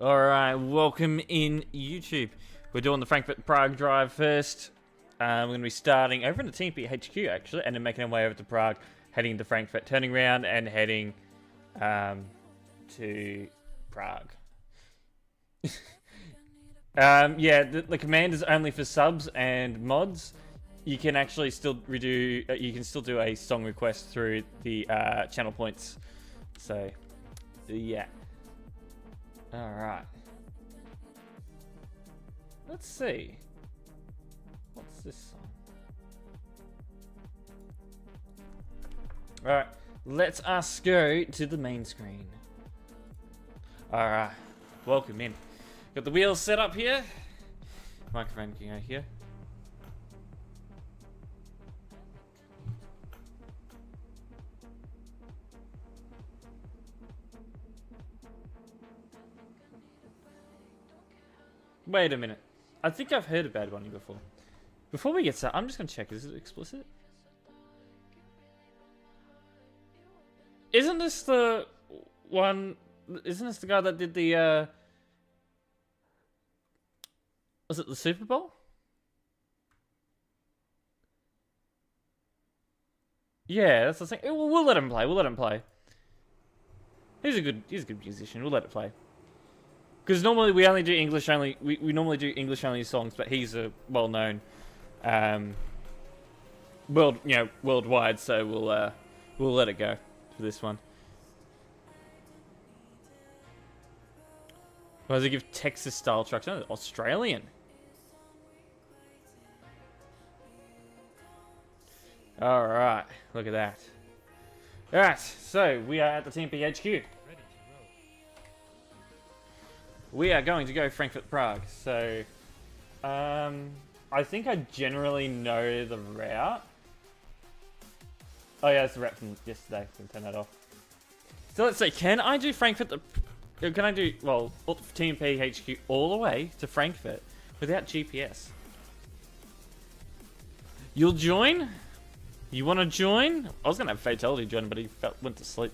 Alright, welcome in YouTube. We're doing the Frankfurt Prague drive first. We're going to be starting over in the TMP HQ actually, and then making our way over to Prague, heading to Frankfurt, turning around and heading to Prague. Yeah, the command is only for subs and mods. You can actually still redo, you can still do a song request through the channel points. So, yeah. Alright. Let's see. What's this song? Alright. Let's us go to the main screen. Alright. Welcome in. Got the wheels set up here. Microphone can go here. Wait a minute. I think I've heard of Bad Bunny before. Before we get started, I'm just going to check. Is it explicit? Isn't this the one... Isn't this the guy that did the... Was it the Super Bowl? Yeah, that's the thing. We'll let him play. We'll let him play. He's a good musician. We'll let it play. Because normally we only do English only. We normally do English only songs, but he's a well-known, worldwide. So we'll let it go for this one. Why does it give Texas-style trucks? No, Australian. All right, look at that. All right, so we are at the TMP HQ. We are going to go Frankfurt Prague. So, I think I generally know the route. Oh yeah, it's the route from yesterday. Can turn that off. So let's see. Can I do Frankfurt? Can I do TMP HQ all the way to Frankfurt without GPS? You'll join? You want to join? I was gonna have Fatality join, but he went to sleep.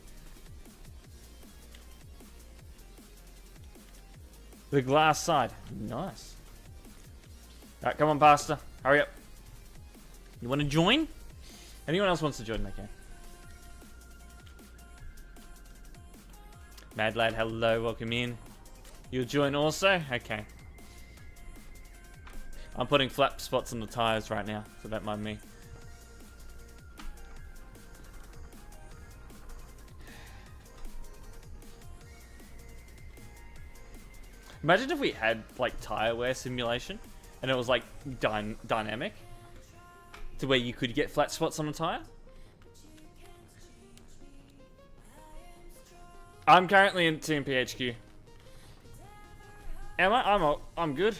The glass side. Nice. Alright, come on, Pastor. Hurry up. You want to join? Anyone else wants to join, they can. Mad Lad, hello, welcome in. You'll join also? Okay. I'm putting flap spots on the tires right now, so don't mind me. Imagine if we had like tire wear simulation and it was like dynamic to where you could get flat spots on a tire. I'm currently in TMP HQ. Am I? I'm good.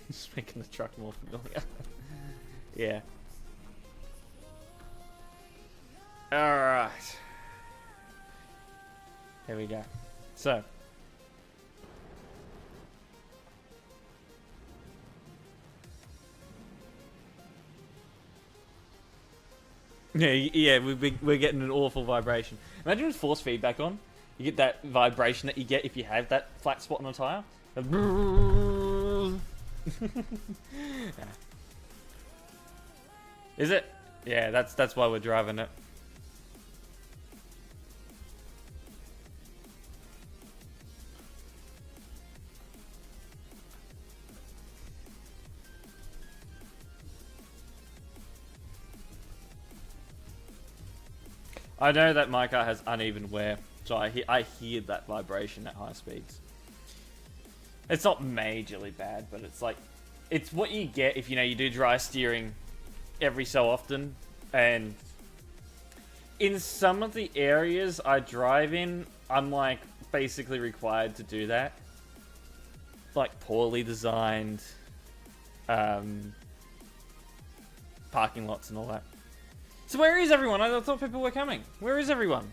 Just making the truck more familiar. Yeah. Alright. Here we go. So. Yeah, we're getting an awful vibration. Imagine with force feedback on, you get that vibration that you get if you have that flat spot on a tire. Yeah. Is it? Yeah, that's why we're driving it. I know that my car has uneven wear, so I hear that vibration at high speeds. It's not majorly bad, but it's like, it's what you get if, you do dry steering every so often. And in some of the areas I drive in, I'm like basically required to do that. Like poorly designed parking lots and all that. So where is everyone? I thought people were coming. Where is everyone?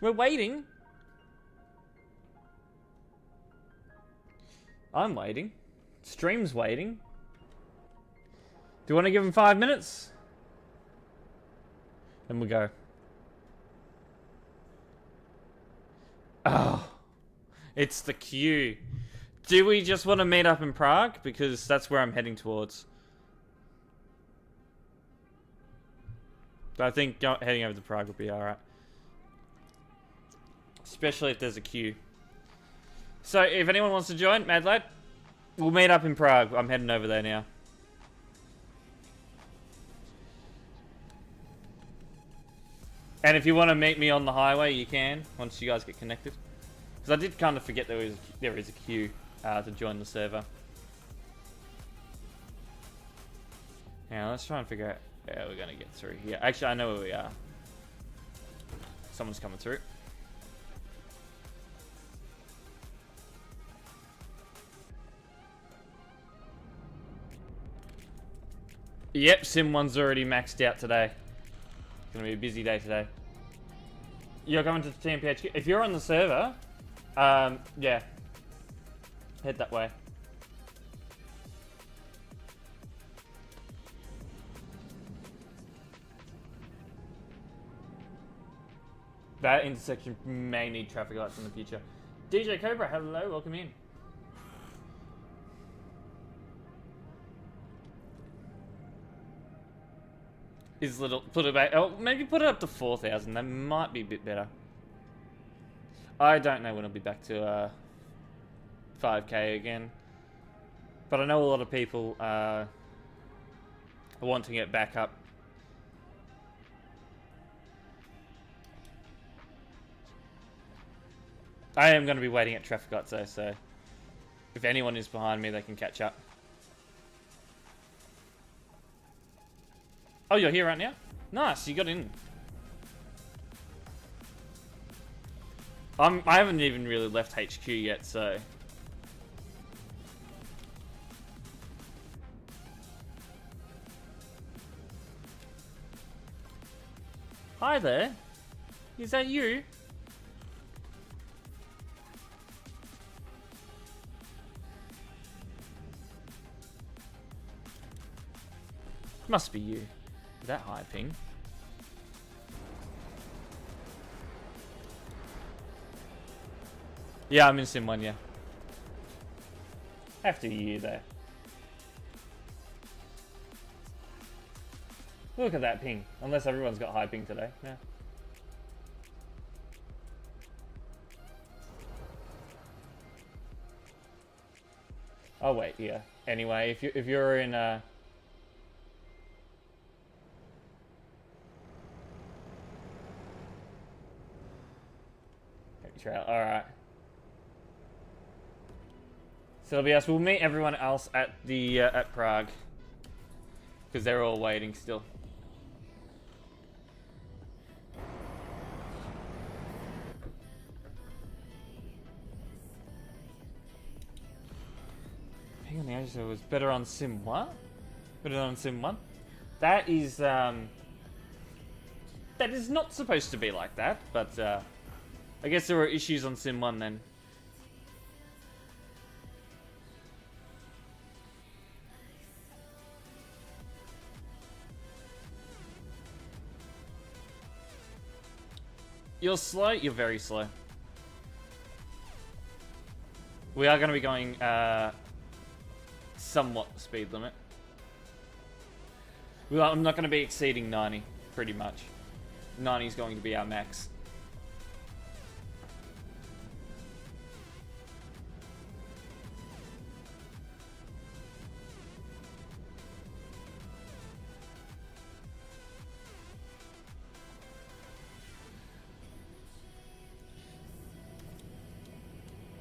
We're waiting. I'm waiting. Stream's waiting. Do you want to give him 5 minutes? Then we go. Oh. It's the queue. Do we just want to meet up in Prague? Because that's where I'm heading towards. But I think heading over to Prague would be alright. Especially if there's a queue. So, if anyone wants to join, Mad Lad, we'll meet up in Prague. I'm heading over there now. And if you want to meet me on the highway, you can, once you guys get connected. Because I did kind of forget there is a queue to join the server. Now, let's try and figure out how we're going to get through here. Actually, I know where we are. Someone's coming through. Yep, Sim 1's already maxed out today. It's going to be a busy day today. You're coming to the TMPHQ. If you're on the server, yeah. Head that way. That intersection may need traffic lights in the future. DJ Cobra, hello, welcome in. Is little put it back? Oh, maybe put it up to 4,000. That might be a bit better. I don't know when I'll be back to 5K again, but I know a lot of people are wanting it back up. I am going to be waiting at traffic lights though, so if anyone is behind me, they can catch up. Oh, you're here right now? Nice, you got in. I haven't even really left HQ yet, so... Hi there. Is that you? Must be you. That high ping. Yeah, I'm in Sim 1, yeah. After you there. Look at that ping. Unless everyone's got high ping today. Yeah. Oh wait, yeah. Anyway, if you're in trail. All right. So it'll be us. We'll meet everyone else at the at Prague because they're all waiting still. Hang on, the edge was better on Sim 1. Better on Sim 1. That is not supposed to be like that, but I guess there were issues on Sim 1 then. You're slow? You're very slow. We are going to be going somewhat speed limit. I'm not going to be exceeding 90, pretty much. 90 is going to be our max.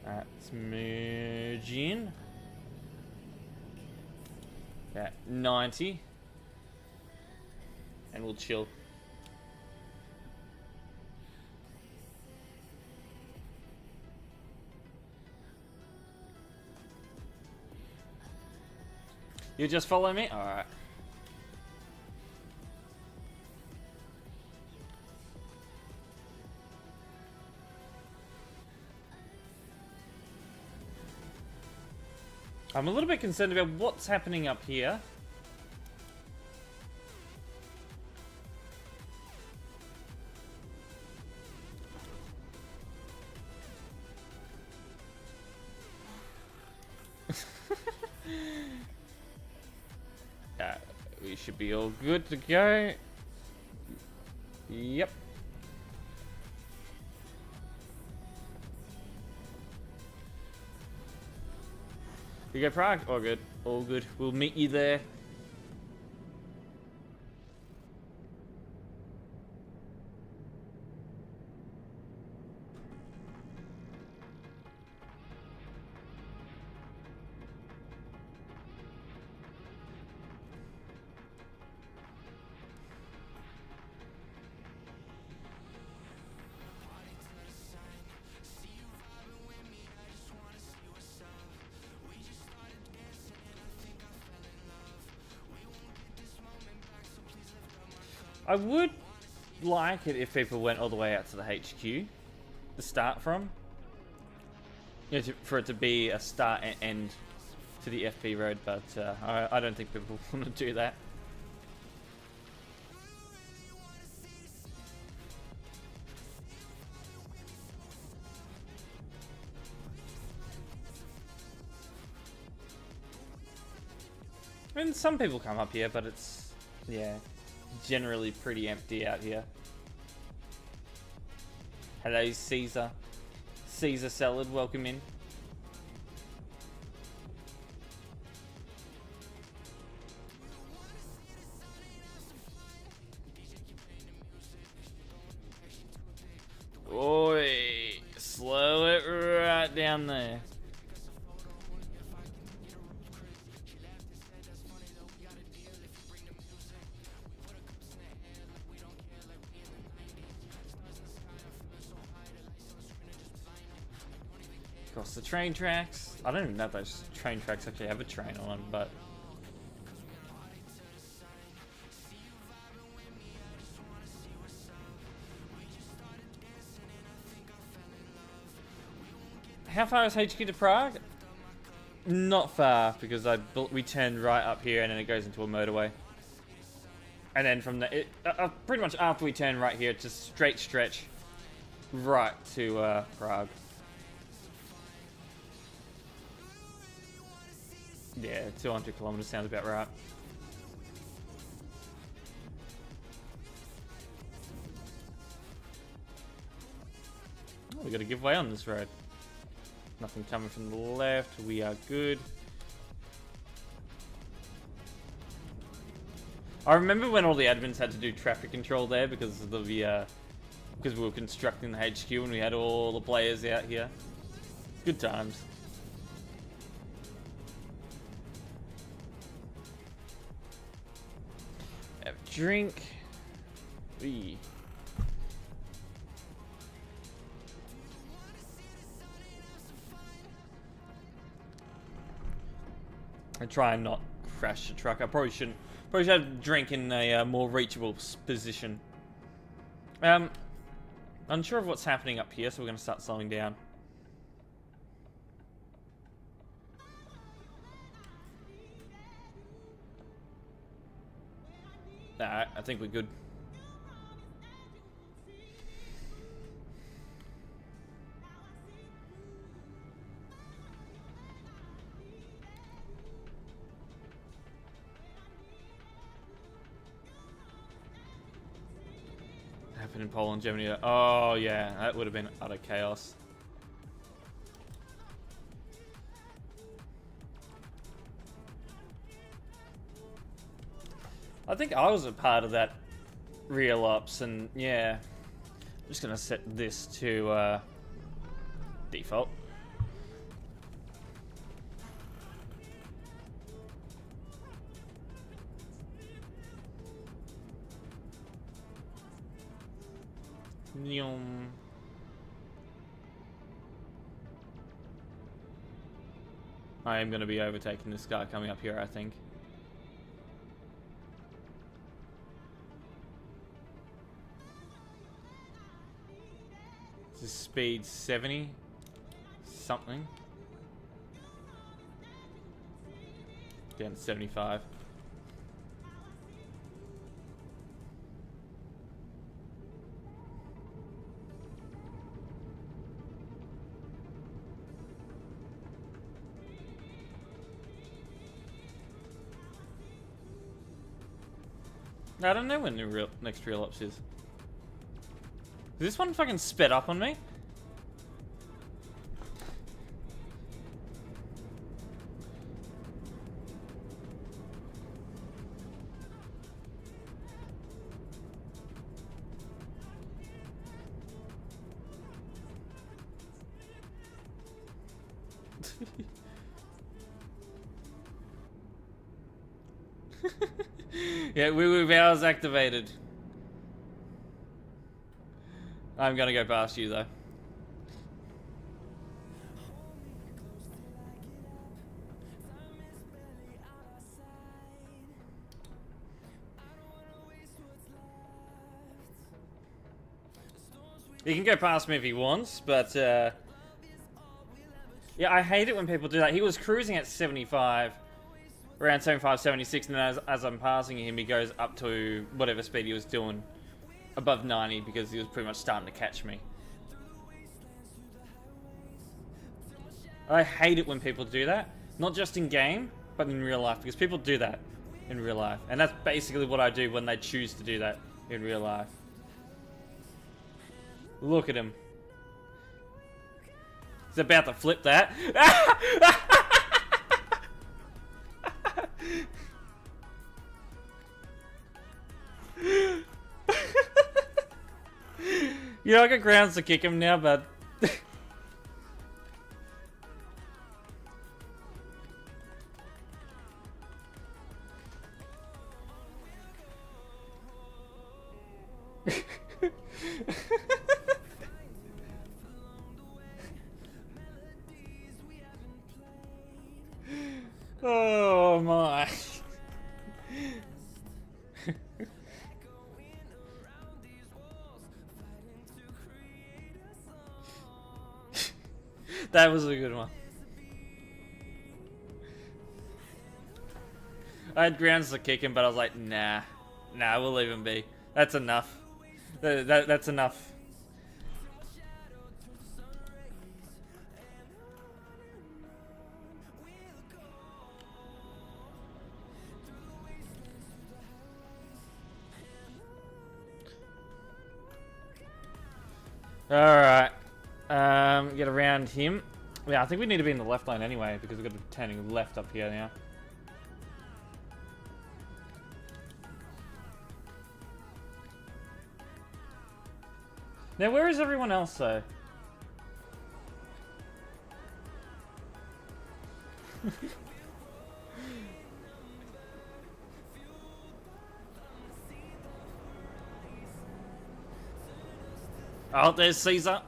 Let's merge in at 90 and we'll chill. You just follow me? Alright. I'm a little bit concerned about what's happening up here. We should be all good to go. Yep. You go Prague? All good. All good. We'll meet you there. I would like it if people went all the way out to the HQ to start from. You know, for it to be a start and end to the FP road, but I don't think people want to do that. I mean, some people come up here, but it's, yeah, generally pretty empty out here. Hello, Caesar. Caesar Salad, welcome in. Oi, slow it right down there. Across the train tracks. I don't even know if those train tracks actually have a train on them, but how far is HQ to Prague? Not far, because we turn right up here and then it goes into a motorway. And then from the pretty much after we turn right here, it's just straight stretch right to Prague. Yeah, 200 kilometers sounds about right. Oh, we got a giveaway on this road. Nothing coming from the left. We are good. I remember when all the admins had to do traffic control there because of the because we were constructing the HQ and we had all the players out here. Good times. Have a drink. Wee. I try and not crash the truck. I probably shouldn't. Probably should have a drink in a more reachable position. Unsure of what's happening up here, so we're going to start slowing down. Alright, I think we're good. Happened in Poland, Germany. Oh yeah, that would have been utter chaos. I think I was a part of that real ops, and yeah, I'm just gonna set this to default. I am going to be overtaking this guy coming up here, I think. This is speed 70 something. Down to 75. I don't know when the next real ops is. Is this one fucking sped up on me? Yeah, we've ours activated. I'm gonna go past you though. He can go past me if he wants, but yeah, I hate it when people do that. He was cruising at 75, around 75, 76, and then as I'm passing him, he goes up to whatever speed he was doing, above 90, because he was pretty much starting to catch me. I hate it when people do that, not just in game, but in real life, because people do that in real life, and that's basically what I do when they choose to do that in real life. Look at him. He's about to flip that. You know, I got grounds to kick him now, but... Oh my. That was a good one. I had grounds to kick him, but I was like, nah, we'll leave him be. That's enough. That's enough. Alright. Get around him. Yeah, I think we need to be in the left lane anyway, because we've got to be turning left up here now. Now, where is everyone else, though? Oh, there's Caesar.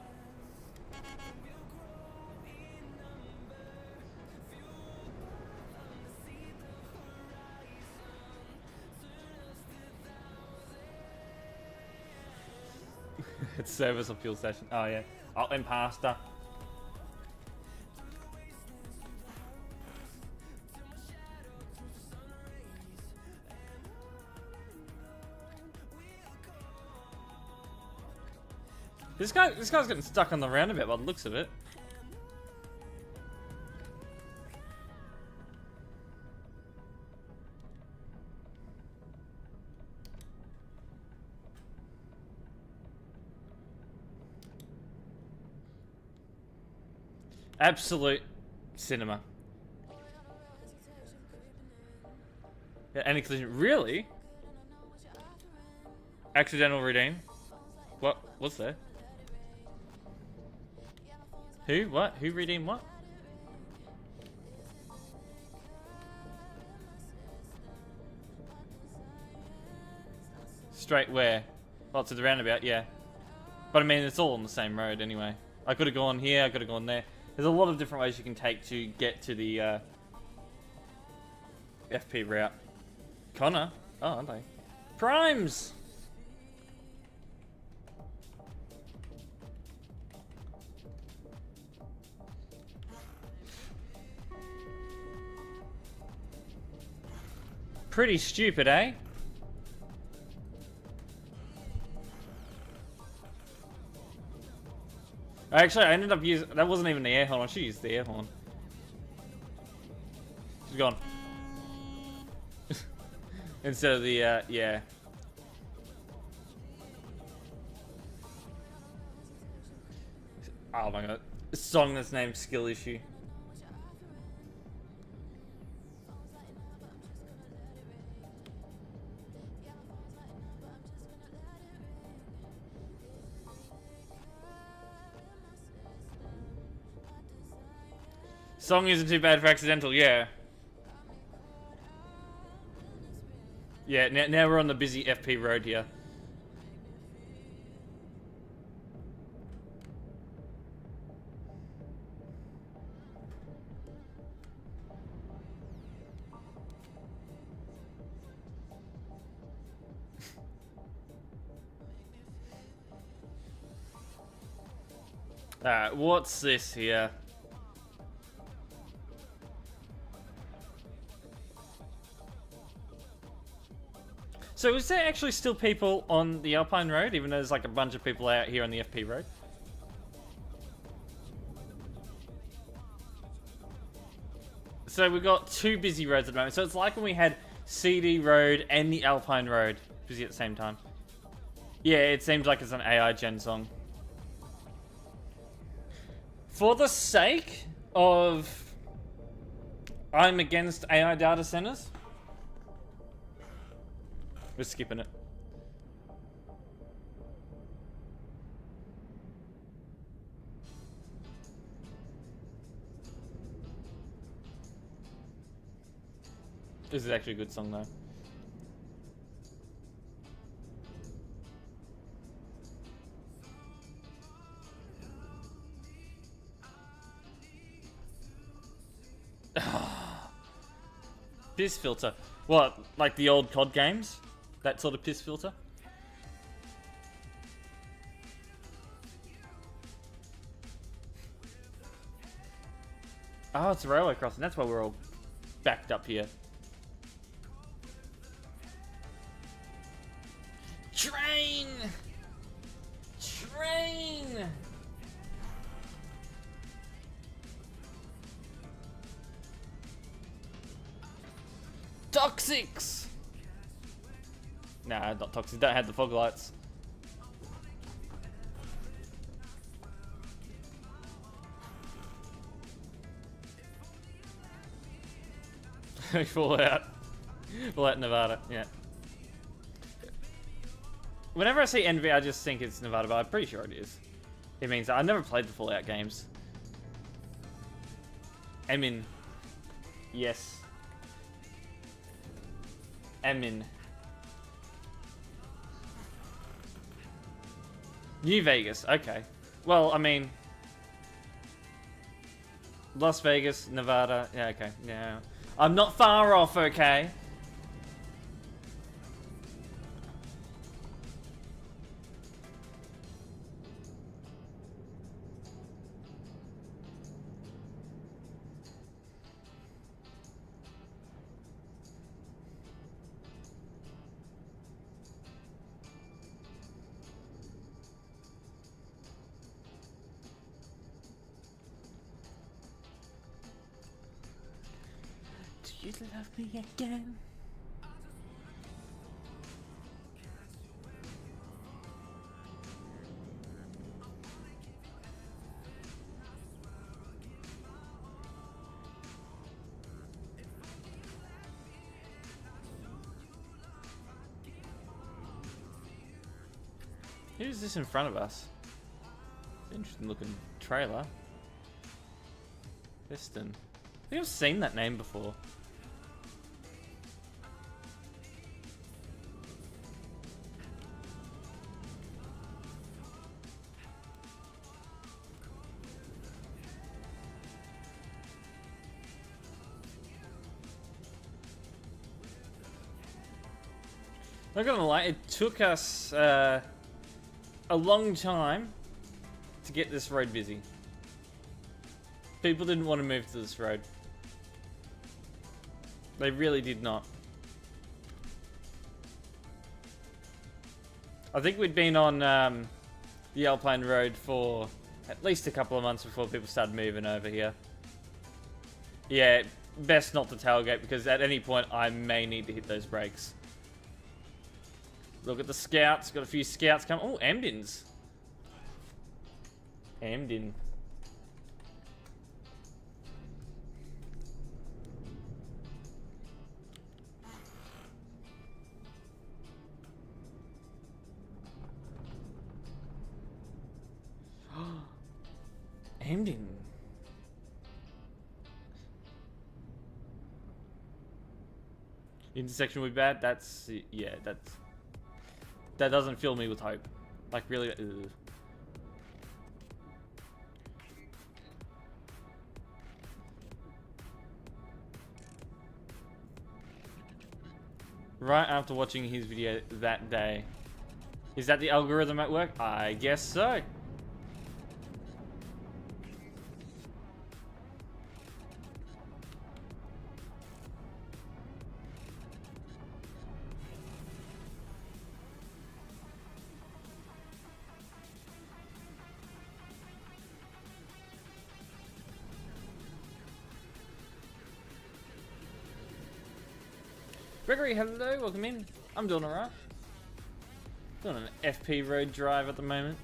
It's service or fuel station. Oh yeah. Oh, and pasta. This guy's getting stuck on the roundabout by the looks of it. Absolute cinema. Yeah, any collision. Really? Accidental redeem. What? What's there? Who? What? Who redeemed what? Straight where? Well, to the roundabout, yeah. But I mean, it's all on the same road anyway. I could have gone here, I could have gone there. There's a lot of different ways you can take to get to the FP route. Connor? Oh, aren't they? Primes! Pretty stupid, eh? Actually, I ended up using... That wasn't even the air horn. I should use the air horn. She's gone. Instead of the, yeah. Oh my god. A song that's named Skill Issue. Song isn't too bad for accidental, yeah. Yeah, now we're on the busy FP road here. Alright, what's this here? So is there actually still people on the Alpine Road, even though there's like a bunch of people out here on the FP Road? So we've got two busy roads at the moment. So it's like when we had CD Road and the Alpine Road busy at the same time. Yeah, it seems like it's an AI gen song. For the sake of... I'm against AI data centers. We're skipping it. This is actually a good song though. Piss filter. What, like the old COD games? That sort of piss filter? Oh, it's a railway crossing. That's why we're all backed up here. Train! Train! Toxics! Nah, not toxic. Don't have the fog lights. Fallout. Fallout Nevada, yeah. Whenever I see NV, I just think it's Nevada, but I'm pretty sure it is. It means that I never played the Fallout games. Emin. Yes. Emin. New Vegas, okay. Well, I mean... Las Vegas, Nevada, yeah, okay, yeah. I'm not far off, okay? Do you love me again? Who's this in front of us? It's an interesting looking trailer. Piston. I think I've seen that name before. Not gonna lie, it took us a long time to get this road busy. People didn't want to move to this road. They really did not. I think we'd been on the Alpine Road for at least a couple of months before people started moving over here. Yeah, best not to tailgate because at any point I may need to hit those brakes. Look at the scouts. Got a few scouts coming. Oh, Ambins. Hamden. Hamden. Intersection would be bad. That's yeah. That doesn't fill me with hope. Like really. Ugh. Right after watching his video that day. Is that the algorithm at work? I guess so. Gregory, hello, welcome in. I'm doing alright. Doing an FP road drive at the moment.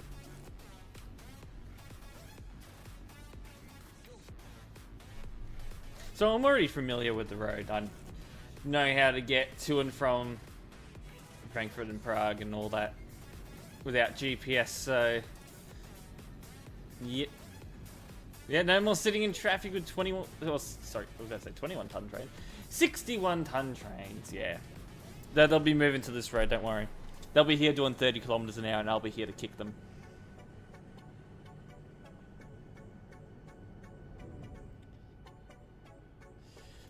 So I'm already familiar with the road. I know how to get to and from Frankfurt and Prague and all that without GPS, so yep. Yeah, no more sitting in traffic with 21, oh, sorry, I was about to say 21 ton train. 61 ton trains, yeah. They'll be moving to this road, don't worry. They'll be here doing 30 kilometers an hour and I'll be here to kick them.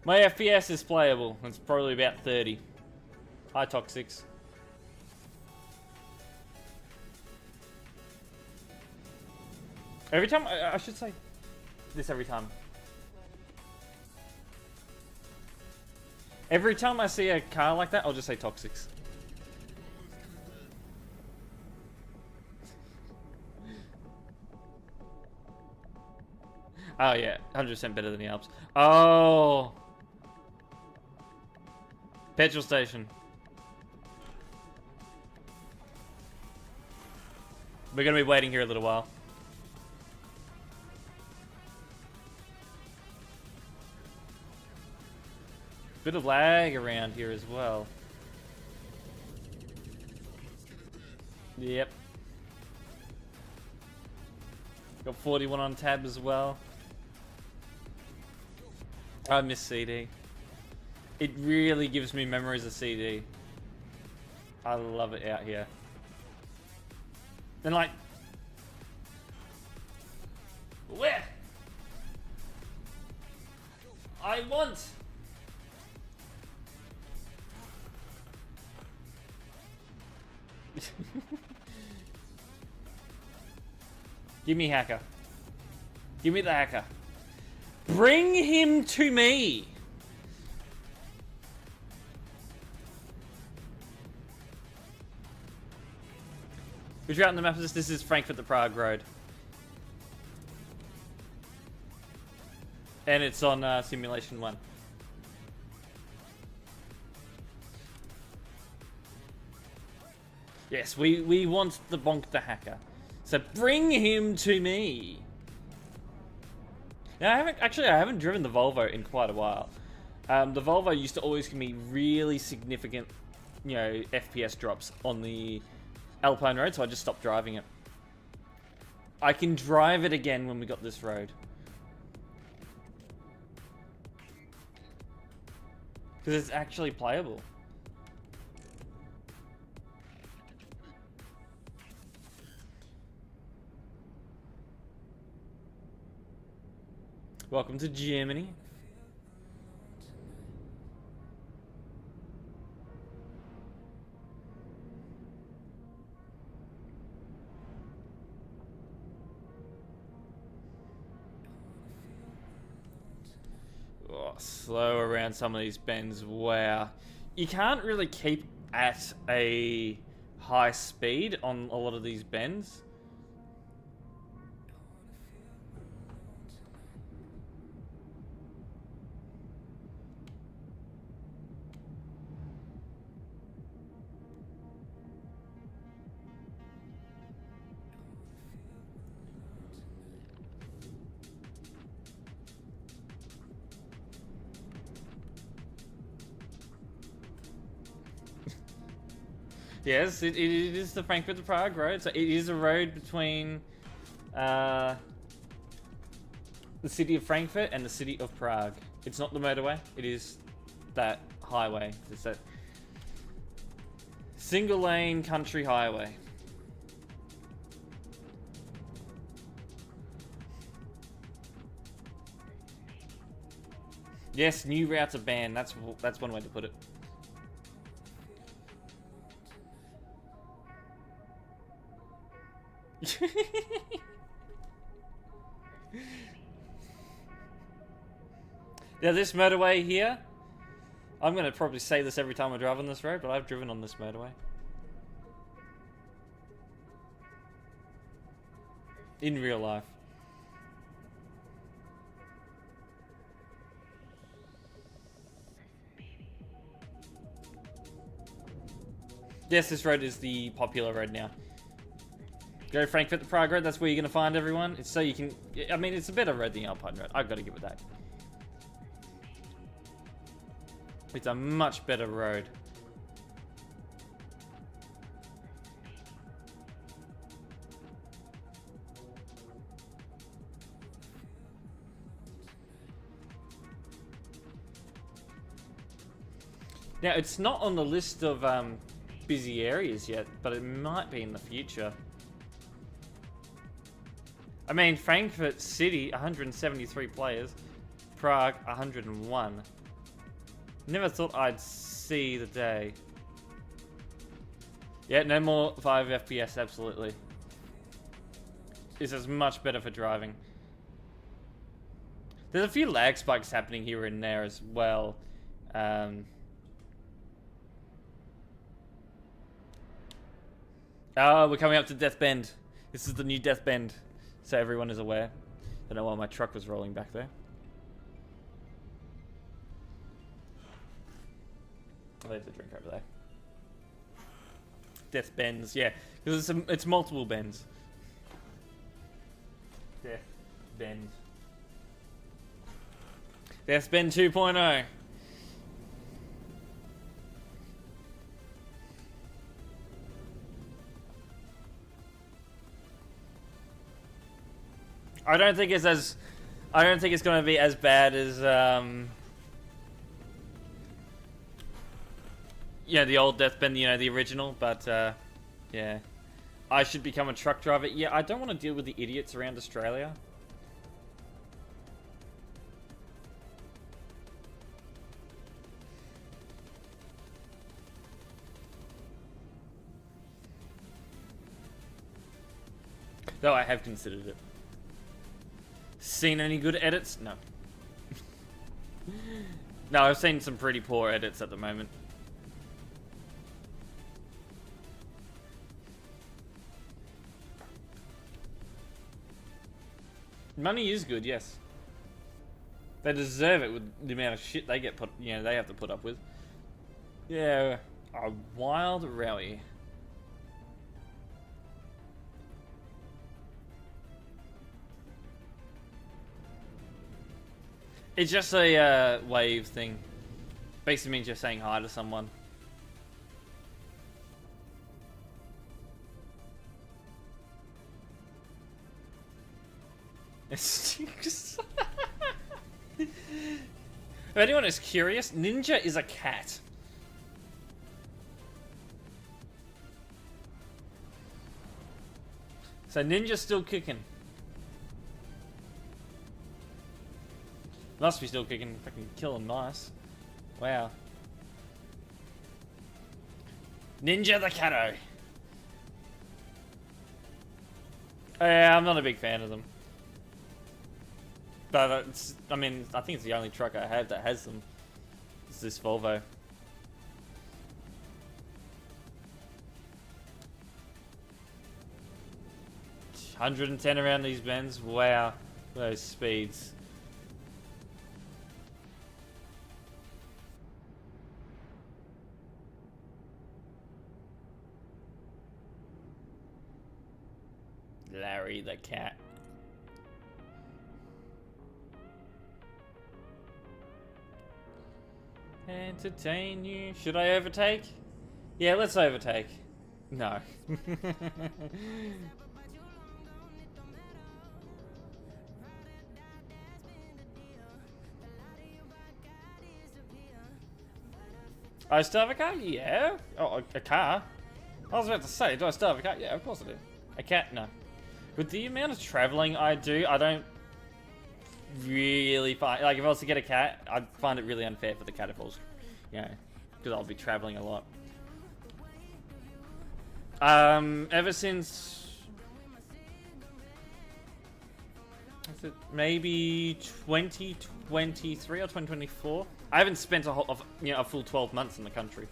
My FPS is playable. It's probably about 30. Hi, Toxics. Every time, I should say this every time. Every time I see a car like that, I'll just say Toxics. Oh yeah, 100% better than the Alps. Oh! Petrol station. We're gonna be waiting here a little while. Bit of lag around here as well. Yep. Got 41 on tab as well. I miss CD. It really gives me memories of CD. I love it out here. And like, where? I want. Give me hacker. Give me the hacker. Bring him to me. Which route on the map is this? This is Frankfurt to Prague Road. And it's on Simulation 1. Yes, we want the bonk the hacker. So bring him to me. Now I haven't driven the Volvo in quite a while. The Volvo used to always give me really significant, you know, FPS drops on the Alpine road, so I just stopped driving it. I can drive it again when we got this road. Because it's actually playable. Welcome to Germany. Oh, slow around some of these bends. Wow. You can't really keep at a high speed on a lot of these bends. Yes, it is the Frankfurt to Prague road. So it is a road between the city of Frankfurt and the city of Prague. It's not the motorway. It is that highway. It's that single lane country highway. Yes, new routes are banned. That's one way to put it. Now this motorway here, I'm gonna probably say this every time I drive on this road, but I've driven on this motorway. In real life. Yes, this road is the popular road now. Go Frankfurt to Prague road, that's where you're going to find everyone. It's so you can... I mean, it's a better road than the Alpine road. I've got to give it that. It's a much better road. Now, it's not on the list of busy areas yet, but it might be in the future. I mean, Frankfurt City, 173 players. Prague, 101. Never thought I'd see the day. Yeah, no more 5 FPS, absolutely. This is much better for driving. There's a few lag spikes happening here and there as well. Oh, we're coming up to Death Bend. This is the new Death Bend. So everyone is aware. Don't know why my truck was rolling back there. I'll leave the drink over there. Death Bends, yeah. Because it's multiple bends. Death Bend. Death Bend 2.0. I don't think it's going to be as bad as yeah, the old Death Bend, you know, the original, but yeah. I should become a truck driver. Yeah, I don't want to deal with the idiots around Australia. Though I have considered it. Seen any good edits? No. No, I've seen some pretty poor edits at the moment. Money is good, yes. They deserve it with the amount of shit they get put, you know, they have to put up with. Yeah, a wild rally. It's just a wave thing. Basically means you're saying hi to someone. If anyone is curious, Ninja is a cat. So Ninja's still kicking. Must be still kicking, fucking killing mice. Wow. Ninja the Catto. Oh, yeah, I'm not a big fan of them. But it's, I mean, I think it's the only truck I have that has them. It's this Volvo. $110 around these bends. Wow, those speeds. Larry the cat. Entertain you. Should I overtake? Yeah, let's overtake. No. I still have a car? Yeah. Oh, a car? I was about to say, do I still have a car? Yeah, of course I do. A cat? No. With the amount of traveling I do, I don't really find... Like, if I was to get a cat, I'd find it really unfair for the cat if I was... You know, because I'll be traveling a lot. Ever since... maybe 2023 or 2024. I haven't spent a full 12 months in the country.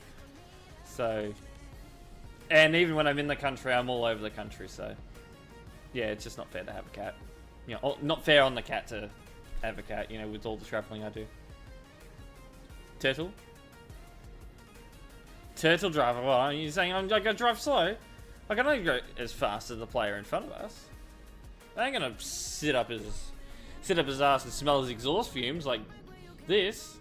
So... And even when I'm in the country, I'm all over the country, so... Yeah, it's just not fair to have a cat. You know, not fair on the cat to have a cat, you know, with all the traveling I do. Turtle? Turtle driver? Well, are you saying I'm gonna drive slow? I can only go as fast as the player in front of us. I ain't gonna sit up his ass and smell his exhaust fumes like this.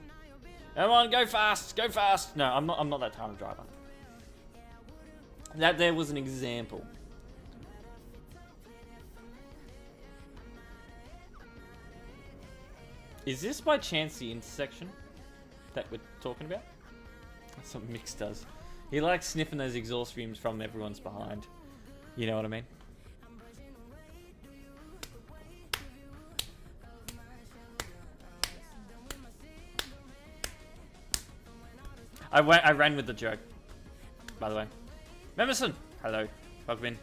Come on, go fast, go fast. No, I'm not that kind of driver. That there was an example. Is this by chance the intersection that we're talking about? That's what Mix does. He likes sniffing those exhaust fumes from everyone's behind. You know what I mean? I ran with the joke, by the way. Memerson! Hello. Welcome in.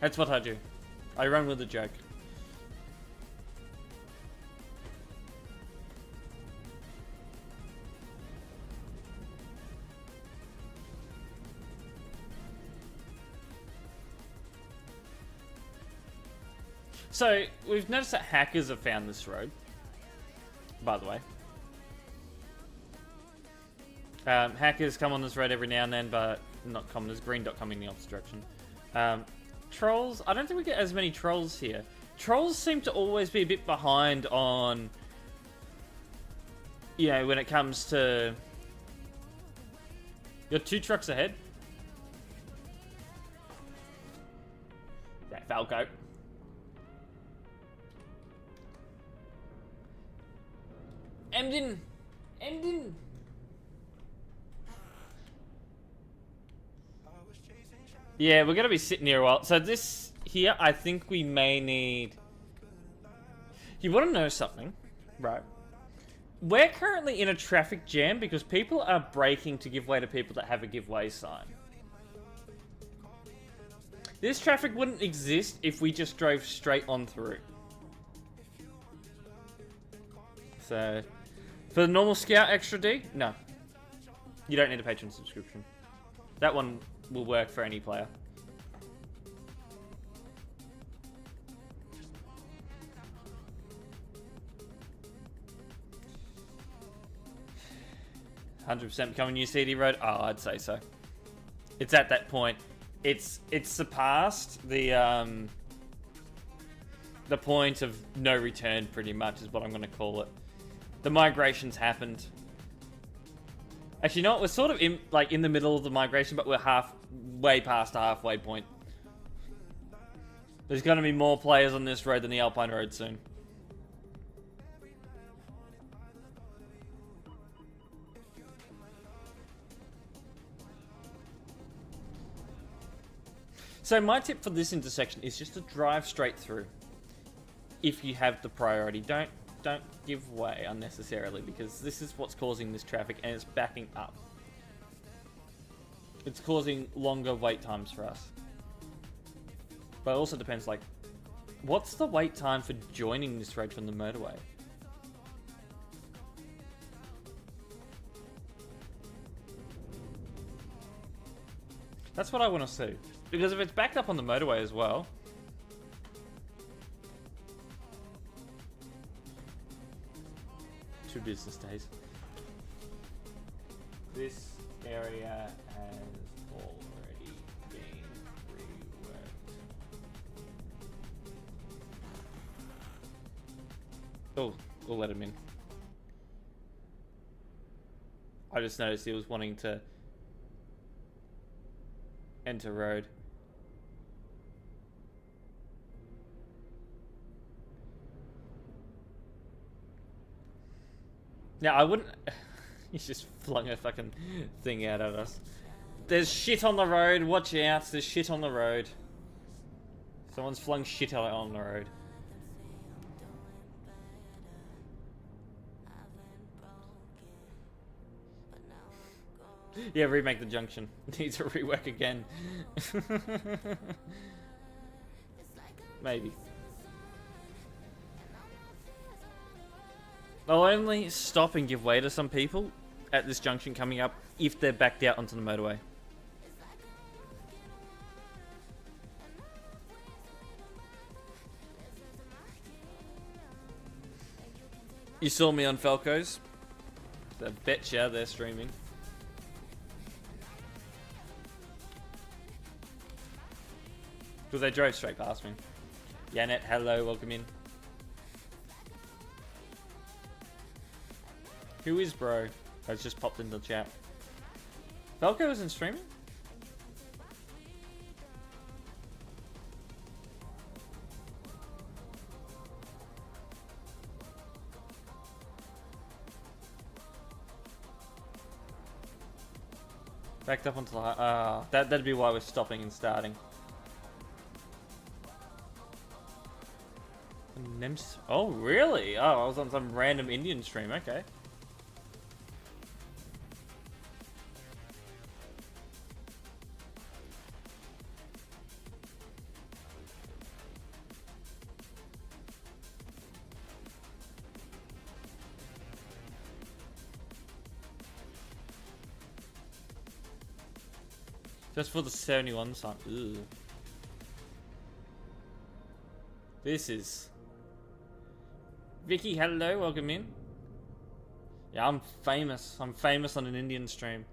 That's what I do. I run with the joke. So, we've noticed that hackers have found this road, by the way. Hackers come on this road every now and then, but not commoners. Green dot coming in the opposite direction. Trolls, I don't think we get as many trolls here. Trolls seem to always be a bit behind on, you know, when it comes to... You're 2 trucks ahead. That Falco. Emden! Emden! Yeah, we're gonna be sitting here a while. So this here, I think we may need... You wanna know something? Right. We're currently in a traffic jam because people are braking to give way to people that have a giveaway sign. This traffic wouldn't exist if we just drove straight on through. So... For the normal Scout Extra D? No. You don't need a Patreon subscription. That one will work for any player. "100% becoming new CD road?" Oh, I'd say so. It's at that point. It's surpassed the point of no return, pretty much, is what I'm going to call it. The migration's happened. Actually, you know what? We're sort of in the middle of the migration, but we're way past the halfway point. There's going to be more players on this road than the Alpine Road soon. So my tip for this intersection is just to drive straight through. If you have the priority, don't give way unnecessarily, because this is what's causing this traffic, and it's backing up. It's causing longer wait times for us. But it also depends, like, what's the wait time for joining this road from the motorway? That's what I want to see. Because if it's backed up on the motorway as well... Two business days. This area has already been reworked. Oh, we'll let him in. I just noticed he was wanting to Enter road. Yeah, I wouldn't... He's just flung a fucking thing out at us. There's shit on the road. Watch out. There's shit on the road. Someone's flung shit out on the road. Yeah, remake the junction. Needs to rework again. Maybe. I'll only stop and give way to some people at this junction coming up if they're backed out onto the motorway. You saw me on Falco's? I betcha they're streaming. Because they drove straight past me. Yanet, hello, welcome in. Who is bro? Oh, it's just popped into the chat. Falco isn't streaming? Backed up onto the... that'd be why we're stopping and starting. Oh, really? Oh, I was on some random Indian stream. Okay. Just for the 71 sign. Ugh. This is... Vicky, hello, welcome in. Yeah, I'm famous. I'm famous on an Indian stream.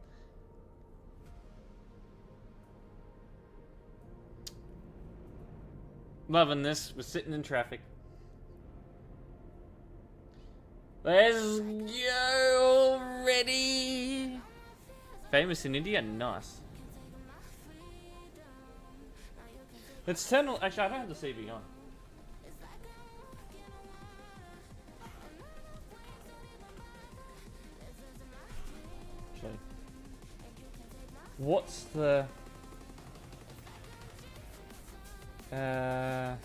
Loving this. We're sitting in traffic. Let's go already. Famous in India? Nice. Let's turn... Actually, I don't have the CV on. Actually. What's the... That's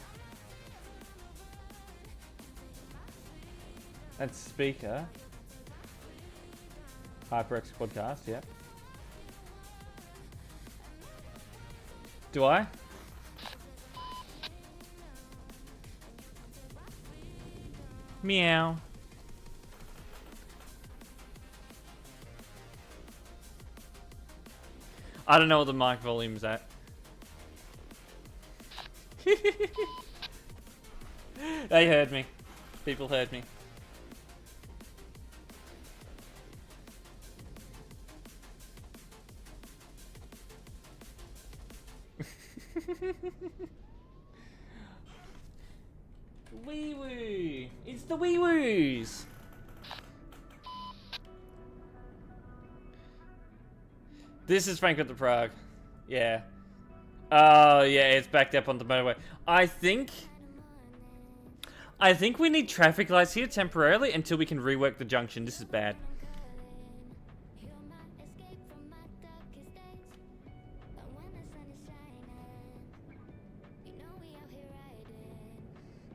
speaker. HyperX podcast, yeah. Do I? Meow. I don't know what the mic volume's at. They heard me. People heard me. Wee woo! It's the wee woos! This is Frankfurt to Prague. Yeah. Oh, yeah, it's backed up on the motorway. I think we need traffic lights here temporarily until we can rework the junction. This is bad.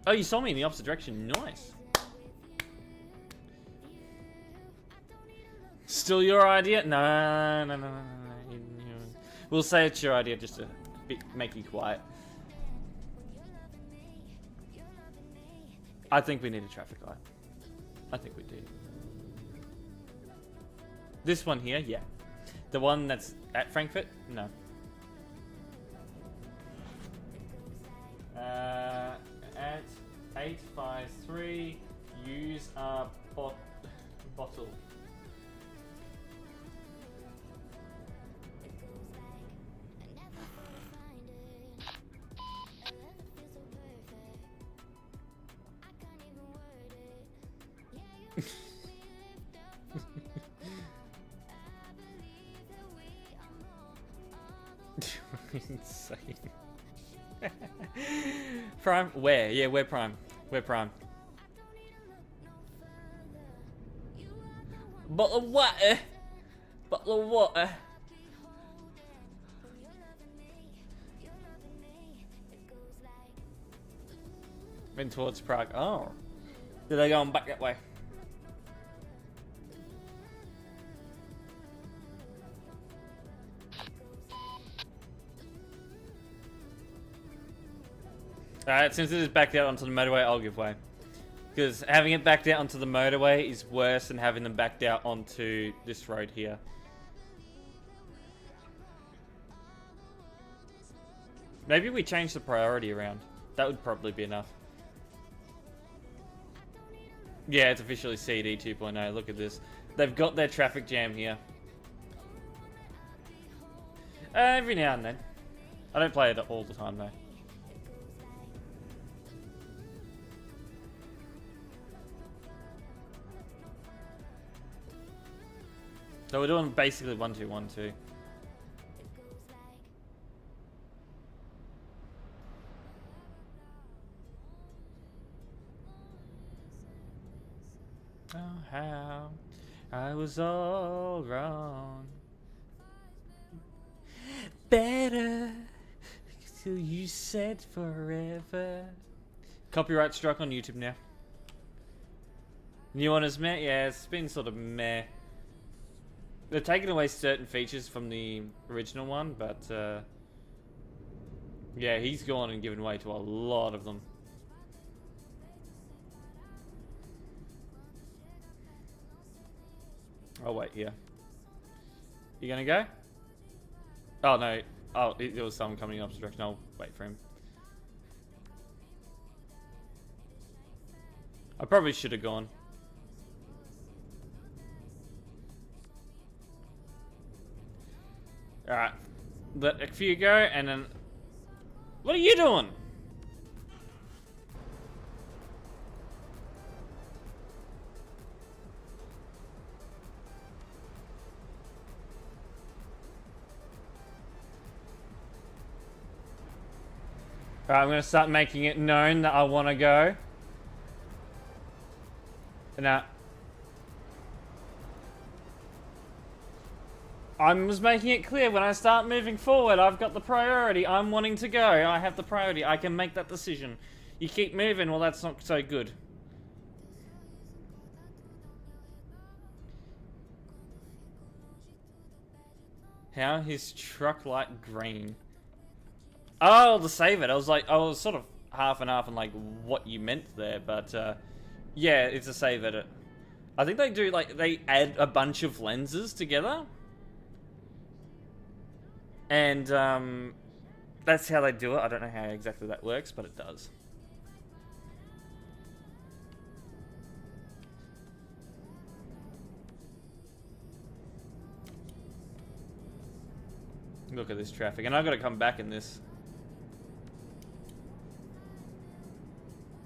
Oh, you saw me in the opposite direction. Nice. Still your idea? No, no, no, no, no. We'll say it's your idea just to make you quiet. I think we need a traffic light. I think we do. This one here, yeah. The one that's at Frankfurt? No. At 853, use a bottle. Insane. Prime? Where? Yeah, we're Prime. We're Prime. Bottle of water. Bottle of water. Went towards Prague. Oh. Did they go on back that way? Alright, since it is backed out onto the motorway, I'll give way. Because having it backed out onto the motorway is worse than having them backed out onto this road here. Maybe we change the priority around. That would probably be enough. Yeah, it's officially CD 2.0. Look at this. They've got their traffic jam here. Every now and then. I don't play it all the time though. So we're doing basically 1-2-1-2. Oh, how I was all wrong. Better till you said forever. Copyright struck on YouTube now. New one is meh? Yeah, it's been sort of meh. They're taking away certain features from the original one, but yeah, he's gone and given way to a lot of them. I'll wait here. You gonna go? Oh no. Oh, there was someone coming in opposite direction. I'll wait for him. I probably should have gone. Alright. Let a few go and then... What are you doing? Alright, I'm going to start making it known that I want to go. Now, I was making it clear when I start moving forward, I've got the priority. I'm wanting to go. I have the priority. I can make that decision. You keep moving, well, that's not so good. How his truck light green? Oh, to save it. I was sort of half and half on like what you meant there, but yeah, it's a save edit. I think they do like they add a bunch of lenses together, and that's how they do it. I don't know how exactly that works, but it does. Look at this traffic, and I've got to come back in this.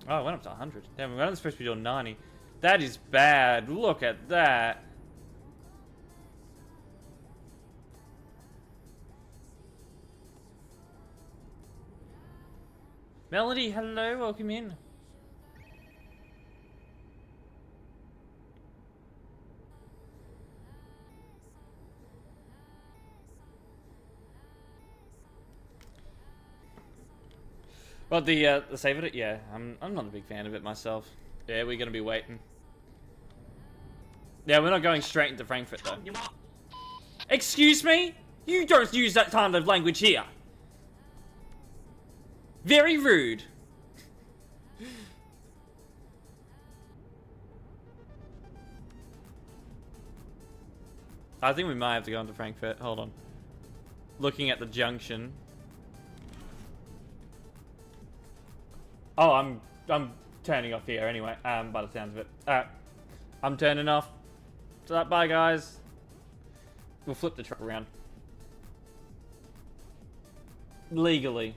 Oh, it went up to 100. Damn, we're only supposed to be doing 90. That is bad. Look at that. Melody, hello, welcome in. Well, the save it, yeah, I'm not a big fan of it myself. Yeah, we're gonna be waiting. Yeah, we're not going straight into Frankfurt though. Excuse me? You don't use that kind of language here. Very rude. I think we might have to go into Frankfurt. Hold on. Looking at the junction. Oh, I'm turning off here anyway, by the sounds of it. Alright. I'm turning off. So bye guys. We'll flip the truck around. Legally.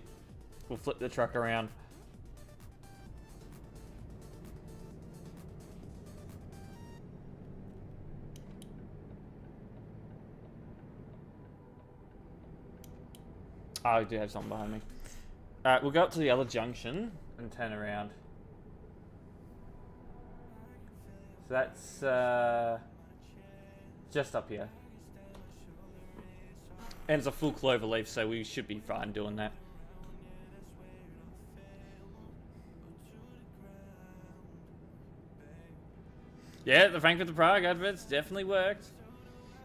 We'll flip the truck around. I do have something behind me. Alright, we'll go up to the other junction and turn around. So that's just up here. And it's a full clover leaf, so we should be fine doing that. Yeah, the Frankfurt to Prague adverts definitely worked.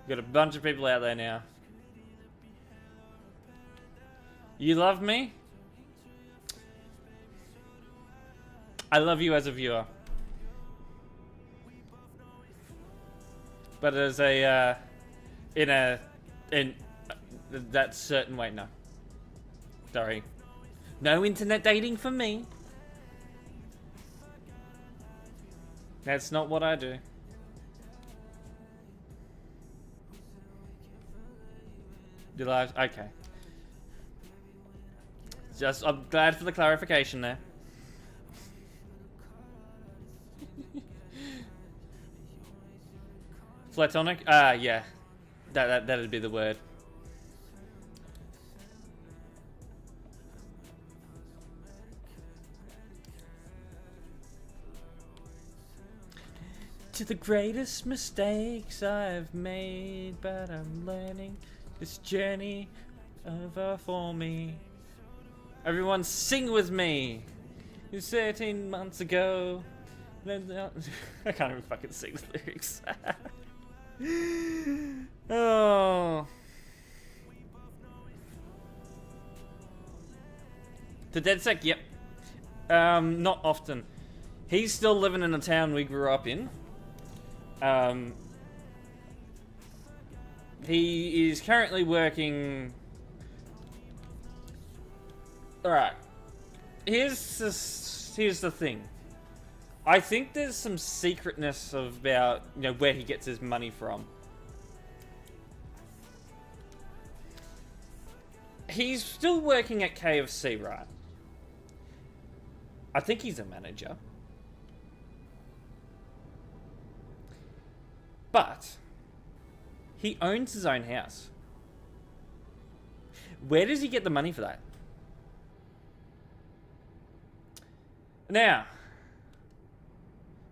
Got a bunch of people out there now. You love me? I love you as a viewer. But as a, in that certain way, no. Sorry. No internet dating for me. That's not what I do. You live? Okay. Just, I'm glad for the clarification there. Platonic? Yeah. That'd be the word. To the greatest mistakes I've made, but I'm learning this journey over for me. Everyone sing with me! It was 13 months ago. I can't even fucking sing the lyrics. Oh. The DedSec, yep. Not often. He's still living in the town we grew up in. He is currently working. Alright. Here's the thing. I think there's some secretness about, you know, where he gets his money from. He's still working at KFC, right? I think he's a manager. But he owns his own house. Where does he get the money for that? Now,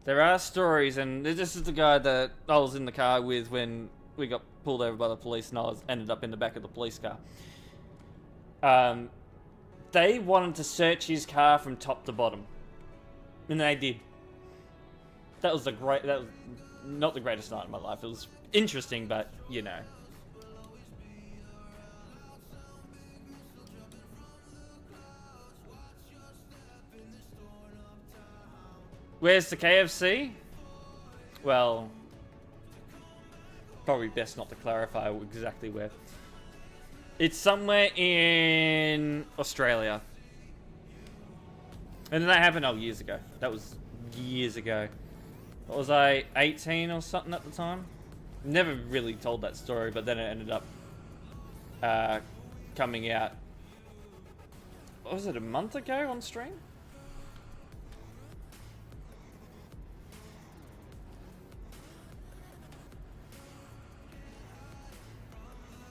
there are stories, and this is the guy that I was in the car with when we got pulled over by the police, and I ended up in the back of the police car. They wanted to search his car from top to bottom, and they did. That was not the greatest night of my life. It was interesting, but you know. Where's the KFC? Well, probably best not to clarify exactly where. It's somewhere in Australia. And that happened, years ago. That was years ago. What was I, 18 or something at the time? Never really told that story, but then it ended up coming out. What was it, a month ago on stream?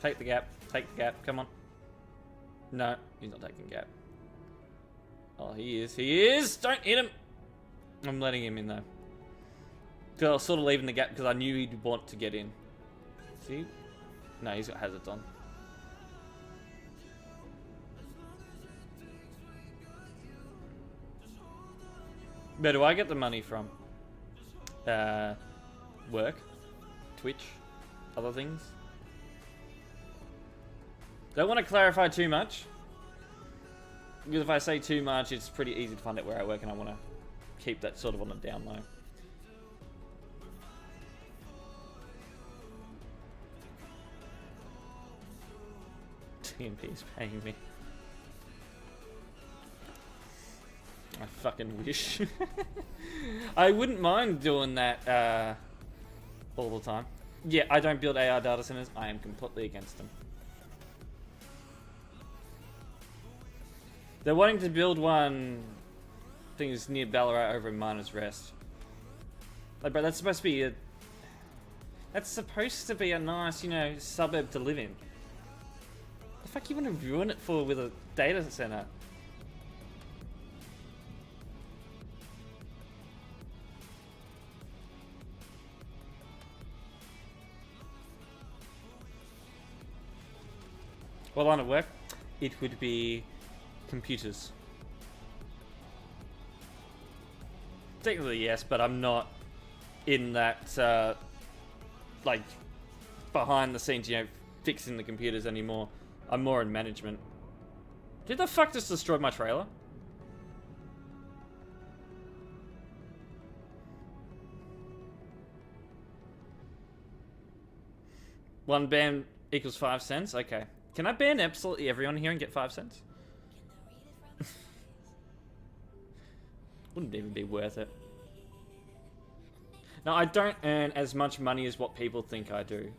Take the gap. Take the gap. Come on. No, he's not taking gap. Oh, he is. He is! Don't hit him! I'm letting him in, though. Because I was sort of leaving the gap because I knew he'd want to get in. See? No, he's got hazards on. Where do I get the money from? Work. Twitch. Other things. Don't want to clarify too much. Because if I say too much, it's pretty easy to find out where I work, and I want to keep that sort of on the down low. TMP is paying me. I fucking wish. I wouldn't mind doing that all the time. Yeah, I don't build AR data centers. I am completely against them. They're wanting to build one, I think it's near Ballarat over in Miners Rest. Like, bro, that's supposed to be a nice, you know, suburb to live in. The the fuck you want to ruin it for with a data center? What line of work? It would be computers. Technically, yes, but I'm not in that, like, behind the scenes, you know, fixing the computers anymore. I'm more in management. Did the fuck just destroy my trailer? One ban equals 5 cents? Okay. Can I ban absolutely everyone here and get 5 cents? Wouldn't even be worth it. No, I don't earn as much money as what people think I do.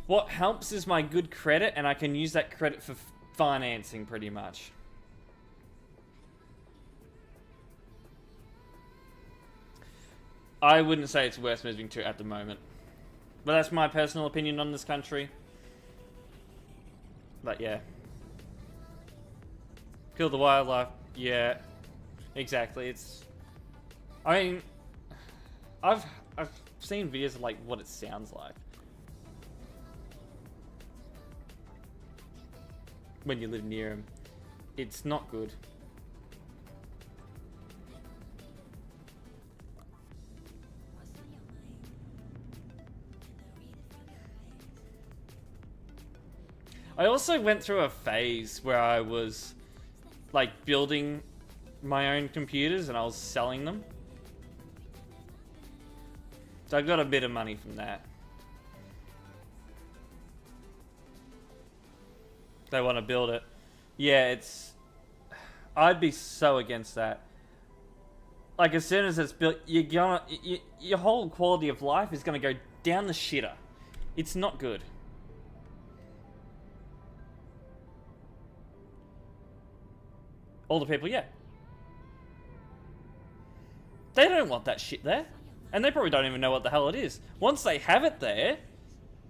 What helps is my good credit, and I can use that credit for financing pretty much. I wouldn't say it's worth moving to at the moment. But that's my personal opinion on this country. But yeah. Kill the wildlife. Yeah. Exactly. It's... I mean... I've seen videos of like what it sounds like. When you live near them. It's not good. I also went through a phase where I was like building my own computers and I was selling them. So I got a bit of money from that. They want to build it. Yeah, it's... I'd be so against that. Like, as soon as it's built, you're gonna... your whole quality of life is gonna go down the shitter. It's not good. Older people, yeah. They don't want that shit there. And they probably don't even know what the hell it is. Once they have it there,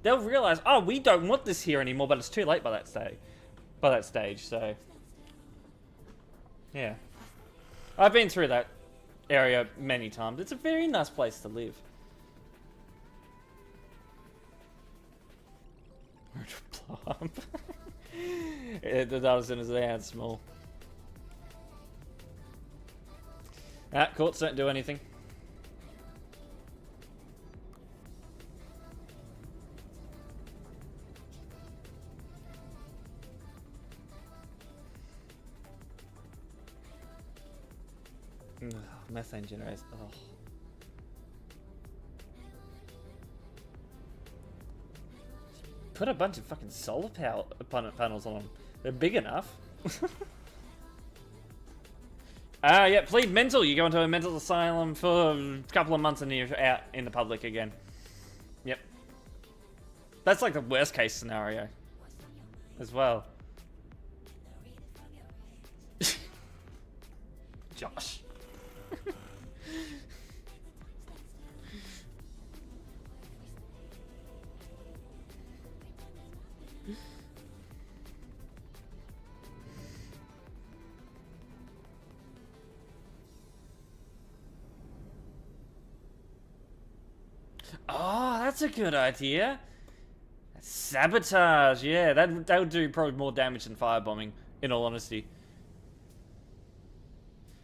they'll realize, oh, we don't want this here anymore, but it's too late by that stage, so... Yeah. I've been through that area many times. It's a very nice place to live. Blow up. The data centers, they aren't small. Courts don't do anything. Ugh, methane generators. Oh. Put a bunch of fucking solar power panels on them. They're big enough. Yeah, plead mental. You go into a mental asylum for a couple of months and you're out in the public again. Yep. That's like the worst case scenario. As well. Josh. Oh, that's a good idea. Sabotage, yeah, that would do probably more damage than firebombing, in all honesty.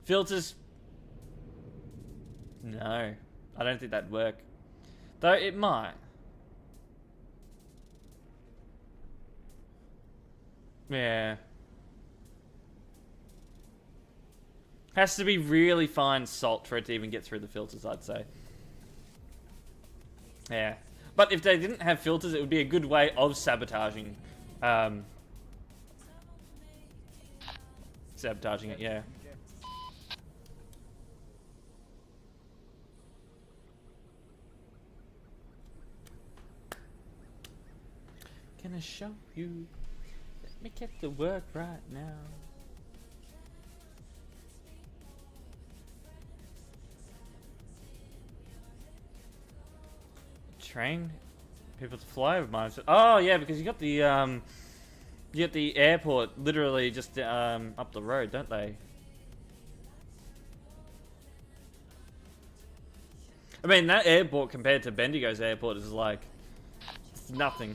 Filters. No, I don't think that'd work. Though it might. Yeah. Has to be really fine salt for it to even get through the filters, I'd say. Yeah. But if they didn't have filters, it would be a good way of sabotaging. Sabotaging it, yeah. Can I show you? Let me get to work right now. Train people to fly over mine. Oh yeah, because you get the airport literally just up the road, don't they? I mean, that airport compared to Bendigo's airport is like, it's nothing.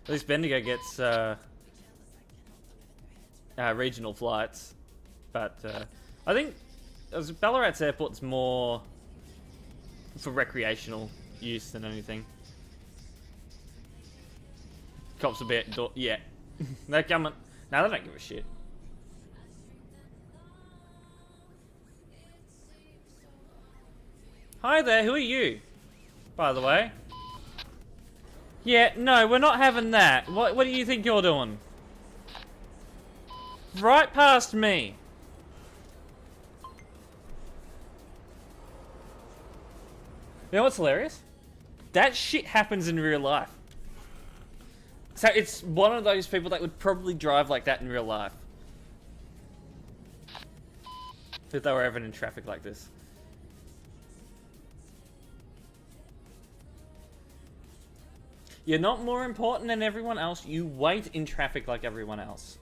At least Bendigo gets regional flights, but I think Ballarat's airport's more for recreational use than anything. Cops a bit, yeah. They're coming. No, they don't give a shit. Hi there, who are you? By the way. Yeah, no, we're not having that. What do you think you're doing? Right past me. You know what's hilarious? That shit happens in real life. So it's one of those people that would probably drive like that in real life. If they were ever in traffic like this. You're not more important than everyone else. You wait in traffic like everyone else.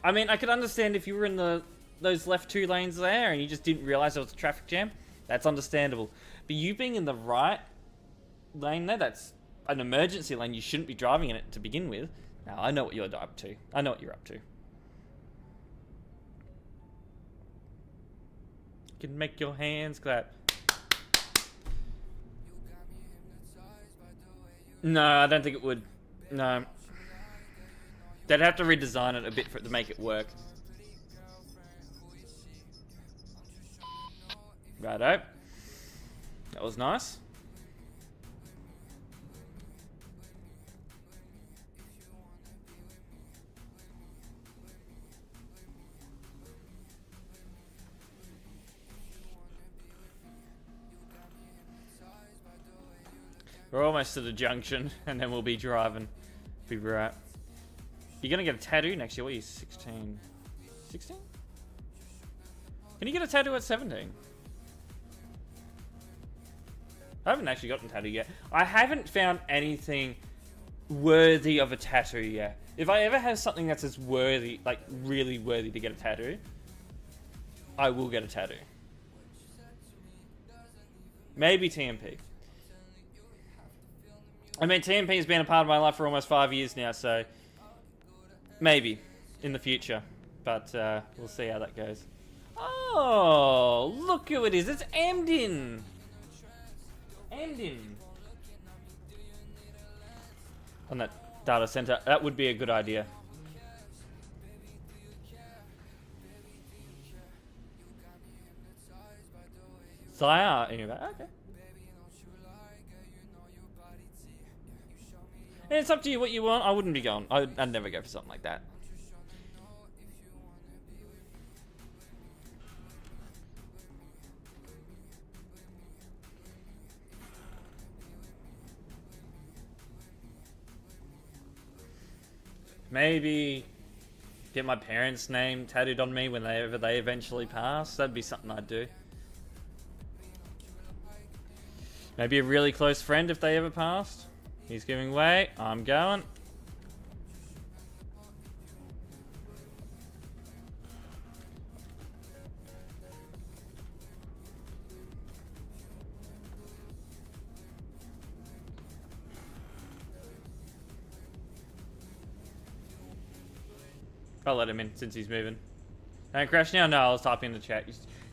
I mean, I could understand if you were in those left 2 lanes there and you just didn't realize there was a traffic jam. That's understandable. But you being in the right lane there, that's an emergency lane. You shouldn't be driving in it to begin with. Now, I know what you're up to. I know what you're up to. You can make your hands clap. No, I don't think it would. No. They'd have to redesign it a bit for it to make it work. Righto. That was nice. We're almost to the junction, and then we'll be driving. Be right. You're gonna get a tattoo next year. What are you, 16? 16? Can you get a tattoo at 17? I haven't actually gotten a tattoo yet. I haven't found anything worthy of a tattoo yet. If I ever have something that's as worthy, like really worthy to get a tattoo, I will get a tattoo. Maybe TMP. I mean, TMP has been a part of my life for almost 5 years now, so maybe in the future. But we'll see how that goes. Oh, look who it is. It's Amdin. Amdin. On that data center. That would be a good idea. Zaya. Okay. And it's up to you what you want. I wouldn't be going. I'd never go for something like that. Maybe get my parents' name tattooed on me whenever they eventually pass. That'd be something I'd do. Maybe a really close friend if they ever passed. He's giving way. I'm going. I'll let him in since he's moving. Don't crash now? No, I was typing in the chat.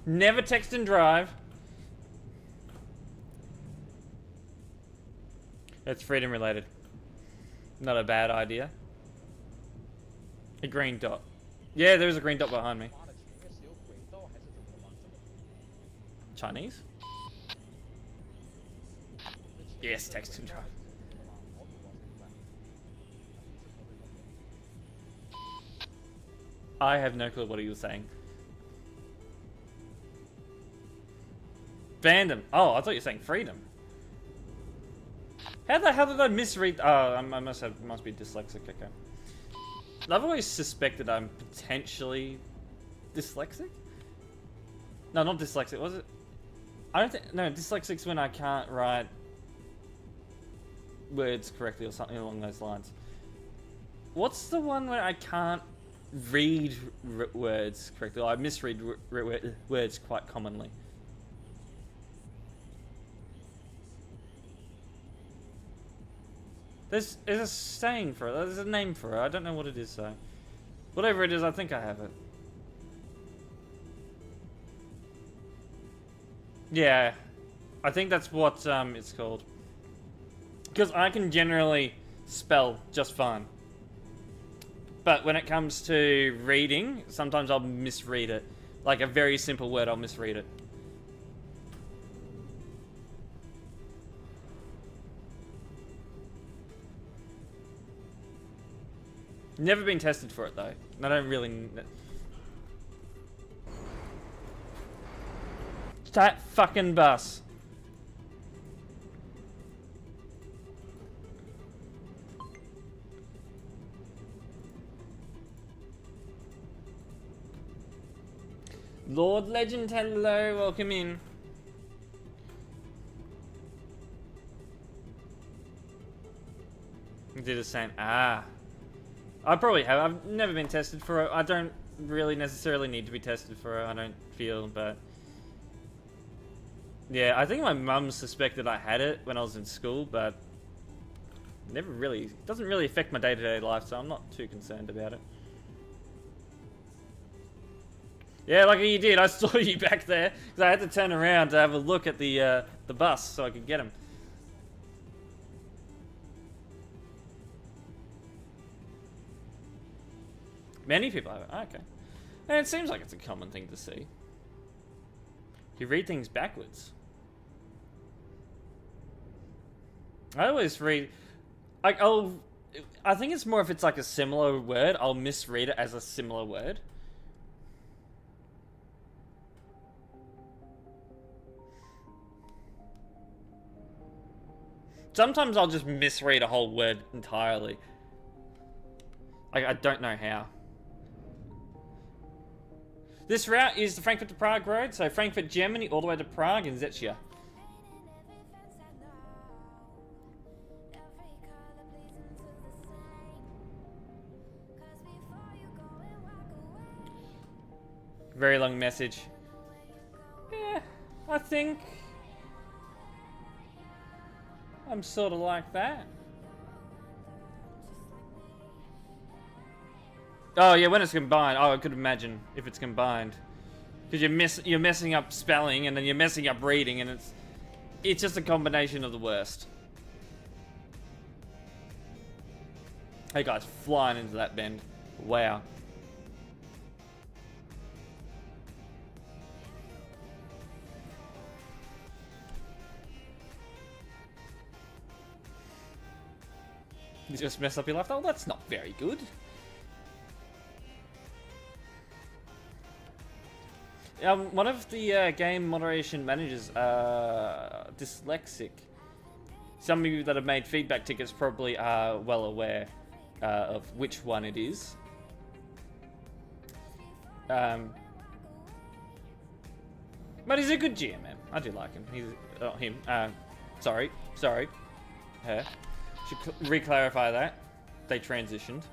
Never text and drive. It's freedom related. Not a bad idea. A green dot. Yeah, there's a green dot behind me. Chinese? Yes, text and drive. I have no clue what he was saying. Fandom. Oh, I thought you were saying freedom. How the hell did I misread? Oh, I must be dyslexic. Okay. I've always suspected I'm potentially dyslexic. No, not dyslexic. Was it? I don't think... No, dyslexics when I can't write words correctly or something along those lines. What's the one where I can't read words correctly? I misread words quite commonly. There's a saying for it. There's a name for it. I don't know what it is though. Whatever it is, I think I have it. Yeah, I think that's what it's called. Because I can generally spell just fine. But when it comes to reading, sometimes I'll misread it. Like a very simple word, I'll misread it. Never been tested for it though. I don't really... That fucking bus. Lord Legend, hello, welcome in. Do the same. Ah. I probably have. I've never been tested for it. I don't really necessarily need to be tested for it, I don't feel, but... Yeah, I think my mum suspected I had it when I was in school, but... Never really... It doesn't really affect my day-to-day life, so I'm not too concerned about it. Yeah, lucky you did. I saw you back there, because I had to turn around to have a look at the bus so I could get him. Many people have it. Oh, okay. And it seems like it's a common thing to see. You read things backwards. I always read... I think it's more if it's like a similar word, I'll misread it as a similar word. Sometimes I'll just misread a whole word entirely. I don't know how. This route is the Frankfurt to Prague road, so Frankfurt, Germany, all the way to Prague and Zechia. Very long message. Yeah, I think I'm sort of like that. Oh yeah, when it's combined. Oh, I could imagine if it's combined, because you're messing up spelling and then you're messing up reading, and it's just a combination of the worst. Hey guys, flying into that bend. Wow. You just mess up your life. Oh, that's not very good. One of the game moderation managers, dyslexic. Some of you that have made feedback tickets probably are well aware of which one it is. But he's a good GM, man. I do like him. He's him. Sorry, her. Should re-clarify that. They transitioned.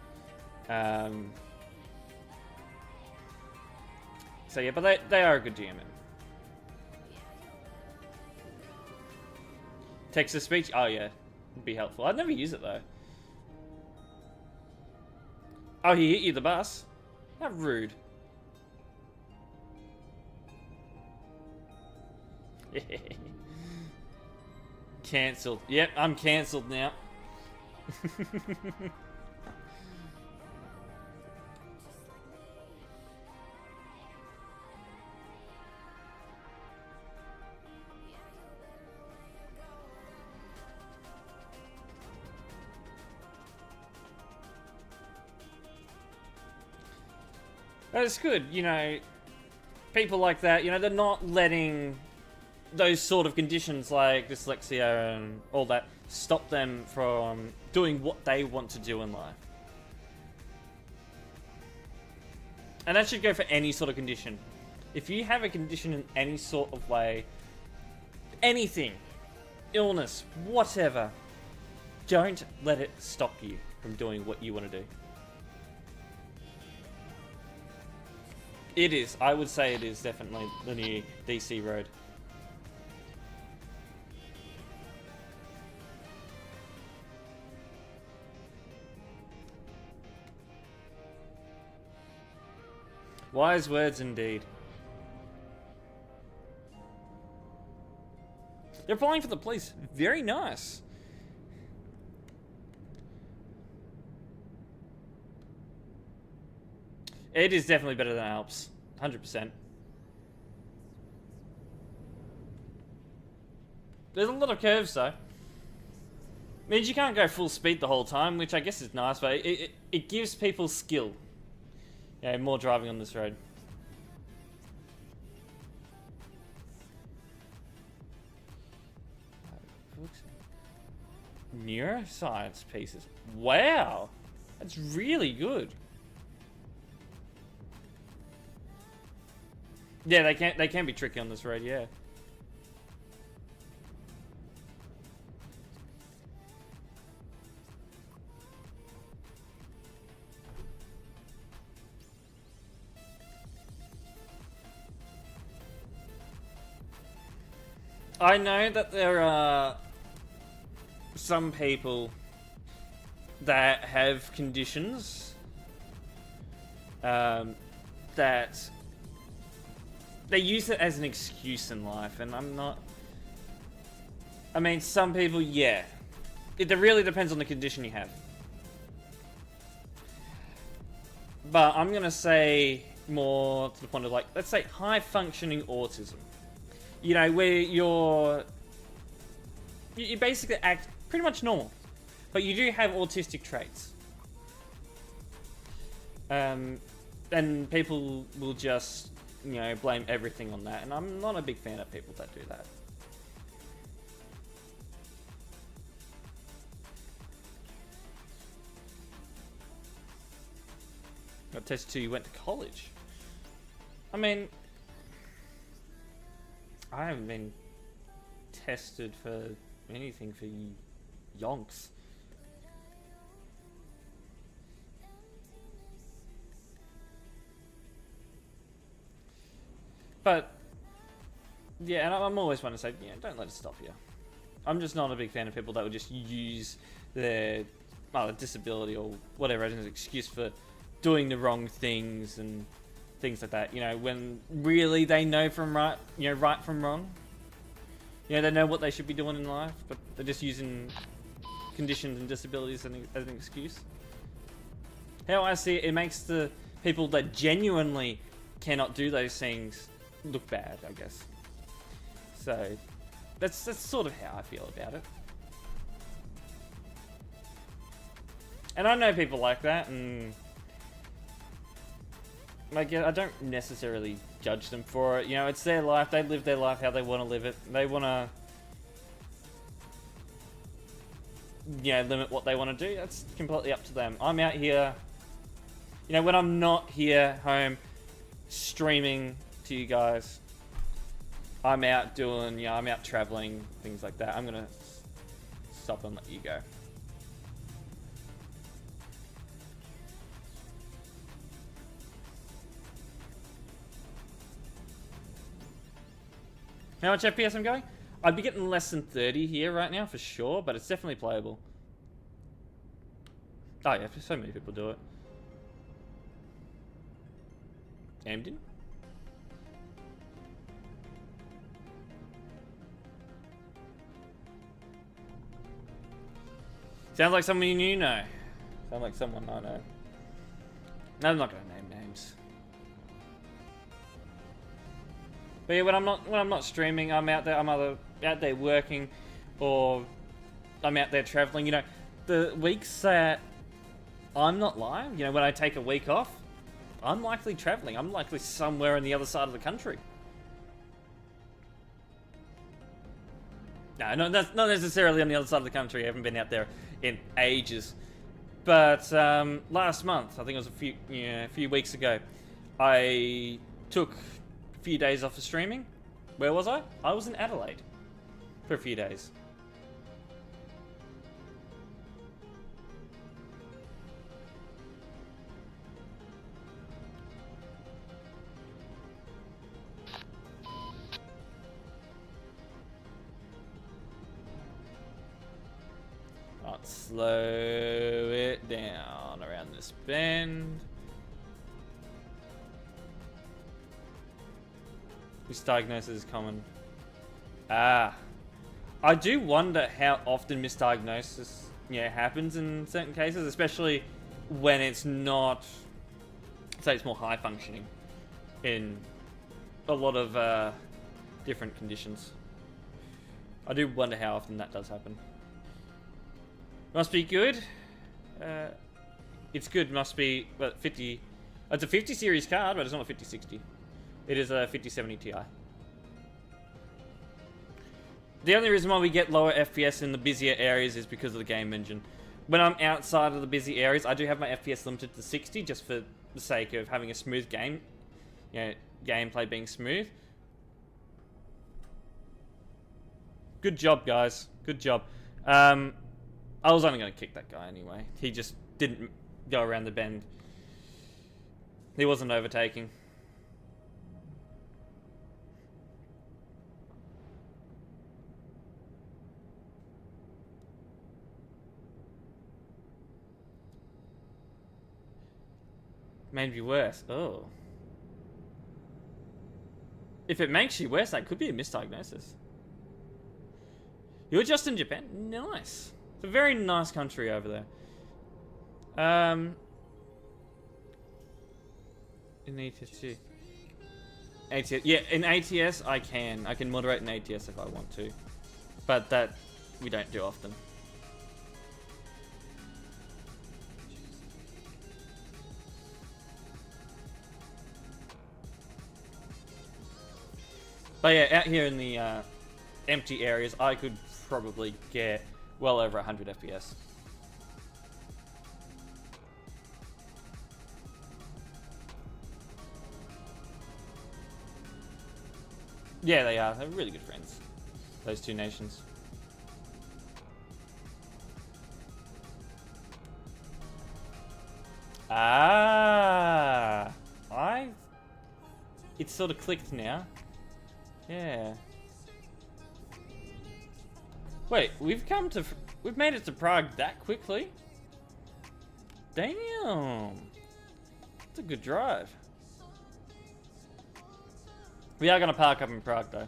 So yeah, but they are a good GM. Text to speech? Oh yeah, would be helpful. I'd never use it though. Oh, he hit you the bus? How rude. Cancelled. Yep, I'm cancelled now. That's good, you know, people like that, you know, they're not letting those sort of conditions like dyslexia and all that stop them from doing what they want to do in life. And that should go for any sort of condition. If you have a condition in any sort of way, anything, illness, whatever, don't let it stop you from doing what you want to do. It is. I would say it is definitely the new DC road. Wise words indeed. They're applying for the police. Very nice. It is definitely better than Alps. 100%. There's a lot of curves though. Means you can't go full speed the whole time, which I guess is nice, but it gives people skill. Yeah, more driving on this road. Neuroscience pieces. Wow, that's really good. Yeah, they can be tricky on this road. Yeah. I know that there are some people that have conditions that they use it as an excuse in life, and I'm not. I mean, some people, yeah. It really depends on the condition you have. But I'm gonna say more to the point of, like, let's say high functioning autism. You know, where you basically act pretty much normal, but you do have autistic traits. And people will just, you know, blame everything on that, and I'm not a big fan of people that do that. Got tested till you went to college. I mean, I haven't been tested for anything for yonks. But yeah, and I'm always want to say, yeah, don't let it stop you. I'm just not a big fan of people that would just use their disability or whatever as an excuse for doing the wrong things and things like that. You know, when really they know from right from wrong. You know, they know what they should be doing in life, but they're just using conditions and disabilities as an excuse. How I see it, it makes the people that genuinely cannot do those things look bad, I guess. So that's sort of how I feel about it. And I know people like that, and like, I don't necessarily judge them for it. You know, it's their life. They live their life how they want to live it. They want to, you know, limit what they want to do. That's completely up to them. I'm out here, you know, when I'm not here home streaming to you guys, I'm out doing, you know, I'm out traveling, things like that. I'm going to stop and let you go. How much FPS I'm going? I'd be getting less than 30 here right now for sure, but it's definitely playable. Oh yeah, so many people do it. Amden? Sounds like someone you know. Sounds like someone I know. No, I'm not gonna name names. But yeah, when I'm not streaming, I'm out there. I'm either out there working, or I'm out there traveling. You know, the weeks that I'm not live, you know, when I take a week off, I'm likely traveling. I'm likely somewhere on the other side of the country. No, that's not necessarily on the other side of the country. I haven't been out there in ages. But last month, I think it was a few weeks ago, I took a few days off of streaming. Where was I? I was in Adelaide. for a few days. Let's slow it down around this bend. Misdiagnosis is common. Ah. I do wonder how often misdiagnosis, happens in certain cases, especially when it's not, say it's more high functioning in a lot of different conditions. I do wonder how often that does happen. Must be good. It's good, must be, 50, it's a 50 series card, but it's not a 5060. It is a 5070 Ti. The only reason why we get lower FPS in the busier areas is because of the game engine. When I'm outside of the busy areas, I do have my FPS limited to 60 just for the sake of having a smooth game. Gameplay being smooth. Good job, guys. Good job. I was only going to kick that guy anyway. He just didn't go around the bend. He wasn't overtaking. Made me worse. Oh. If it makes you worse, that could be a misdiagnosis. You're just in Japan? Nice. It's a very nice country over there. In ATS, yeah, in ATS I can moderate in ATS if I want to, but that we don't do often. But yeah, out here in the empty areas, I could probably get well over 100 FPS. Yeah, they are. They're really good friends, those two nations. Ah, it's sort of clicked now. Yeah. Wait, we've made it to Prague that quickly? Damn. That's a good drive. We are going to park up in Prague though.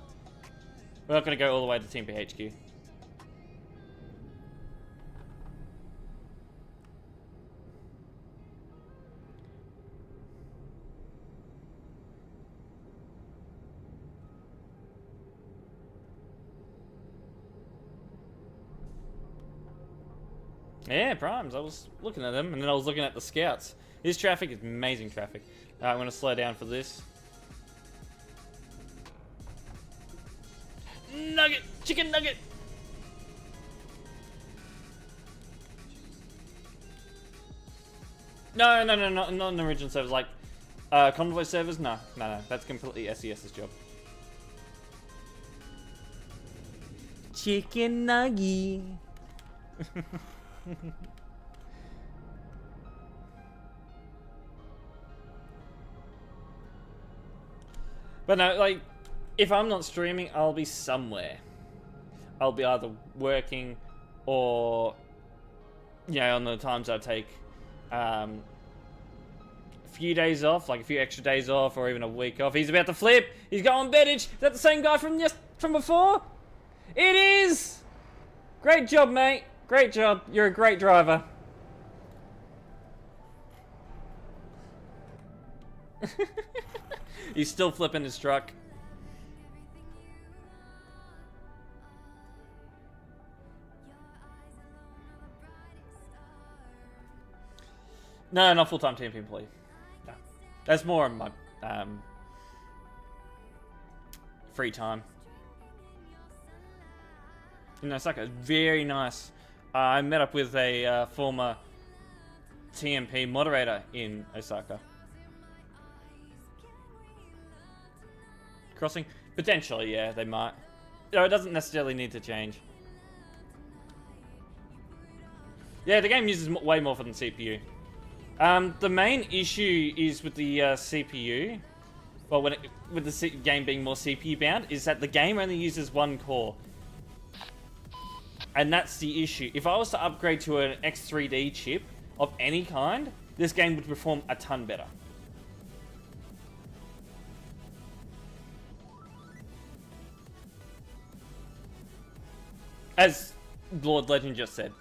We're not going to go all the way to Team PHQ. Yeah, primes. I was looking at them, and then I was looking at the scouts. This traffic is amazing traffic. I'm going to slow down for this. Nugget! Chicken nugget! No, not in the original servers. Like, convoy servers? No. That's completely SES's job. Chicken nugget! But no, like, if I'm not streaming, I'll be somewhere. I'll be either working or, on the times I take a few days off, like a few extra days off, or even a week off. He's about to flip. He's going bettage. Is that the same guy from before? It is. Great job, mate. Great job. You're a great driver. He's still flipping his truck. No, not full-time TMP employee. No. That's more of my free time. In Osaka, very nice. I met up with a former TMP moderator in Osaka. Crossing? Potentially, yeah, they might. No, it doesn't necessarily need to change. Yeah, the game uses way more for the CPU. The main issue is with the CPU. Well, with the game being more CPU bound, is that the game only uses one core. And that's the issue. If I was to upgrade to an X3D chip of any kind, this game would perform a ton better. As Lord Legend just said.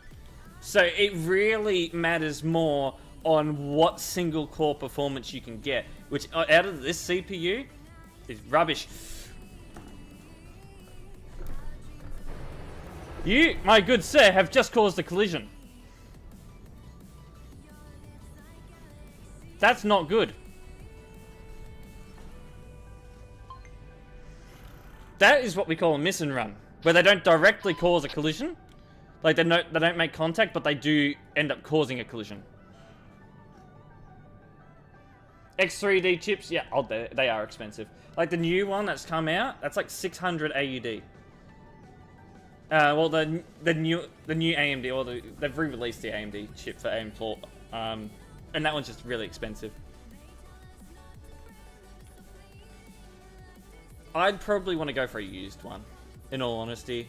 So it really matters more on what single core performance you can get, which out of this CPU is rubbish. You, my good sir, have just caused a collision. That's not good. That is what we call a miss and run, where they don't directly cause a collision. Like, they don't make contact, but they do end up causing a collision. X3D chips, yeah, they are expensive. Like, the new one that's come out, that's like 600 AUD. Well, the new AMD, or they've re-released the AMD chip for AM4, and that one's just really expensive. I'd probably want to go for a used one, in all honesty.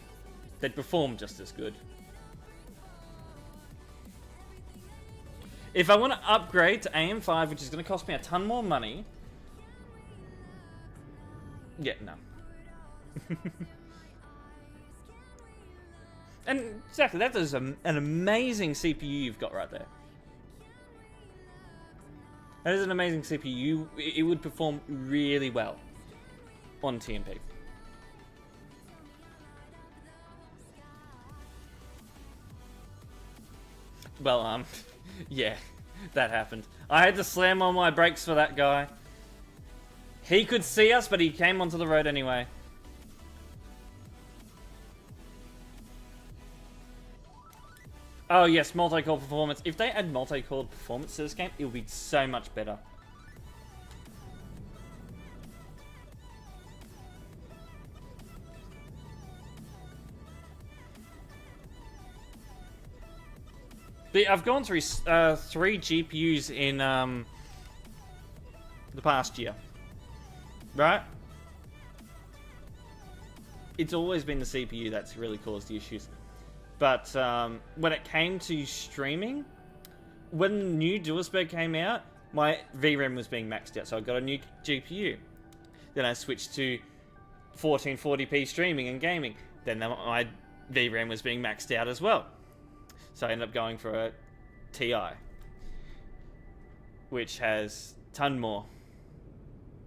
They'd perform just as good. If I want to upgrade to AM5, which is going to cost me a ton more money... Yeah, no. And exactly, that is an amazing CPU you've got right there. That is an amazing CPU. It would perform really well on TMP. Well, yeah, that happened. I had to slam on my brakes for that guy. He could see us, but he came onto the road anyway. Oh yes, multi-core performance. If they add multi-core performance to this game, it would be so much better. I've gone through 3 GPUs in the past year, right? It's always been the CPU that's really caused the issues. But when it came to streaming, when the new DualSpec came out, my VRAM was being maxed out, so I got a new GPU. Then I switched to 1440p streaming and gaming. Then my VRAM was being maxed out as well. So I ended up going for a TI, which has a ton more.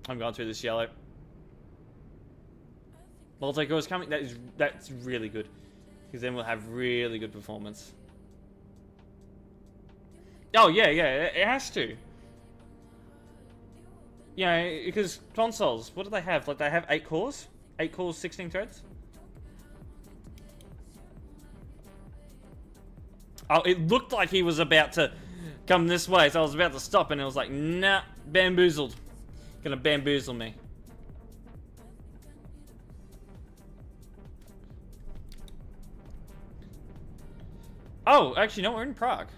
I'm going through this yellow. Multi-core is coming. That's really good, because then we'll have really good performance. Oh yeah, it has to. Yeah, because consoles, what do they have? Like, they have 8 cores, 16 threads. Oh, it looked like he was about to come this way, so I was about to stop, and it was like, nah, bamboozled. Gonna bamboozle me. Oh, actually, no, we're in Prague.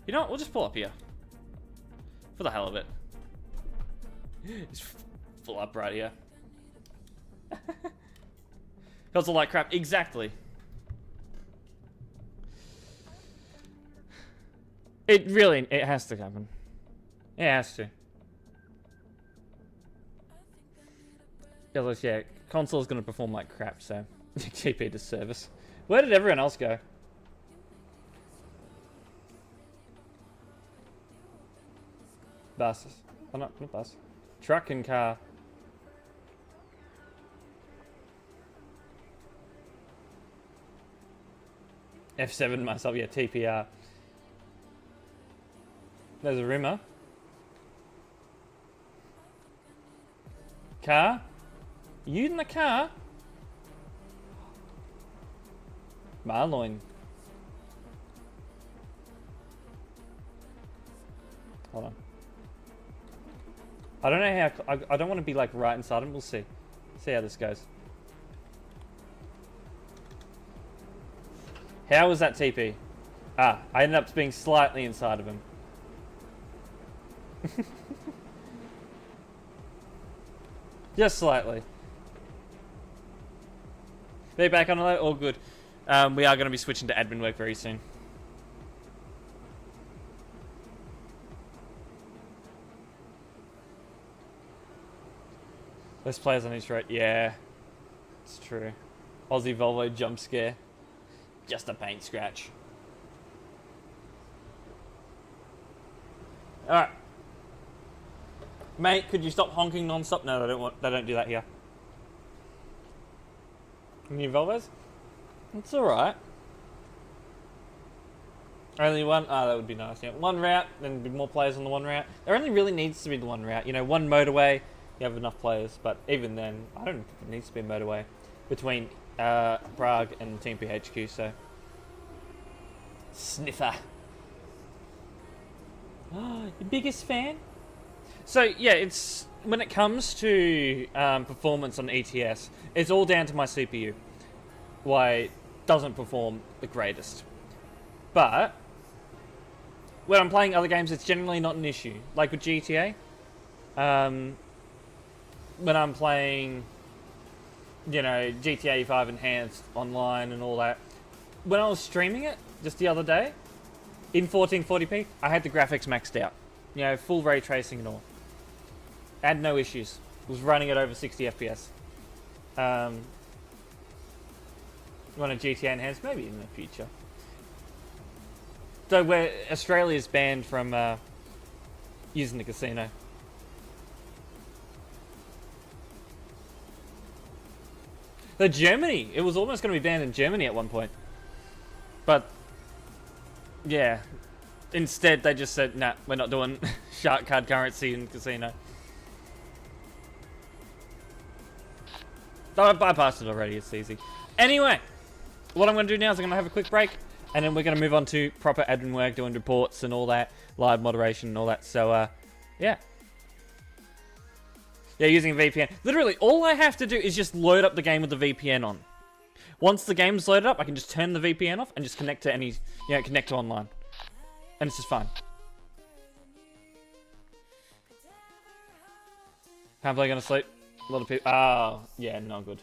You know what, we'll just pull up here. For the hell of it. Just pull up right here. Feels like crap, exactly. It has to happen. It has to. Yeah, console's gonna perform like crap, so GP disservice. Where did everyone else go? Buses. Oh no, not bus. Truck and car. F7 myself, yeah, TPR. There's a rimmer. Car? You in the car? Marloin. Hold on. I don't know how... I don't want to be like right inside him. We'll see. See how this goes. How was that TP? Ah, I ended up being slightly inside of him. Just slightly. They're back on alert? All good. We are going to be switching to admin work very soon. Less players on each road. Yeah, it's true. Aussie Volvo jump scare. Just a paint scratch. Alright. Mate, could you stop honking non-stop? No, they don't do that here. New Volvos? It's alright. Only one? Ah, that would be nice. Yeah, one route, then there'd be more players on the one route. There only really needs to be the one route. You know, one motorway, you have enough players. But even then, I don't think it needs to be a motorway between Prague and Team PHQ, so. Sniffer. Your biggest fan? So, yeah, it's when it comes to performance on ETS, it's all down to my CPU. Why it doesn't perform the greatest. But when I'm playing other games, it's generally not an issue. Like with GTA, when I'm playing, you know, GTA 5 Enhanced online and all that, when I was streaming it just the other day, in 1440p, I had the graphics maxed out. You know, full ray tracing and all. I had no issues. It was running at over 60 FPS. Want a GTA Enhanced? Maybe in the future. So where Australia's banned from using the casino. The Germany, it was almost going to be banned in Germany at one point. But, yeah. Instead, they just said, nah, we're not doing shark card currency in casino. I bypassed it already, it's easy. Anyway, what I'm going to do now is I'm going to have a quick break. And then we're going to move on to proper admin work, doing reports and all that, live moderation and all that. So, yeah. Yeah, using a VPN. Literally, all I have to do is just load up the game with the VPN on. Once the game's loaded up, I can just turn the VPN off and just connect to any, you know, connect to online. And it's just fine. Can't play going to sleep. A lot of people. Oh, yeah, not good.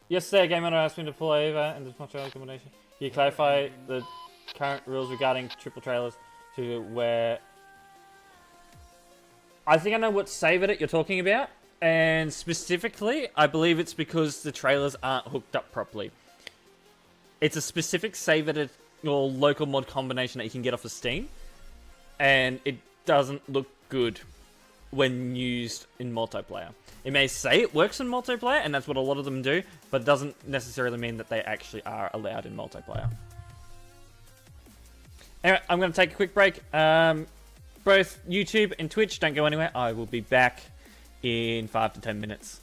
Yesterday, a game owner asked me to pull over and there's much early accommodation. Can you clarify the current rules regarding triple trailers to where... I think I know what save it you're talking about. And specifically, I believe it's because the trailers aren't hooked up properly. It's a specific save it or local mod combination that you can get off of Steam. And it doesn't look good when used in multiplayer. It may say it works in multiplayer, and that's what a lot of them do, but it doesn't necessarily mean that they actually are allowed in multiplayer. Anyway, I'm going to take a quick break. Both YouTube and Twitch, don't go anywhere. I will be back in 5 to 10 minutes.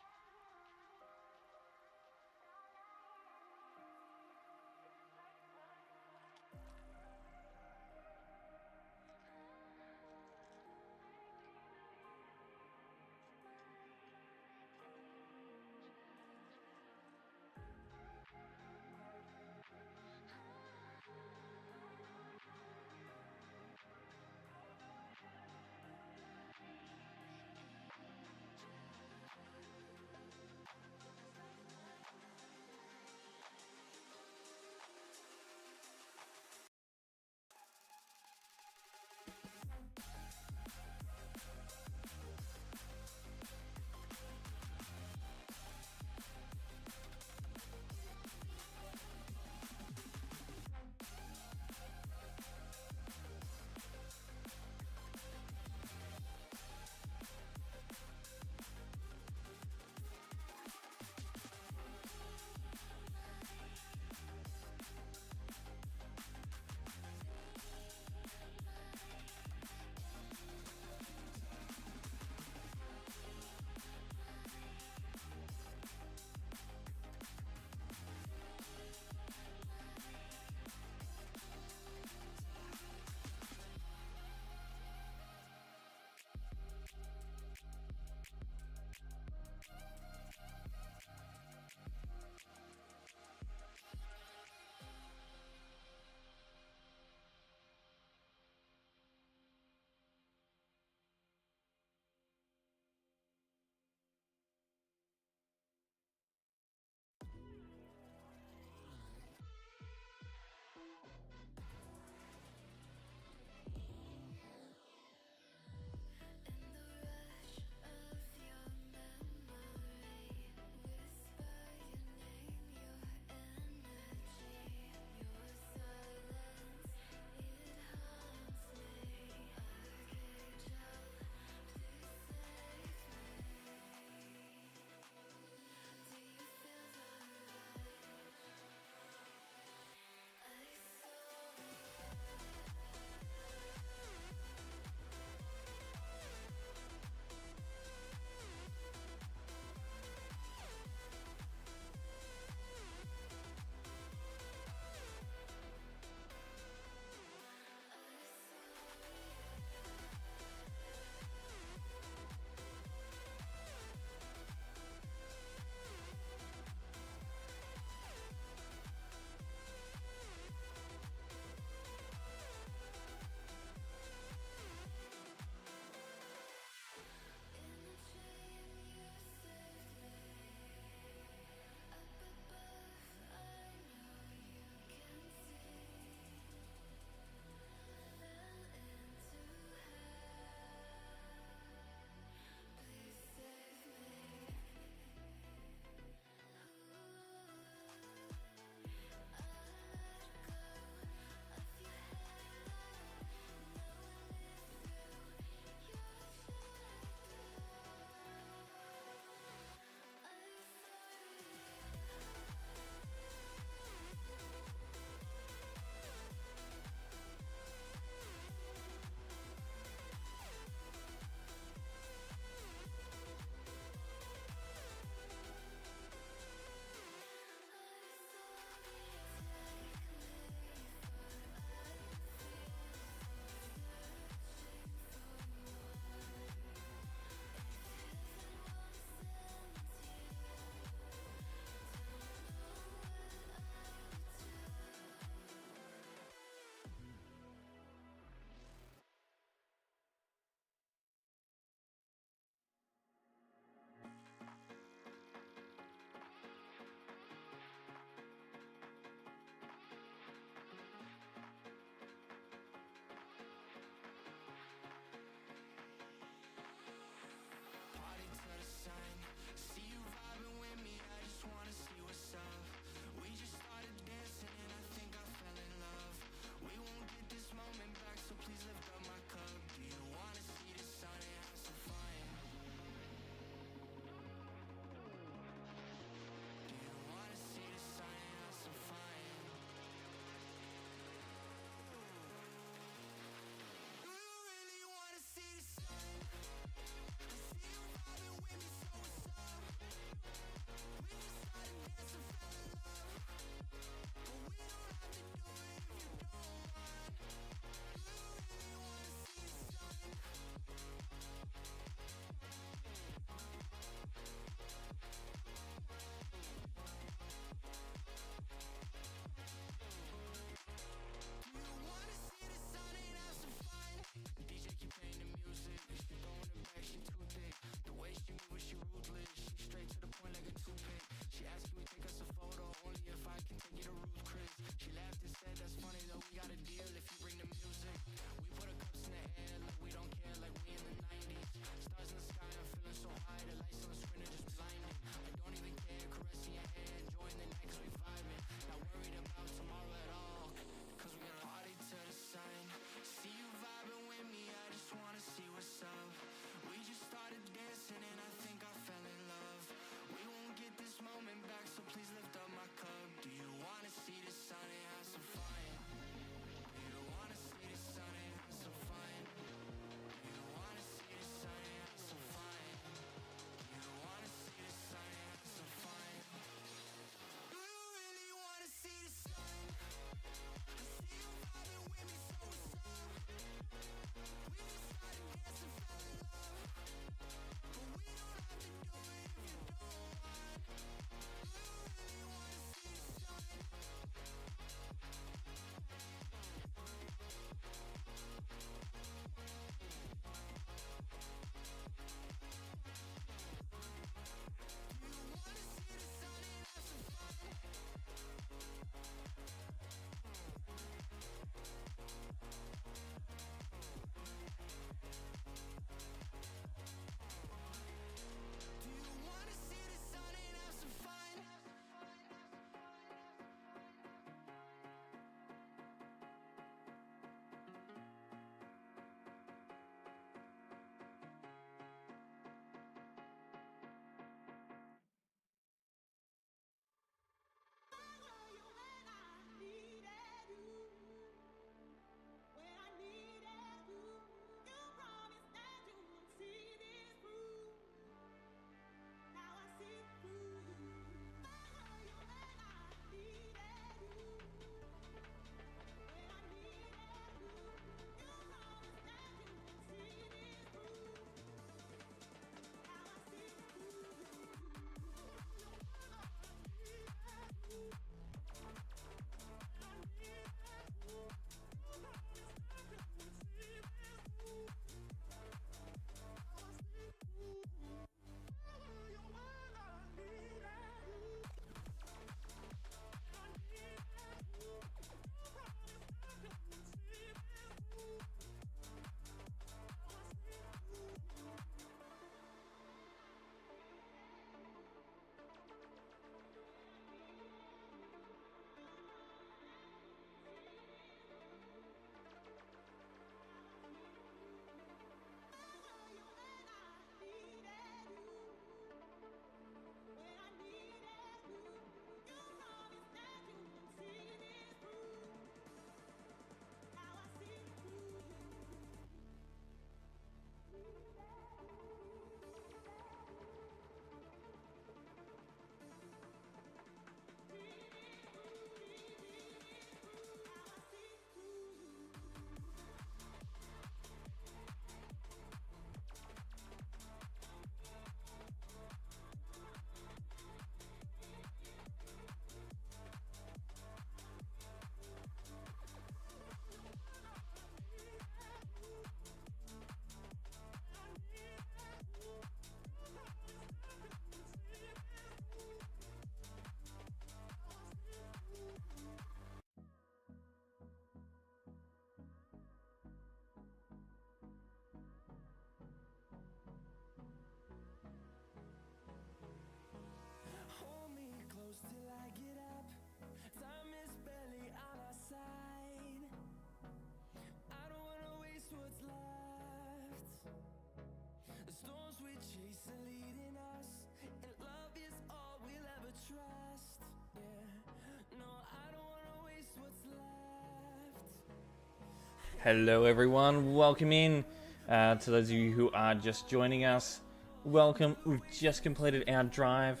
Hello everyone, welcome in. To those of you who are just joining us, welcome. We've just completed our drive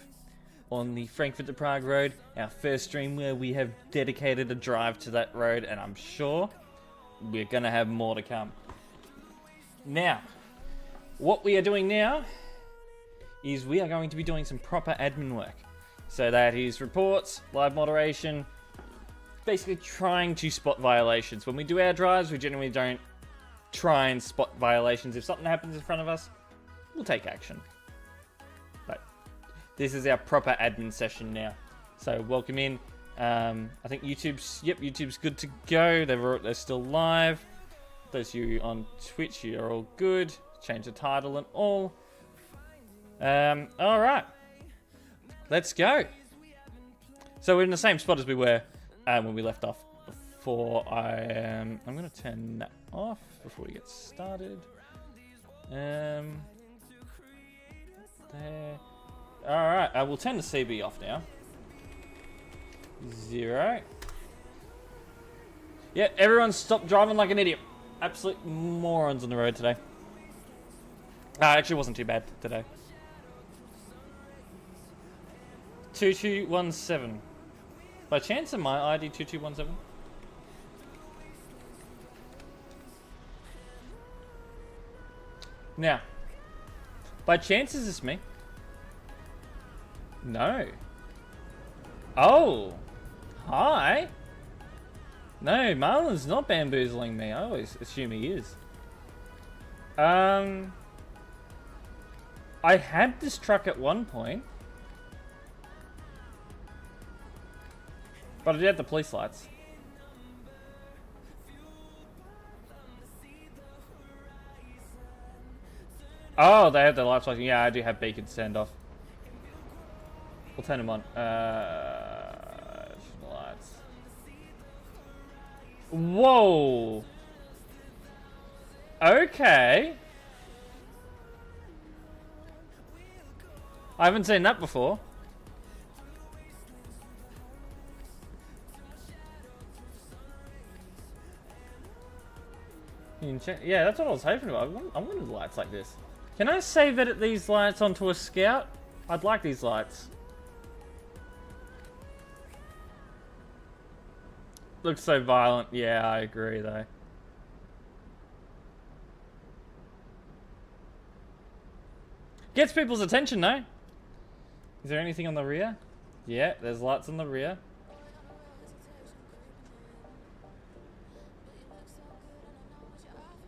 on the Frankfurt to Prague road, our first stream where we have dedicated a drive to that road, and I'm sure we're going to have more to come. Now, what we are doing now is we are going to be doing some proper admin work. So that is reports, live moderation, basically trying to spot violations. When we do our drives, we generally don't try and spot violations. If something happens in front of us, we'll take action. But this is our proper admin session now. So welcome in. I think YouTube's good to go. They're still live. Those of you on Twitch, you're all good. Change the title and all. All right, let's go. So we're in the same spot as we were when we left off before. I'm gonna turn that off before we get started. There. All right, we'll turn the CB off now. 0. Yeah, everyone stop driving like an idiot. Absolute morons on the road today. Actually, it wasn't too bad today. 2217. By chance, am my ID 2217? Now, by chance, is this me? No. Oh. Hi. No, Marlon's not bamboozling me. I always assume he is. I had this truck at one point. But I did have the police lights. Oh, they have the lights flashing. Yeah, I do have beacons turned off. We'll turn them on. Lights. Whoa. Okay. I haven't seen that before. Yeah, that's what I was hoping about. I wanted lights like this. Can I save edit these lights onto a Scout? I'd like these lights. Looks so violent. Yeah, I agree though. Gets people's attention though. Is there anything on the rear? Yeah, there's lights on the rear.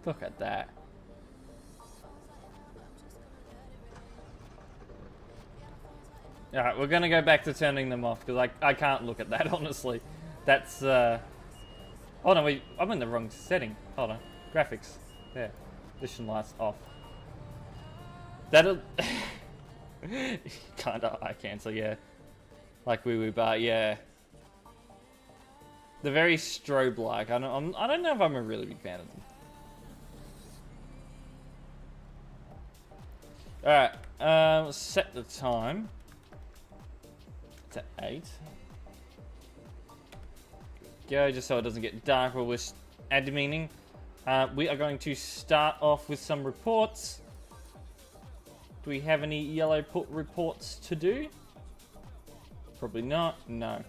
Look at that. Alright, we're gonna go back to turning them off because I can't look at that honestly. That's oh no, I'm in the wrong setting. Hold on. Graphics. There. Vision lights off. That'll kinda eye cancel, yeah. Like woo bar, yeah. They're very strobe like. I don't know if I'm a really big fan of them. Alright, set the time to 8. Go, just so it doesn't get dark while we're admining. We are going to start off with some reports. Do we have any yellow reports to do? Probably not. No.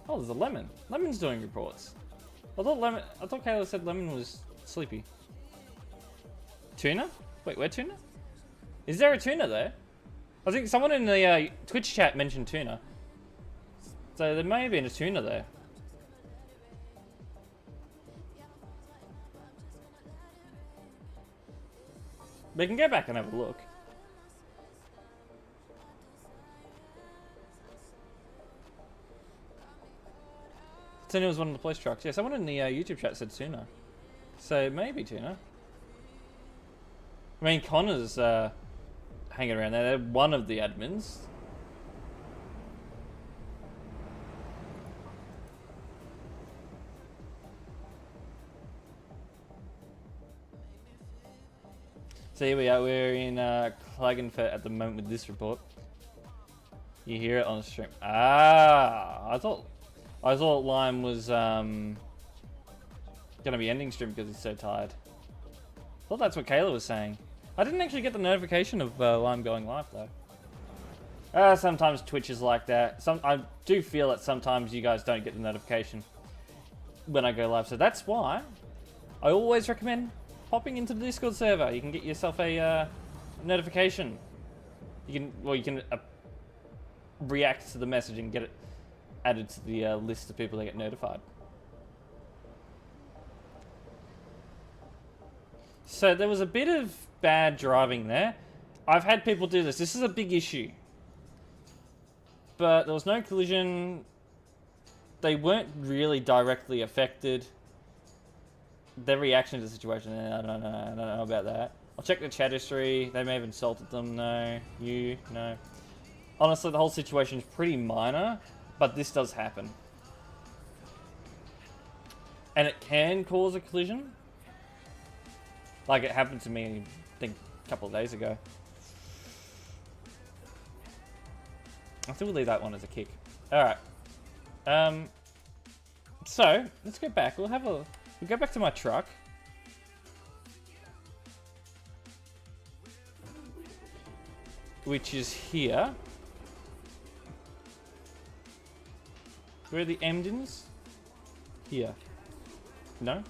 Oh, there's a Lemon. Lemon's doing reports. I thought Kayla said Lemon was sleepy. Tuna? Wait, where Tuna? Is there a Tuna there? I think someone in the Twitch chat mentioned Tuna. So there may have been a Tuna there. We can go back and have a look. Tuna was one of the police trucks. Yeah, someone in the YouTube chat said Tuna. So maybe Tuna. I mean, Connor's hanging around there. They're one of the admins. So here we are. We're in Klagenfurt at the moment with this report. You hear it on the stream. Ah, I thought Lime was gonna be ending stream because he's so tired. I thought that's what Kayla was saying. I didn't actually get the notification of Lime going live though. Sometimes Twitch is like that. I do feel that sometimes you guys don't get the notification when I go live. So that's why I always recommend popping into the Discord server. You can get yourself a notification. You can react to the message and get it added to the list of people that get notified. So there was a bit of bad driving there. I've had people do this. This is a big issue. but there was no collision. They weren't really directly affected. Their reaction to the situation, I don't know about that. I'll check the chat history. They may have insulted them. No. You? No. Honestly, the whole situation is pretty minor, but this does happen. And it can cause a collision. Like it happened to me, I think, a couple of days ago. I think we'll leave that one as a kick. Alright. So, let's go back. We'll go back to my truck. Which is here. Where are the Emdens? Here. No?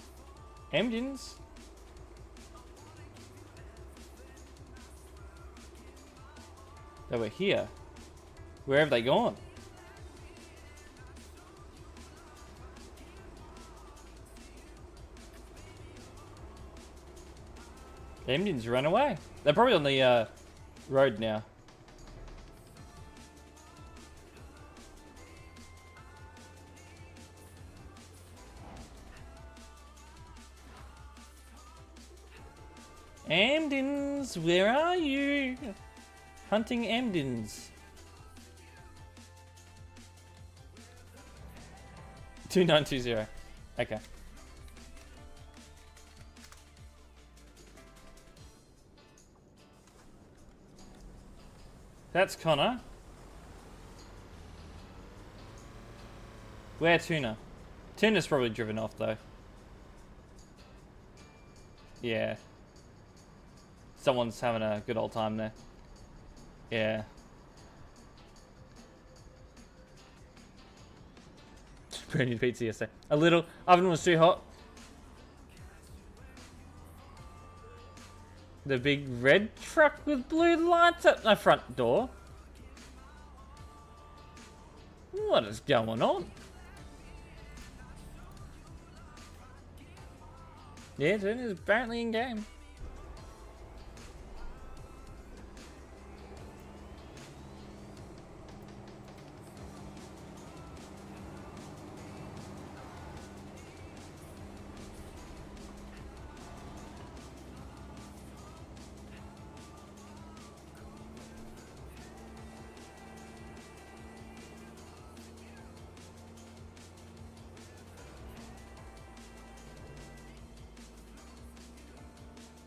Emdens? They were here. Where have they gone? The Emdens ran away. They're probably on the road now. Emdens, where are you? Hunting Emdens. 2920. Okay. That's Connor. Where Tuna? Tuna's probably driven off though. Yeah. Someone's having a good old time there. Yeah. Brand new pizza yesterday. A little. Oven was too hot. The big red truck with blue lights at my front door. What is going on? Yeah, it is apparently in game.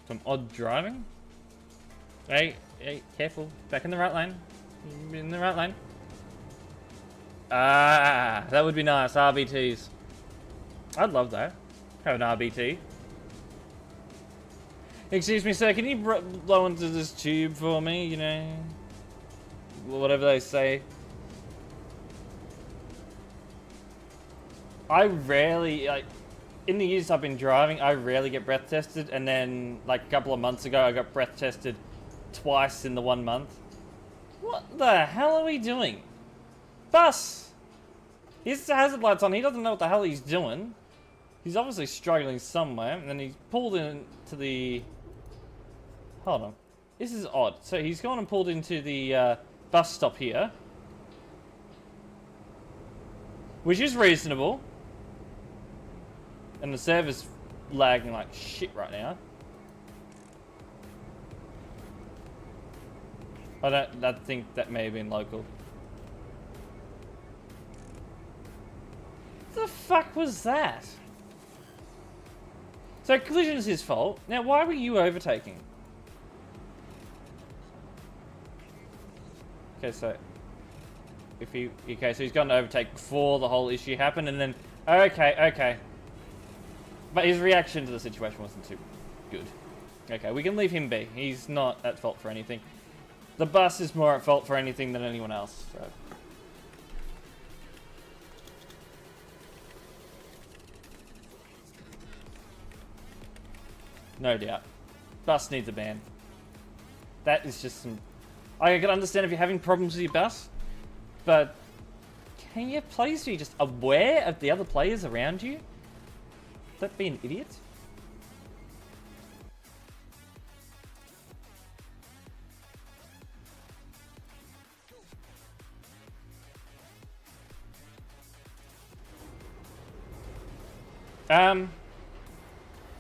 Some odd driving. Hey, careful. Back in the right lane. In the right lane. Ah, that would be nice. RBTs. I'd love that. Have an RBT. Excuse me, sir. Can you blow into this tube for me? You know, whatever they say. I rarely, like, in the years I've been driving, I rarely get breath tested, and then, like, a couple of months ago, I got breath tested twice in the 1 month. What the hell are we doing? Bus! He has the hazard lights on, he doesn't know what the hell he's doing. He's obviously struggling somewhere, and then he's pulled into the... Hold on. This is odd. So he's gone and pulled into the bus stop here. Which is reasonable. And the server's lagging like shit right now. I think that may have been local. What the fuck was that? So collision is his fault. Now why were you overtaking? Okay, so if he so he's gone to overtake before the whole issue happened, and then okay. But his reaction to the situation wasn't too good. Okay, we can leave him be. He's not at fault for anything. The bus is more at fault for anything than anyone else. So. No doubt. Bus needs a ban. That is just some... I can understand if you're having problems with your bus, but can you please be just aware of the other players around you? That be an idiot?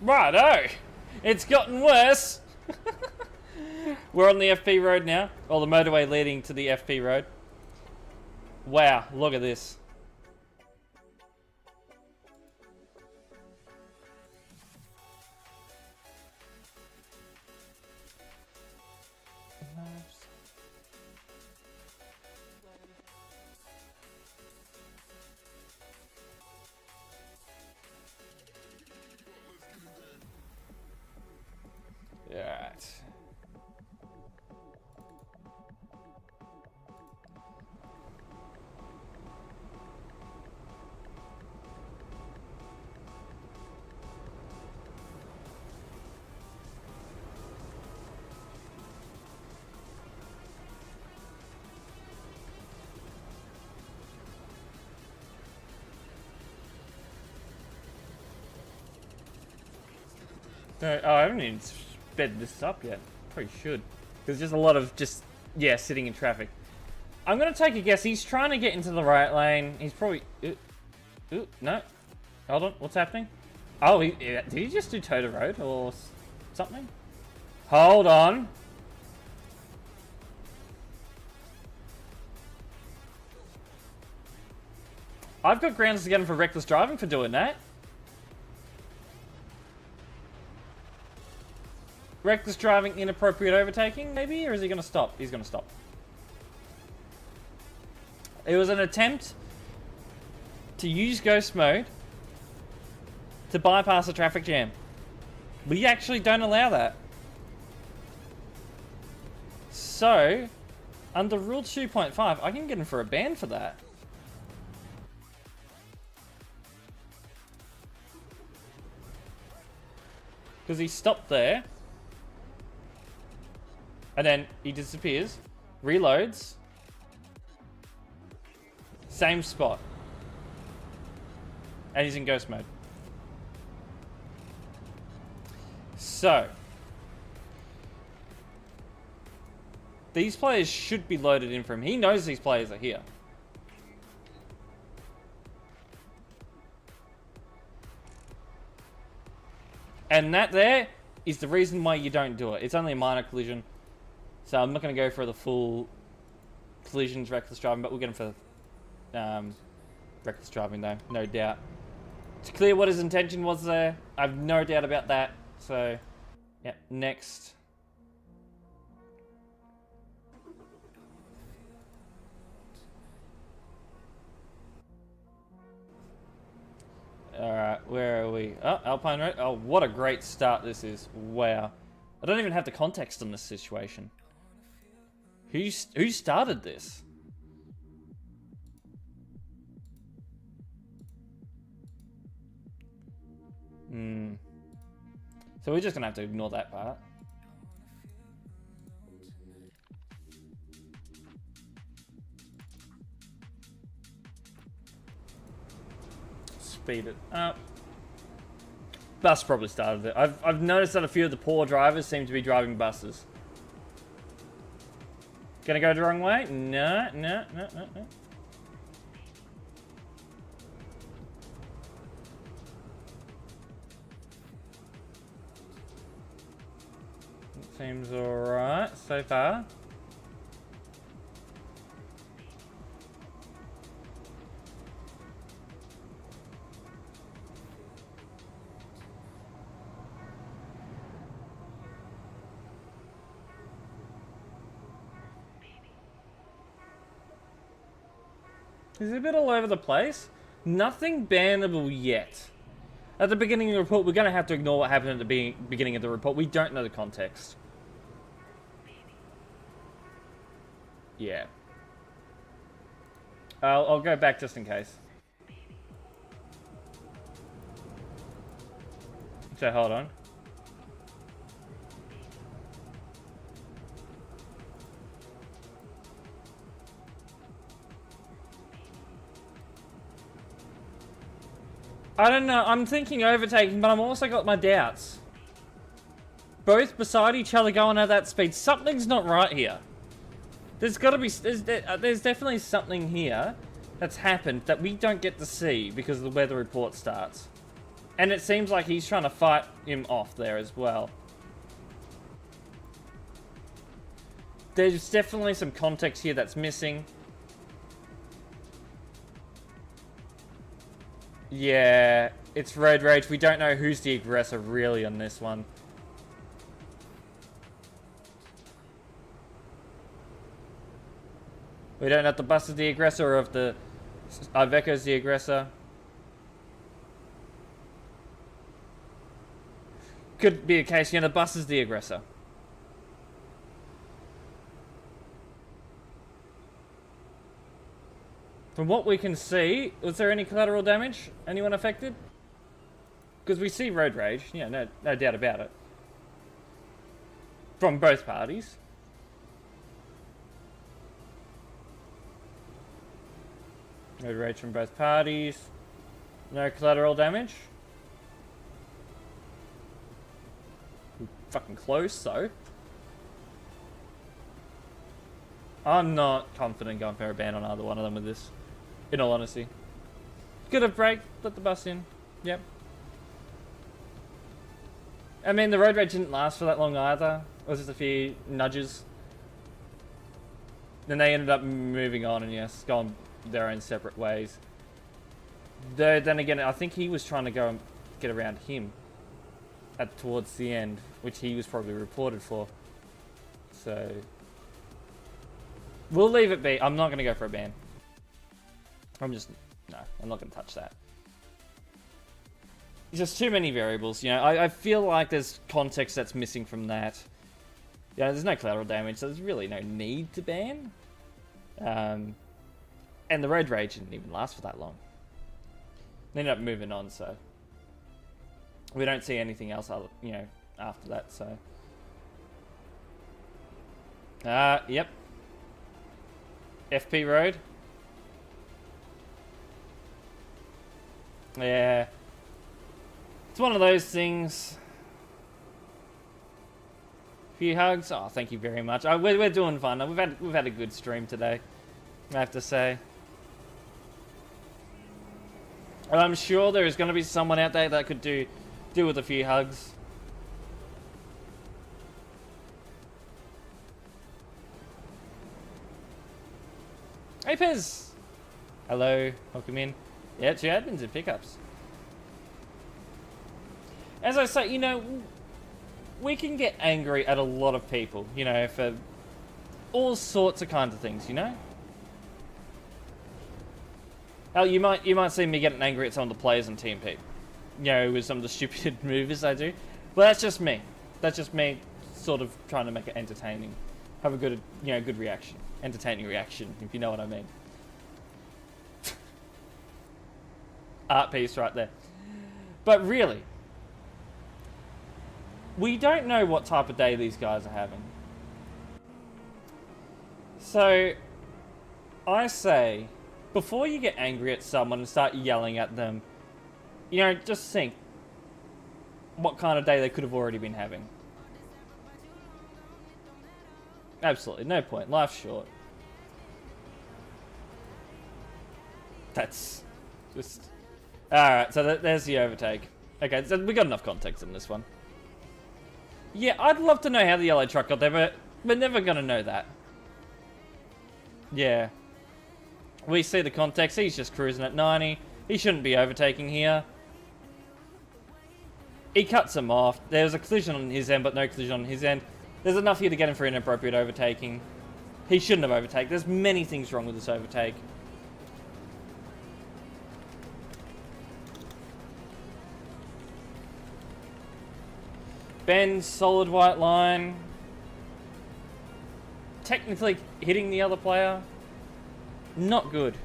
Righto. It's gotten worse. We're on the FP road now, or the motorway leading to the FP road. Wow, look at this. Alright. Oh, I haven't even sped this up yet. Probably should. There's just a lot of sitting in traffic. I'm going to take a guess. He's trying to get into the right lane. He's probably... no. Hold on. What's happening? Oh, did he just do toe to road or something? Hold on. I've got grounds to get him for reckless driving for doing that. Reckless driving, inappropriate overtaking, maybe? Or is he going to stop? He's going to stop. It was an attempt to use ghost mode to bypass a traffic jam. We actually don't allow that. So, under Rule 2.5, I can get him for a ban for that. Because he stopped there. And then he disappears, reloads, same spot, and he's in ghost mode. So, these players should be loaded in for him. He knows these players are here. And that there is the reason why you don't do it. It's only a minor collision. So I'm not going to go for the full collisions, reckless driving, but we'll get him for reckless driving though, no doubt. It's clear what his intention was there. I have no doubt about that. So, yeah, next. Alright, where are we? Oh, Alpine Road. Oh, what a great start this is. Wow. I don't even have the context on this situation. Who started this? So we're just gonna have to ignore that part. Speed it up. Bus probably started it. I've noticed that a few of the poor drivers seem to be driving buses. Gonna go the wrong way? No. Seems alright so far. He's a bit all over the place. Nothing bannable yet. At the beginning of the report, we're going to have to ignore what happened at the beginning of the report. We don't know the context. Yeah. I'll go back just in case. So hold on. I don't know, I'm thinking overtaking, but I'm also got my doubts. Both beside each other going at that speed. Something's not right here. There's gotta be, there's definitely something here that's happened that we don't get to see because of the weather report starts. And it seems like he's trying to fight him off there as well. There's definitely some context here that's missing. Yeah, it's road rage. We don't know who's the aggressor really on this one. We don't know if the bus is the aggressor or if the Iveco's the aggressor. Could be a case, the bus is the aggressor. From what we can see, was there any collateral damage? Anyone affected? Because we see road rage, no doubt about it. From both parties. Road rage from both parties. No collateral damage. Fucking close, though. I'm not confident going for a ban on either one of them with this. In all honesty. Could have braked, let the bus in. Yep. I mean, the road rage didn't last for that long either. It was just a few nudges. Then they ended up moving on and yes, gone their own separate ways. Though, then again, I think he was trying to go and get around him towards the end, which he was probably reported for. So, we'll leave it be. I'm not going to go for a ban. I'm not going to touch that. It's just too many variables, I feel like there's context that's missing from that. There's no collateral damage, so there's really no need to ban. And the road rage didn't even last for that long. They ended up moving on, so we don't see anything else, after that. So, yep. FP road. Yeah, it's one of those things. Few hugs. Oh, thank you very much. We're doing fun. We've had a good stream today, I have to say. And I'm sure there is going to be someone out there that could do with a few hugs. Hey Pez! Hello, welcome in. Yeah, 2 admins and pickups. As I say, we can get angry at a lot of people, for all sorts of kinds of things, Hell, you might see me getting angry at some of the players in Team P. With some of the stupid moves I do. But that's just me. That's just me sort of trying to make it entertaining. Have a good, good reaction. Entertaining reaction, if you know what I mean. Art piece right there. But really, we don't know what type of day these guys are having. So, I say, before you get angry at someone and start yelling at them, just think what kind of day they could have already been having. Absolutely, no point. Life's short. That's just... Alright, so there's the overtake. Okay, so we got enough context in this one. Yeah, I'd love to know how the yellow truck got there, but we're never going to know that. Yeah. We see the context. He's just cruising at 90. He shouldn't be overtaking here. He cuts him off. There's a collision on his end, but no collision on his end. There's enough here to get him for inappropriate overtaking. He shouldn't have overtaken. There's many things wrong with this overtake. Bend, solid white line. Technically hitting the other player. Not good.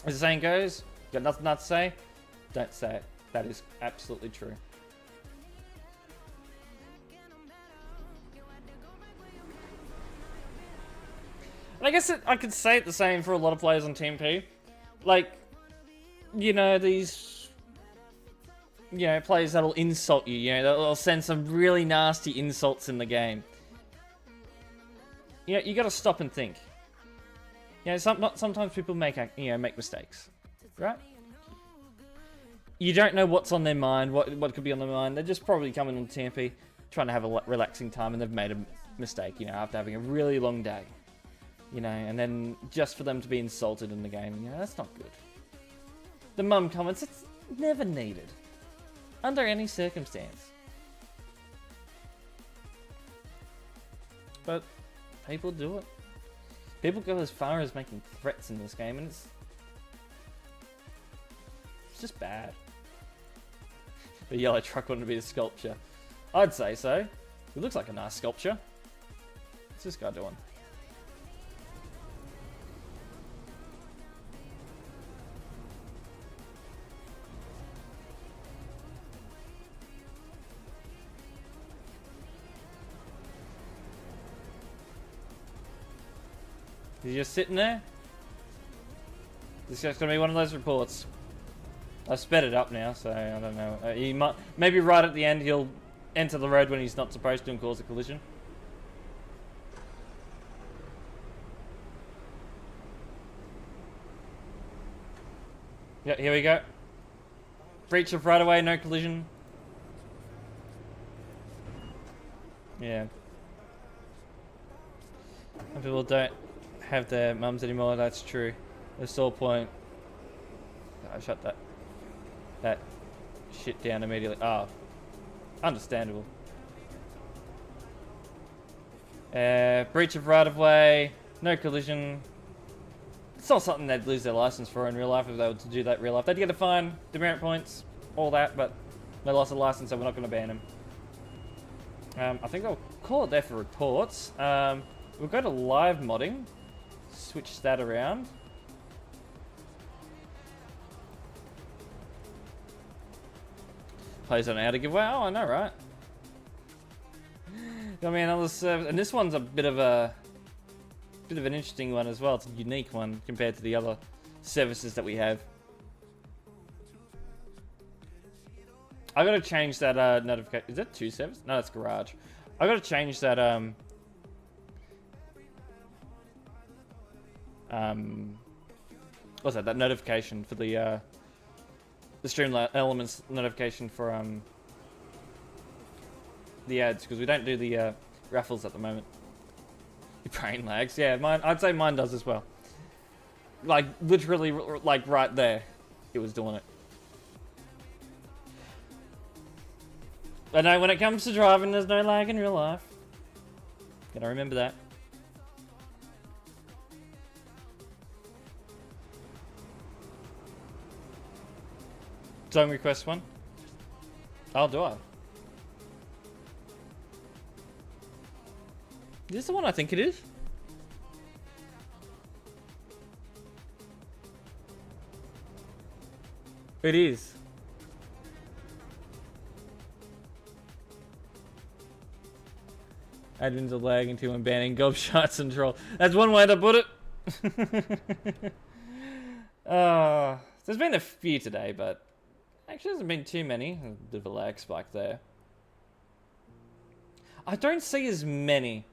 As the saying goes, got nothing to say? Don't say it. That is absolutely true. And I guess I could say it the same for a lot of players on Team P. Like, these, players that'll insult you, they'll send some really nasty insults in the game. You gotta stop and think. You know, sometimes people make mistakes, right? You don't know what's on their mind, what could be on their mind. They're just probably coming on TMP, trying to have a relaxing time, and they've made a mistake, you know, after having a really long day. You know, and then just for them to be insulted in the game, you know, that's not good. The mum comments, it's never needed. Under any circumstance. But people do it. People go as far as making threats in this game, and it's just bad. The yellow truck wanted to be a sculpture. I'd say so. It looks like a nice sculpture. What's this guy doing? He's just sitting there. This guy's gonna be one of those reports. I've sped it up now, so I don't know. He might, maybe right at the end he'll enter the road when he's not supposed to and cause a collision. Yeah, here we go. Breach of right of way, no collision. Yeah. Some people don't have their mums anymore, that's true. The sore point. I shut that shit down immediately. Oh. Understandable. Breach of right of way, no collision. It's not something they'd lose their license for in real life if they were to do that in real life. They'd get a fine, demerit points, all that, but they lost a license, so we're not going to ban them. I think I'll call it there for reports. We'll go to live modding. Switch that around. Plays on how to give away. Oh, I know, right? Got me another service, and this one's a bit of an interesting one as well. It's a unique one compared to the other services that we have. I gotta change that notification. Is that 2 service? No, that's garage. I gotta change that what's that? That notification for the stream elements notification for the ads, because we don't do the raffles at the moment. Your brain lags, yeah. I'd say mine does as well. Like literally, like right there, it was doing it. I know when it comes to driving, there's no lag in real life. Gotta remember that. Song request one. Oh, do I? Is this the one I think it is? It is. Admins are lagging too and banning gobshots and troll. That's one way to put it. There's been a few today, but actually hasn't been too many. A bit of a lag spike there. I don't see as many.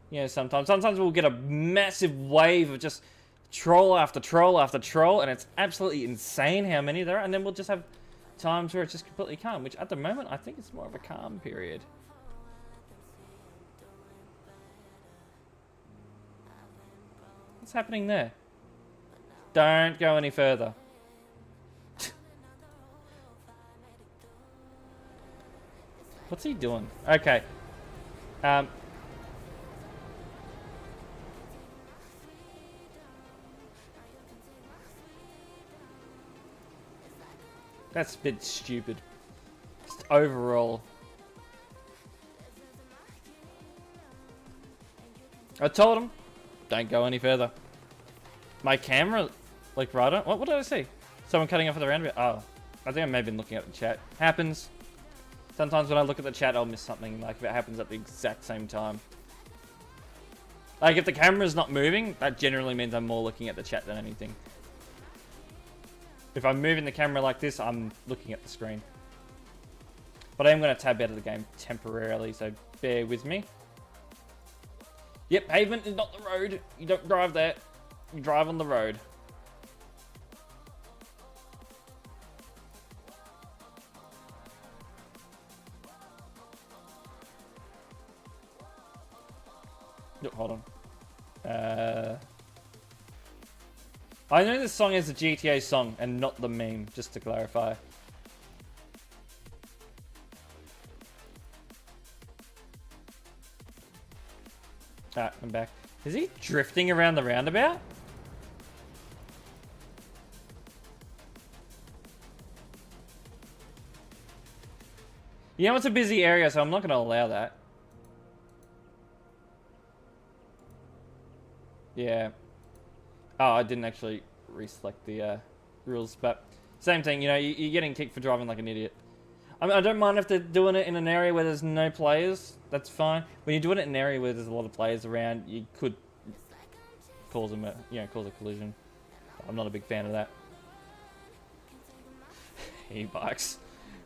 You know, sometimes we'll get a massive wave of just troll after troll after troll, and it's absolutely insane how many there are. And then we'll just have times where it's just completely calm, which at the moment I think it's more of a calm period. What's happening there? Don't go any further. What's he doing? Okay. That's a bit stupid. Just overall. I told him, don't go any further. My camera, like right on. What did I see? Someone cutting off at the roundabout. Oh, I think I may have been looking at the chat. Happens. Sometimes when I look at the chat, I'll miss something. Like if it happens at the exact same time. Like if the camera's not moving, that generally means I'm more looking at the chat than anything. If I'm moving the camera like this, I'm looking at the screen. But I am going to tab out of the game temporarily, so bear with me. Yep, pavement is not the road. You don't drive there. drive on the road. Oh, hold on. I know this song is a GTA song and not the meme, just to clarify. Ah, I'm back. Is he drifting around the roundabout? You know, it's a busy area, so I'm not going to allow that. Yeah. Oh, I didn't actually reselect the rules, but same thing, you know, you're getting kicked for driving like an idiot. I mean, I don't mind if they're doing it in an area where there's no players, that's fine. When you're doing it in an area where there's a lot of players around, you could cause them cause a collision. I'm not a big fan of that. E-bikes.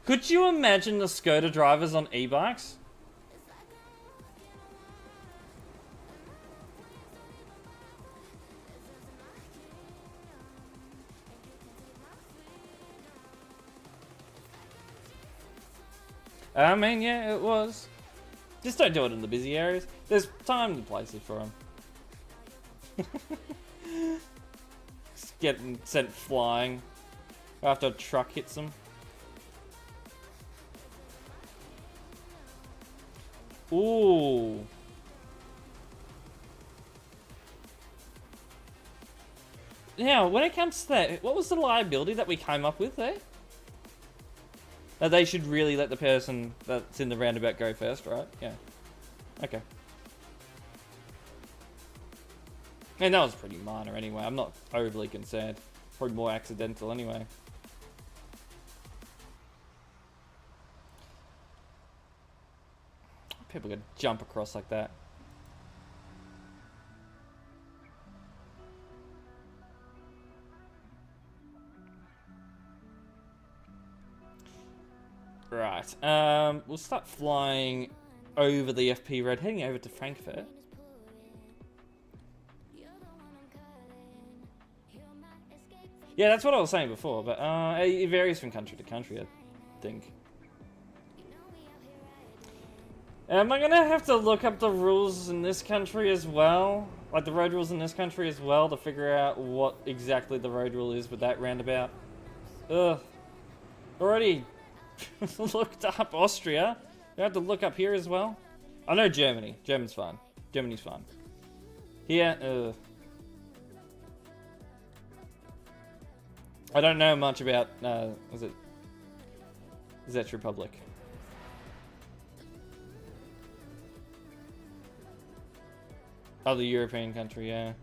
Could you imagine the scooter drivers on e-bikes? I mean, yeah, it was. Just don't do it in the busy areas. There's time and places for them. Just getting sent flying after a truck hits them. Ooh. Now, when it comes to that, what was the liability that we came up with there? That they should really let the person that's in the roundabout go first, right? Yeah. Okay. And that was pretty minor anyway. I'm not overly concerned. Probably more accidental anyway. People could jump across like that. Right. We'll start flying over the FP road, heading over to Frankfurt. Yeah, that's what I was saying before, but it varies from country to country, I think. Am I gonna have to look up the rules in this country as well? Like the road rules in this country as well to figure out what exactly the road rule is with that roundabout? Ugh. Already looked up Austria. You have to look up here as well. I know Germany. Germany's fine. Germany's fine. Here, I don't know much about, was it Czech Republic? Other European country, yeah.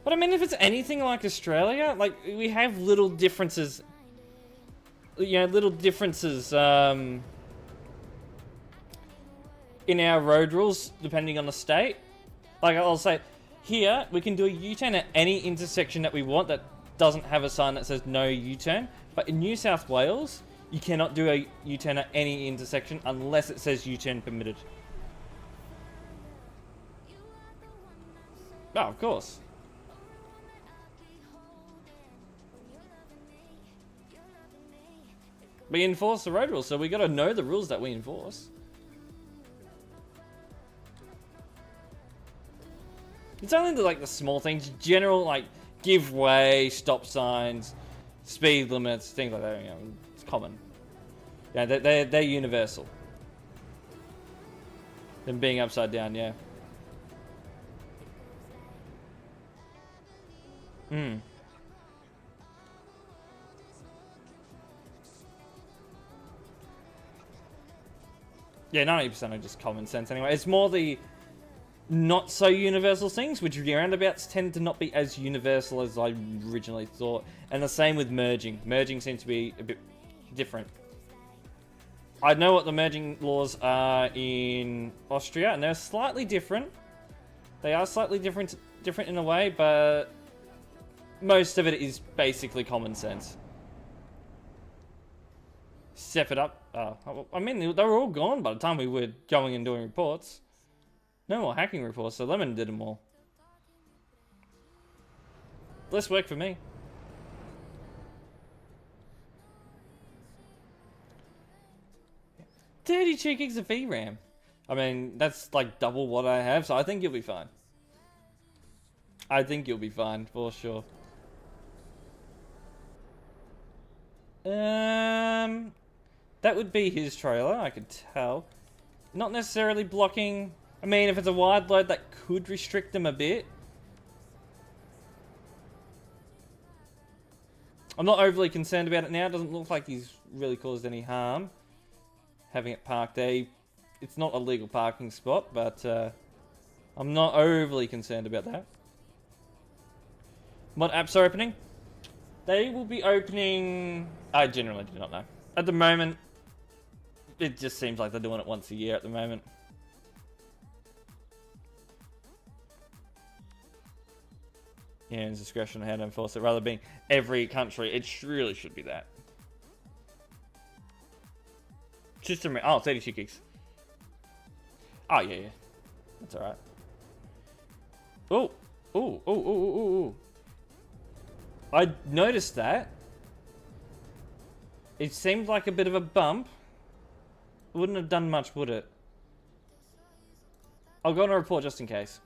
But I mean, if it's anything like Australia, like, we have little differences, you know, little differences, in our road rules, depending on the state. Like, I'll say, here, we can do a U-turn at any intersection that we want that doesn't have a sign that says no U-turn. But in New South Wales, you cannot do a U-turn at any intersection unless it says U-turn permitted. Oh, of course. We enforce the road rules, so we gotta know the rules that we enforce. It's only the small things, general, like, give way, stop signs, speed limits, things like that, you know, it's common. Yeah, they're universal. Them being upside down, yeah. Hmm. Yeah, 90% are just common sense anyway. It's more the not so universal things, which roundabouts tend to not be as universal as I originally thought. And the same with merging. Merging seems to be a bit different. I know what the merging laws are in Austria, and they're slightly different. They are slightly different in a way, but most of it is basically common sense. Step it up. I mean, they were all gone by the time we were going and doing reports. No more hacking reports, so Lemon did them all. less work for me. $32 gigs of VRAM. I mean, that's like double what I have, so I think you'll be fine. I think you'll be fine, for sure. That would be his trailer, I could tell. Not necessarily blocking... I mean, if it's a wide load, that could restrict him a bit. I'm not overly concerned about it now. It doesn't look like he's really caused any harm having it parked there. It's not a legal parking spot, but I'm not overly concerned about that. What apps are opening? They will be opening... I generally do not know. At the moment, it just seems like they're doing it once a year at the moment. Yeah, it's discretion on how to enforce it. Rather than being every country, it really should be that. System... Oh, 32 gigs. Oh, yeah, yeah. That's alright. Oh. Oh, oh, oh, oh, oh, oh. I noticed that. It seemed like a bit of a bump. Wouldn't have done much, would it? I'll go on a report just in case.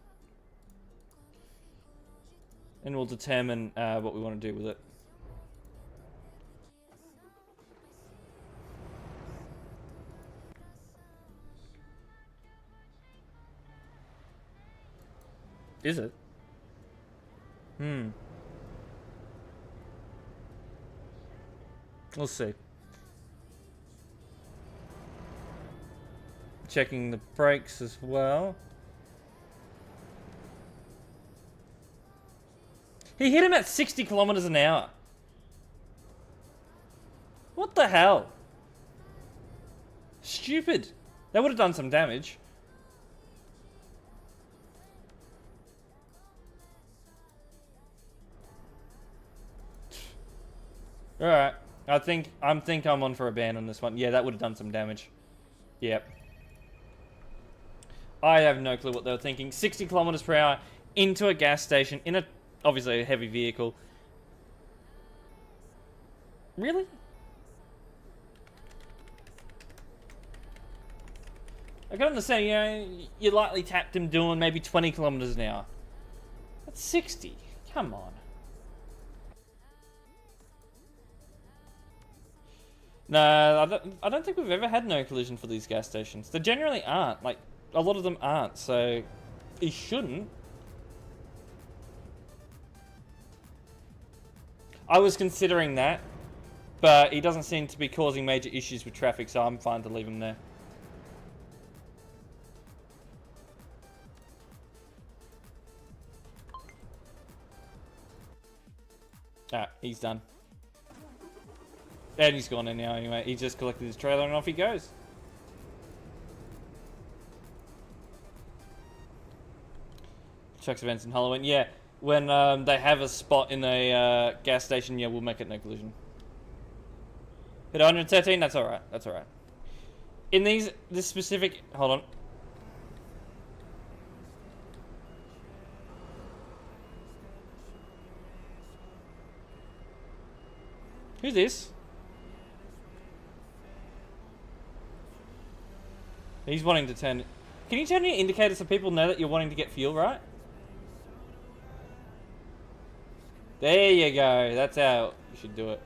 And we'll determine what we want to do with it. Is it? We'll see. Checking the brakes as well. He hit him at 60 kilometers an hour. What the hell? Stupid. That would have done some damage. Alright. I think I'm on for a ban on this one. Yeah, that would have done some damage. Yep. I have no clue what they were thinking. 60 kilometers per hour into a gas station in a obviously a heavy vehicle. Really? I can understand, you know, you lightly tapped him doing maybe 20 kilometers an hour. That's 60. Come on. No, I don't think we've ever had no collision for these gas stations. They generally aren't. Like, a lot of them aren't, so he shouldn't. I was considering that, but he doesn't seem to be causing major issues with traffic, so I'm fine to leave him there. Ah, he's done. And he's gone in now anyway. He just collected his trailer and off he goes. Trucks events in Halloween. Yeah, when they have a spot in a gas station, yeah, we'll make it no collision. Hit 113, that's alright. That's alright. In this specific... Hold on. Who's this? He's wanting to turn... Can you turn your indicator so people know that you're wanting to get fuel, right? There you go. That's how you should do it.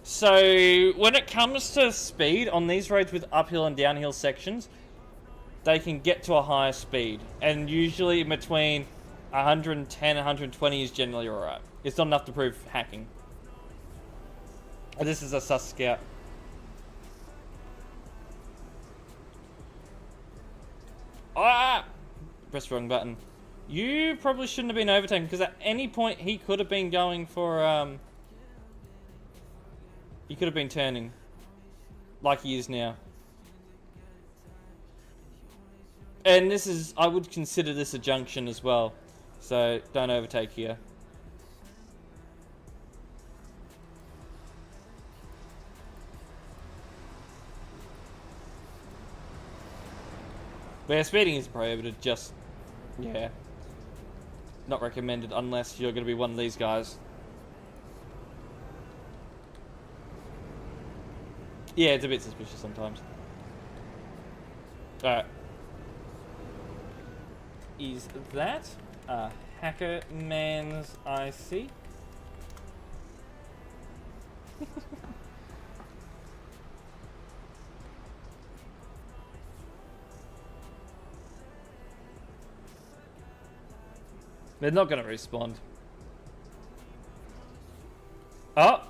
So, when it comes to speed on these roads with uphill and downhill sections, they can get to a higher speed. And usually between 110 and 120 is generally alright. It's not enough to prove hacking. This is a sus scout. Ah! Press the wrong button. You probably shouldn't have been overtaken, because at any point he could have been going for, he could have been turning. Like he is now. And this is, I would consider this a junction as well. So, don't overtake here. But yeah, speeding is prohibited, just... Yeah. Not recommended unless you're going to be one of these guys. Yeah, it's a bit suspicious sometimes. Alright. Is that a hacker man's IC? They're not going to respond. Oh!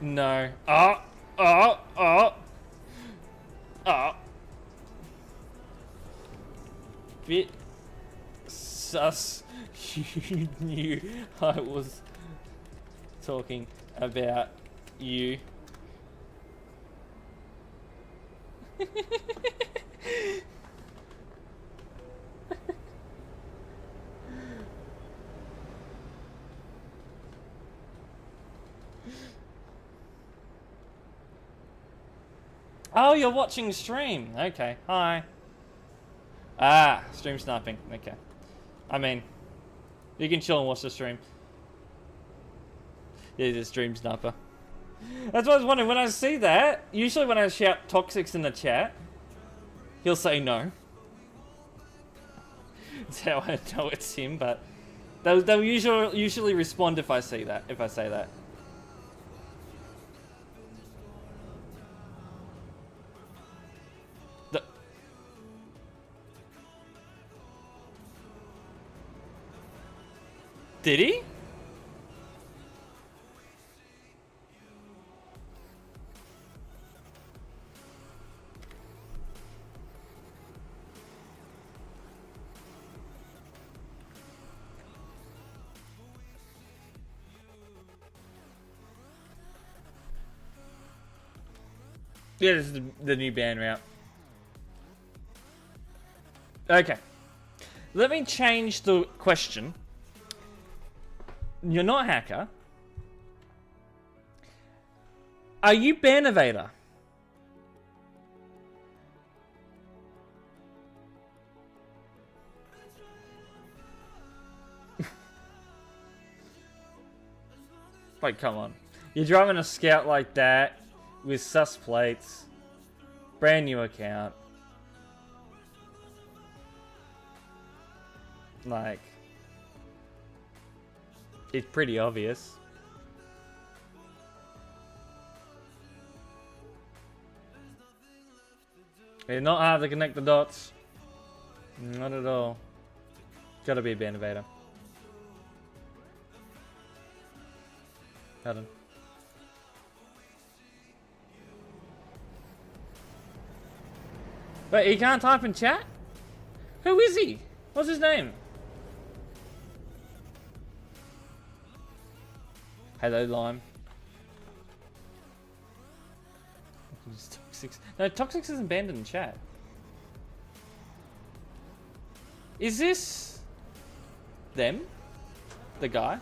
No. Oh! Oh! Oh! Oh! Bit sus. You knew I was talking about you. Oh, you're watching stream. Okay, hi. Ah, stream sniping. Okay. I mean, you can chill and watch the stream. Yeah, the stream sniper. That's what I was wondering. When I see that, usually when I shout toxics in the chat, he'll say no. That's how I know it's him, but they'll usually respond if I see that, if I say that. Did he? Yeah, this is the new ban route. Okay. Let me change the question. You're not a hacker. Are you ban evader? Like, come on. You're driving a Scout like that with sus plates, brand new account. Like, it's pretty obvious. It's not hard to connect the dots. Not at all. Gotta be a ban evader. Hold on. Wait, he can't type in chat? Who is he? What's his name? Hello, Lime. Toxics. No, Toxics isn't banned in chat. Is this them? The guy?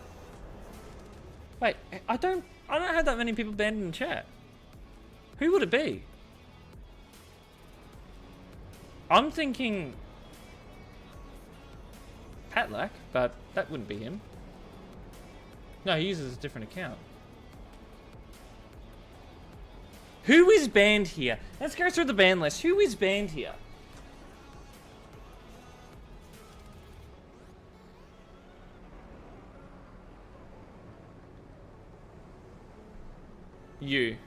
Wait, I don't have that many people banned in chat. Who would it be? I'm thinking Patlack, but that wouldn't be him. No, he uses a different account. Who is banned here? Let's go through the ban list. Who is banned here? You.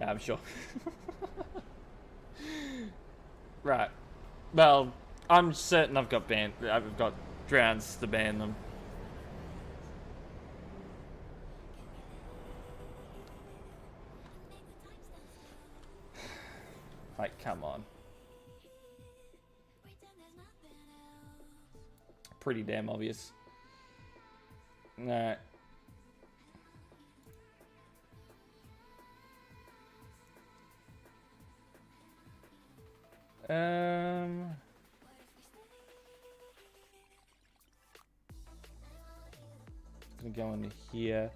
Yeah, I'm sure. Right. Well, I'm certain I've got banned. I've got grounds to ban them. Like, come on. Pretty damn obvious. Alright. Gonna go into here.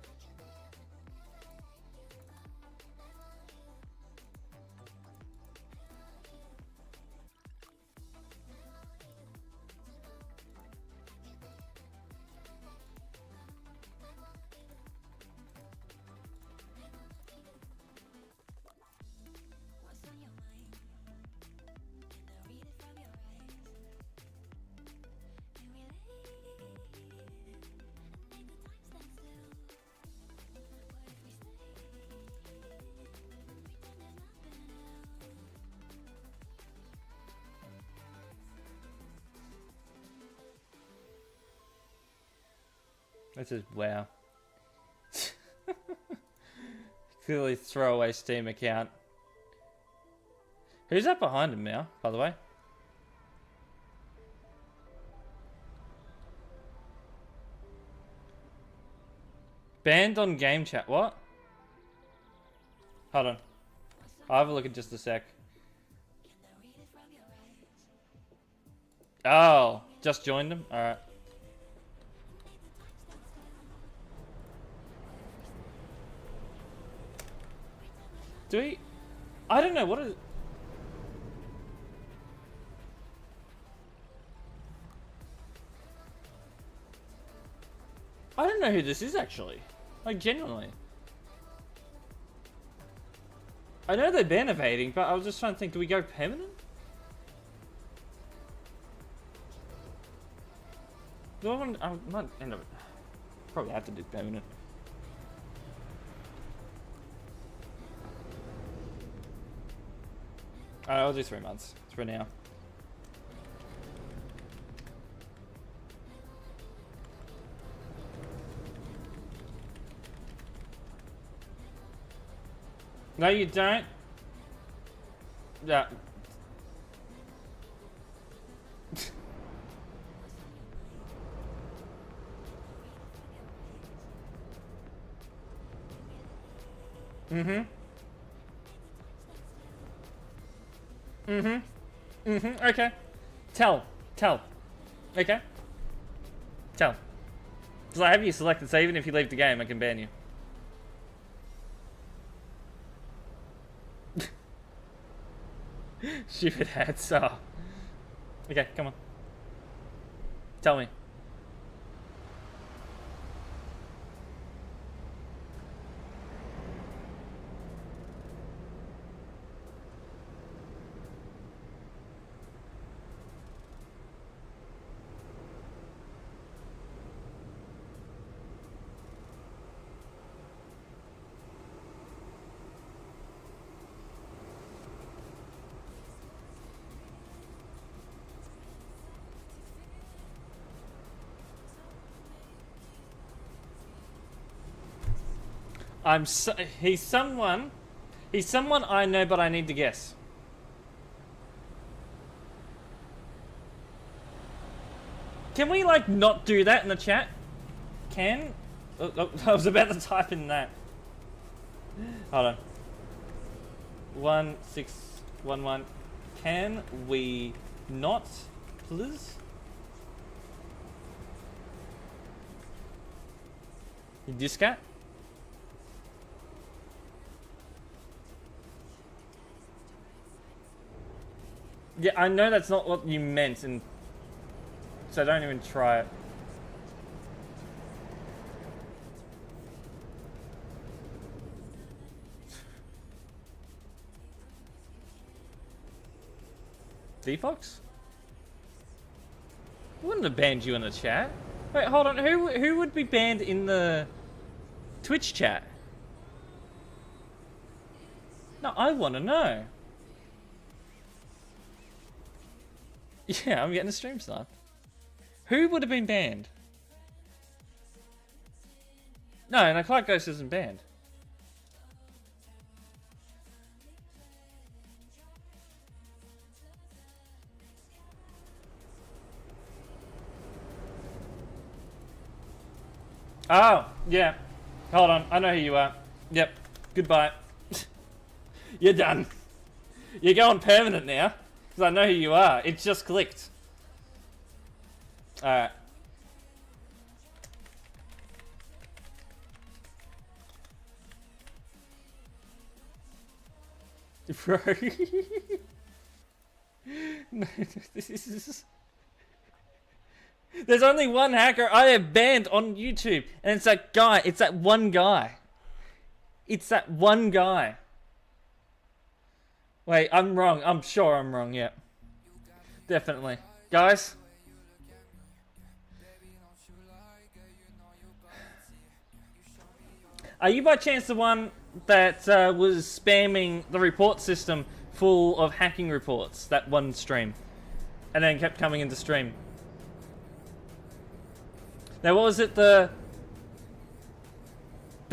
This is wow. Clearly throwaway Steam account. Who's that behind him now, by the way? Banned on game chat. What? Hold on. I'll have a look in just a sec. Oh, just joined him? Alright. Do we? I don't know, what is... I don't know who this is actually. Like, genuinely. I know they're ban evading, but I was just trying to think, do we go permanent? Do I want... I might end up... Probably have to do permanent. Alright, I'll do 3 months. For now. No, you don't. Yeah. Mm-hmm. Mm-hmm. Mm-hmm. Okay. Tell. Okay. Tell. Because I have you selected, so even if you leave the game, I can ban you. Stupid hats. Oh. Okay, come on. Tell me. He's someone I know, but I need to guess. Can we, like, not do that in the chat? Can? Oh, I was about to type in that. Hold on. 1611. Can we not, please? This cat? Yeah, I know that's not what you meant, and so don't even try it. D-Fox? Wouldn't have banned you in the chat. Wait, hold on. Who would be banned in the Twitch chat? No, I want to know. Yeah, I'm getting a stream snipe. Who would have been banned? No, Clark Ghost isn't banned. Oh, yeah. Hold on, I know who you are. Yep, goodbye. You're done. You're going permanent now. Because I know who you are. It just clicked. Alright. Bro. No, this is... There's only one hacker I have banned on YouTube. And it's that guy. It's that one guy. It's that one guy. Wait, I'm wrong. I'm sure I'm wrong, yeah. Definitely. Guys? Are you by chance the one that was spamming the report system full of hacking reports, that one stream? And then kept coming into stream? Now what was it, the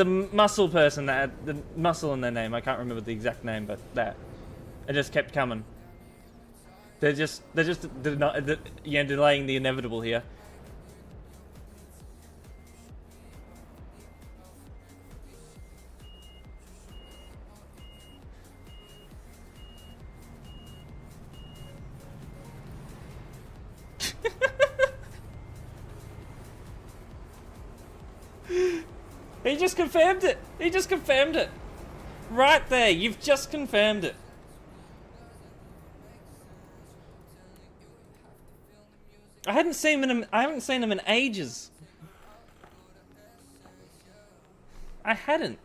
the muscle person that had the muscle in their name. I can't remember the exact name, but that. It just kept coming. They're just delaying the inevitable here. He just confirmed it. He just confirmed it. Right there. You've just confirmed it. I haven't seen him in ages. I hadn't.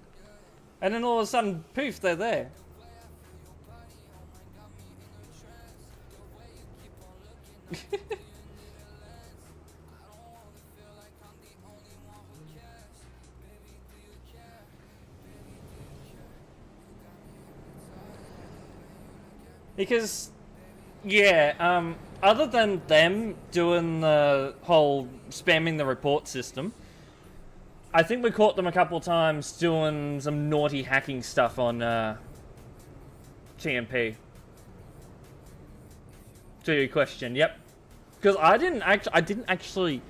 And then all of a sudden, poof, they're there. Because, yeah, other than them doing the whole spamming the report system, I think we caught them a couple times doing some naughty hacking stuff on TMP. To your question, yep. Because I didn't actually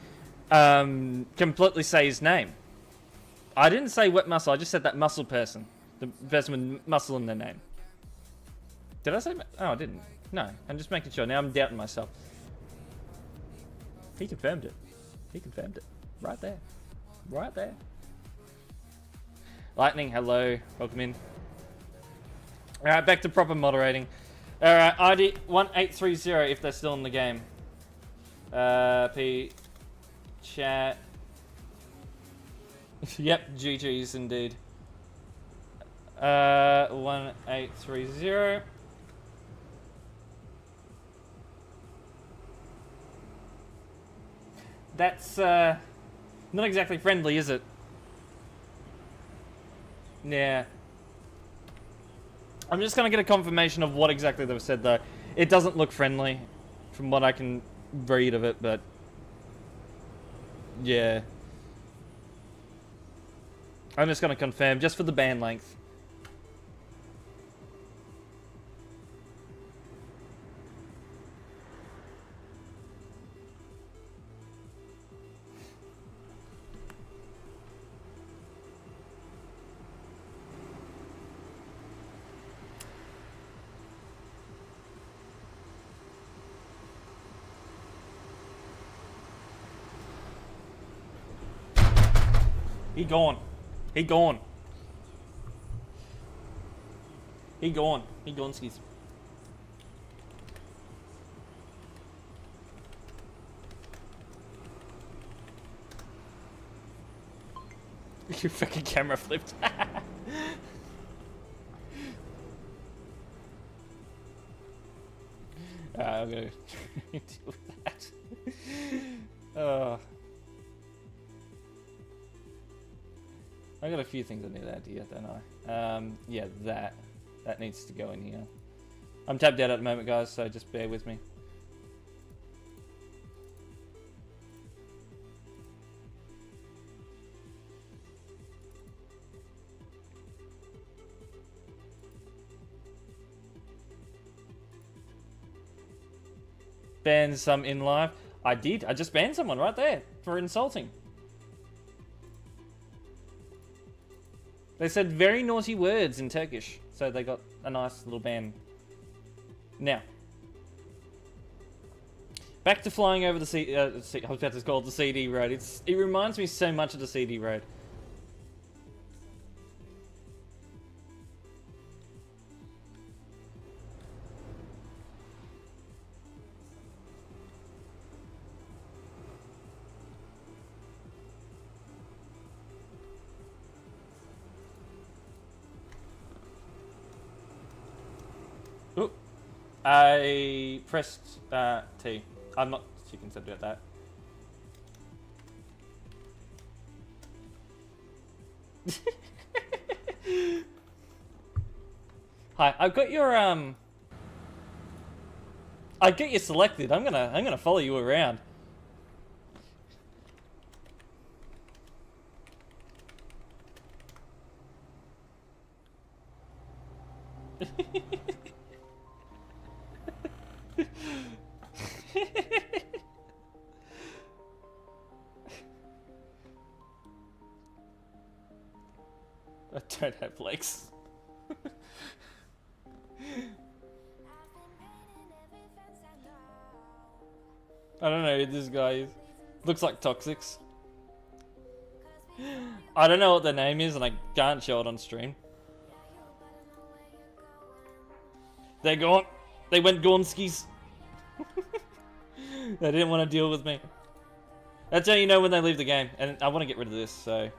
completely say his name. I didn't say wet muscle. I just said that muscle person, the person with muscle in their name. Did I say? Oh, I didn't. No, I'm just making sure. Now I'm doubting myself. He confirmed it. He confirmed it. Right there. Right there. Lightning, hello. Welcome in. Alright, back to proper moderating. Alright, ID 1830 if they're still in the game. P. Chat. Yep, GG's indeed. 1830. That's not exactly friendly, is it? Yeah. I'm just gonna get a confirmation of what exactly they've said though. It doesn't look friendly from what I can read of it, but yeah. I'm just gonna confirm just for the band length. He gone. He gone. He gone. He gone, skis. Your fucking camera flipped. I'm gonna deal with that. I got a few things I need to add here, don't I? Yeah, that needs to go in here. I'm tabbed out at the moment, guys, so just bear with me. Banned some in live. I did. I just banned someone right there for insulting. They said very naughty words in Turkish, so they got a nice little ban. Now, back to flying over the I was about to call it the CD road. It reminds me so much of the CD road. Ooh. I pressed T. I'm not too concerned about that. Hi, I've got your I get you selected. I'm gonna follow you around. I don't have legs. I don't know who this guy is. Looks like Toxics. I don't know what their name is and I can't show it on stream. They're gone. They went Gornskis. They didn't want to deal with me. That's how you know when they leave the game. And I want to get rid of this, so...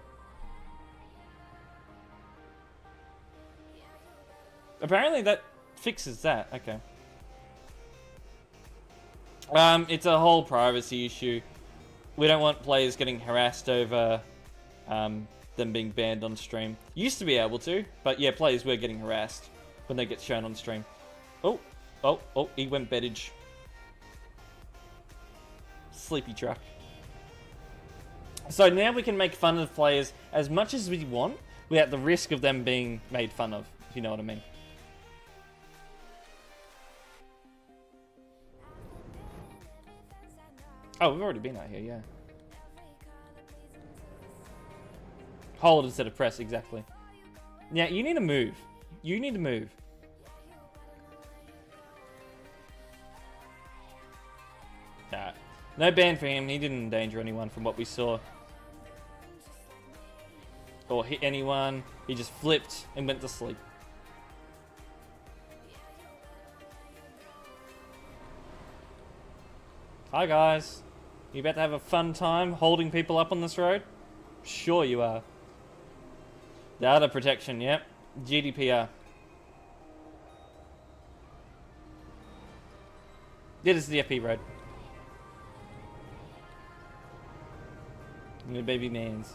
Apparently that fixes that. Okay. It's a whole privacy issue. We don't want players getting harassed over them being banned on stream. Used to be able to, but yeah, players were getting harassed when they get shown on stream. Oh, oh, oh, he went beddage. Sleepy truck. So now we can make fun of players as much as we want without the risk of them being made fun of, if you know what I mean. Oh, we've already been out here, yeah. Hold instead of press, exactly. Yeah, you need to move. You need to move. Nah. No ban for him. He didn't endanger anyone from what we saw. Or hit anyone. He just flipped and went to sleep. Hi guys. You about to have a fun time holding people up on this road? Sure you are. Data protection, yep. GDPR. This is the FP road. The baby mans.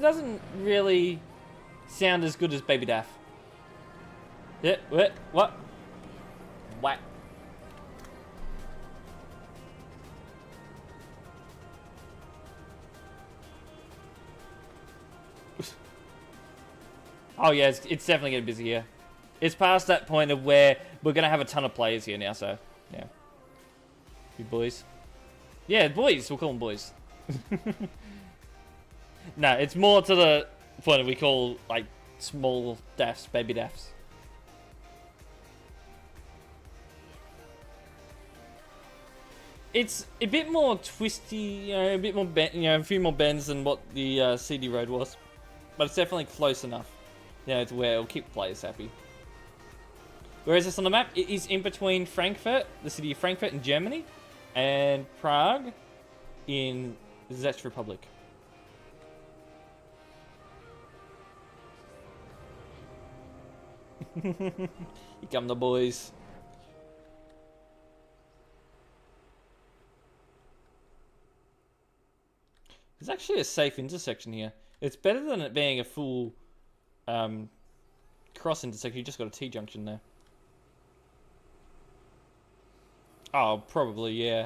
Doesn't really sound as good as Baby Daff. Yeah, what? Whack. Oh yeah, it's definitely getting busy here. It's past that point of where we're gonna have a ton of players here now, so yeah. You boys. Yeah, boys, we'll call them boys. No, it's more to the point of we call like small daffs, baby daffs. It's a bit more twisty, you know, a bit more bend, you know, a few more bends than what the CD road was, but it's definitely close enough. You know, to where it'll keep players happy. Where is this on the map? It is in between Frankfurt, the city of Frankfurt in Germany, and Prague in the Czech Republic. Here come the boys. It's actually a safe intersection here. It's better than it being a full cross intersection. You just got a T-junction there. Oh, probably, yeah.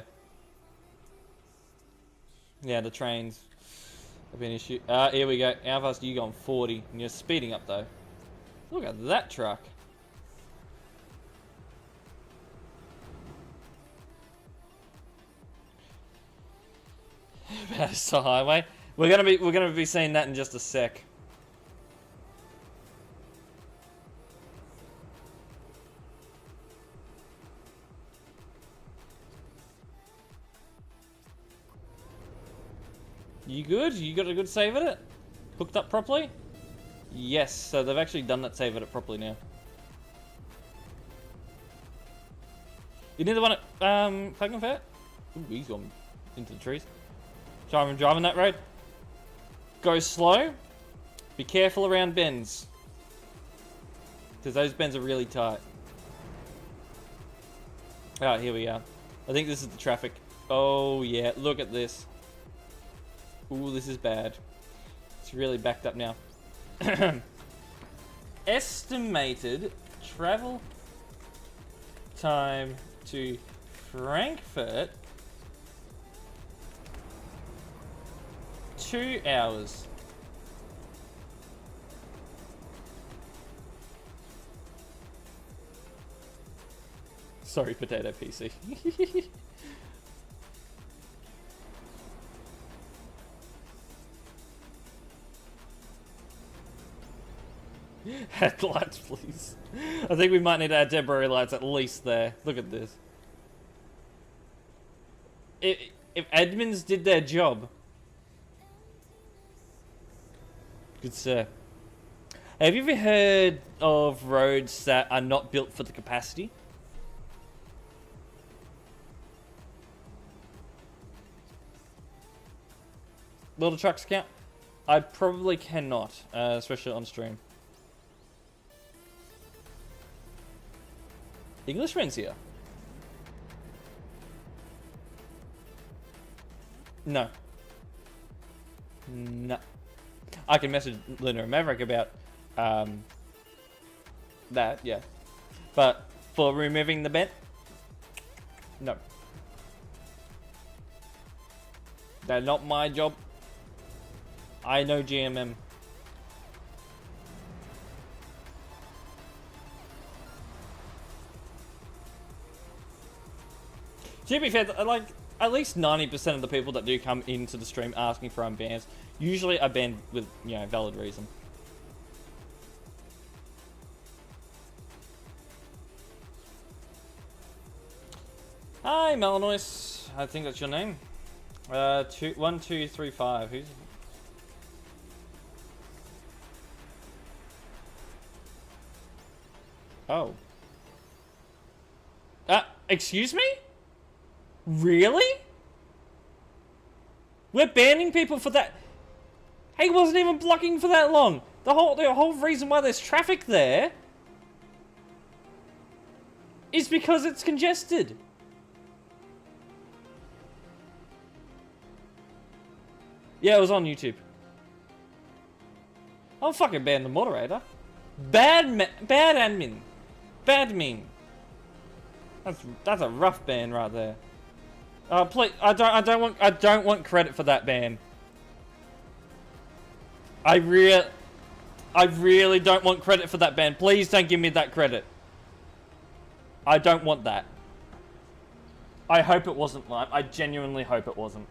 Yeah, the trains have been an issue. Here we go. How fast are you going? 40. And you're speeding up, though. Look at that truck. That's the highway. We're gonna be seeing that in just a sec. You good? You got a good save at it? Hooked up properly? Yes, so they've actually done that save at it properly now. You need the one at Fair? Ooh, he's gone into the trees. So I'm driving that road. Go slow. Be careful around bends. Because those bends are really tight. Alright, here we are. I think this is the traffic. Oh yeah, look at this. Ooh, this is bad. It's really backed up now. Estimated travel time to Frankfurt, 2 hours. Sorry, potato PC. Headlights, please. I think we might need to add temporary lights at least there. Look at this. If admins did their job. Good sir. Have you ever heard of roads that are not built for the capacity? Little trucks count? I probably cannot, especially on stream. Englishman's here. No. No. I can message Linda and Maverick about that, yeah. But for removing the bent, no. That's not my job. I know GMM. To be fair, like, at least 90% of the people that do come into the stream asking for unbans usually are banned with, you know, valid reason. Hi, Melanois. I think that's your name. 1235. Who's... Oh. Excuse me? Really? We're banning people for that. He wasn't even blocking for that long. The whole reason why there's traffic there is because it's congested. Yeah, it was on YouTube. I'll fucking ban the moderator. Bad admin. Bad meme. That's a rough ban right there. Please, I don't want credit for that ban. I really don't want credit for that ban. Please don't give me that credit. I don't want that. I hope it wasn't live. I genuinely hope it wasn't.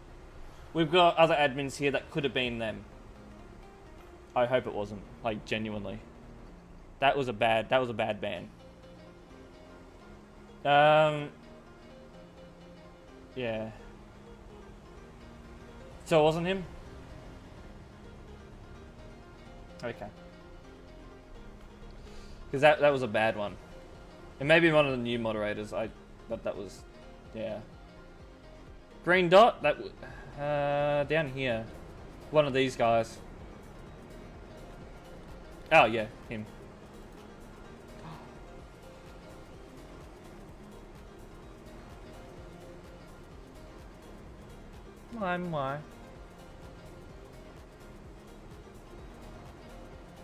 We've got other admins here that could have been them. I hope it wasn't. Like, genuinely. That was a bad ban. Yeah. So it wasn't him? Okay. Because that was a bad one. It may be one of the new moderators, but that was, yeah. Green dot, down here. One of these guys. Oh yeah, him. Why?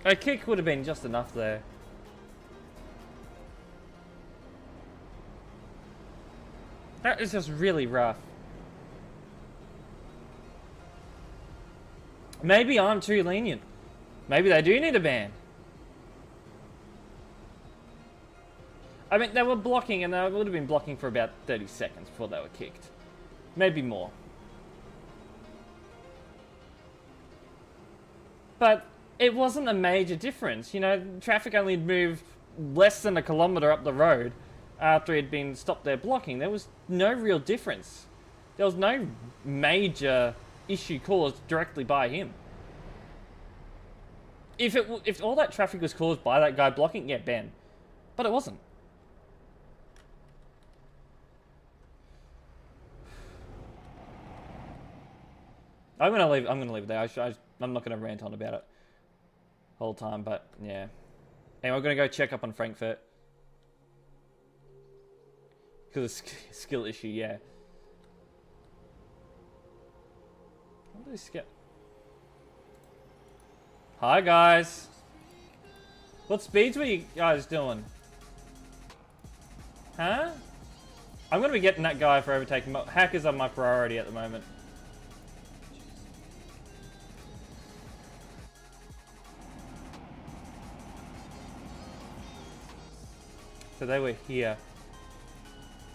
A kick would have been just enough there. That is just really rough. Maybe I'm too lenient. Maybe they do need a ban. I mean, they were blocking, and they would have been blocking for about 30 seconds before they were kicked. Maybe more. But it wasn't a major difference. You know, traffic only moved less than a kilometre up the road after he'd been stopped there blocking. There was no real difference. There was no major issue caused directly by him. If all that traffic was caused by that guy blocking, yeah, ban. But it wasn't. I'm gonna leave it there. I'm not gonna rant on about it whole time, but yeah. Anyway, we're gonna go check up on Frankfurt because of skill issue. Yeah. What did he skip? Hi guys. What speeds were you guys doing? Huh? I'm gonna be getting that guy for overtaking. Hackers are my priority at the moment. So they were here.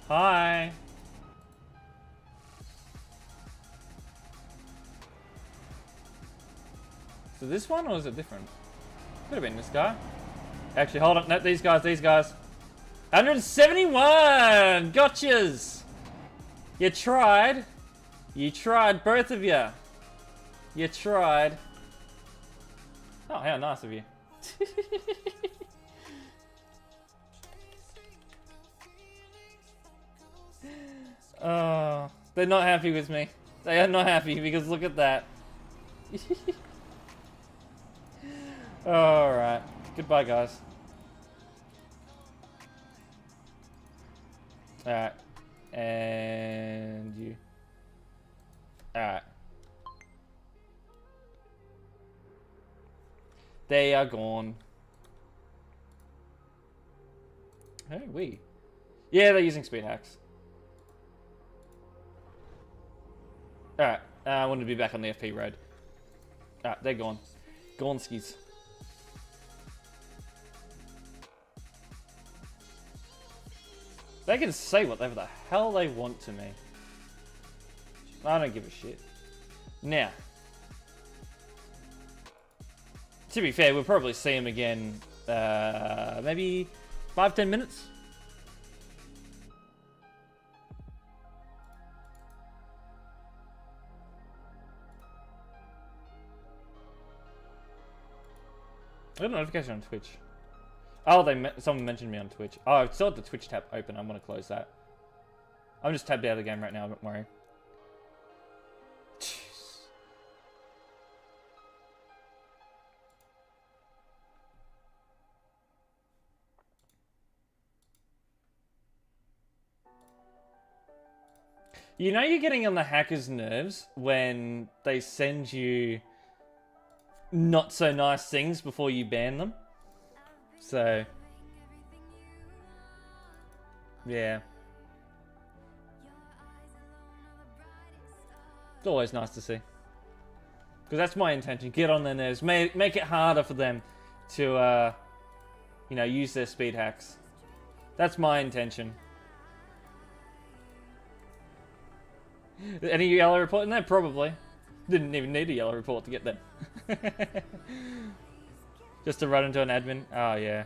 Hi. So this one, or is it different? Could have been this guy. Actually, hold on. No, these guys. 171! Gotchas! You tried. You tried, both of you. You tried. Oh, how nice of you. Oh, they're not happy with me. They are not happy because look at that. Alright. Goodbye, guys. Alright. And you. Alright. They are gone. Hey, we. Yeah, they're using speed hacks. Alright. I wanted to be back on the FP road. Alright, they're gone. Gonskis. They can say whatever the hell they want to me. I don't give a shit. Now, to be fair, we'll probably see him again, maybe 5-10 minutes. I got a notification on Twitch. Oh, someone mentioned me on Twitch. Oh, I still have the Twitch tab open. I'm gonna close that. I'm just tabbed out of the game right now. Don't worry. Jeez. You know you're getting on the hackers' nerves when they send you not so nice things before you ban them. So, yeah. It's always nice to see. Because that's my intention. Get on their nerves. Make it harder for them to, you know, use their speed hacks. That's my intention. Any yellow report in there? Probably. Didn't even need a yellow report to get them. Just to run into an admin? Oh, yeah.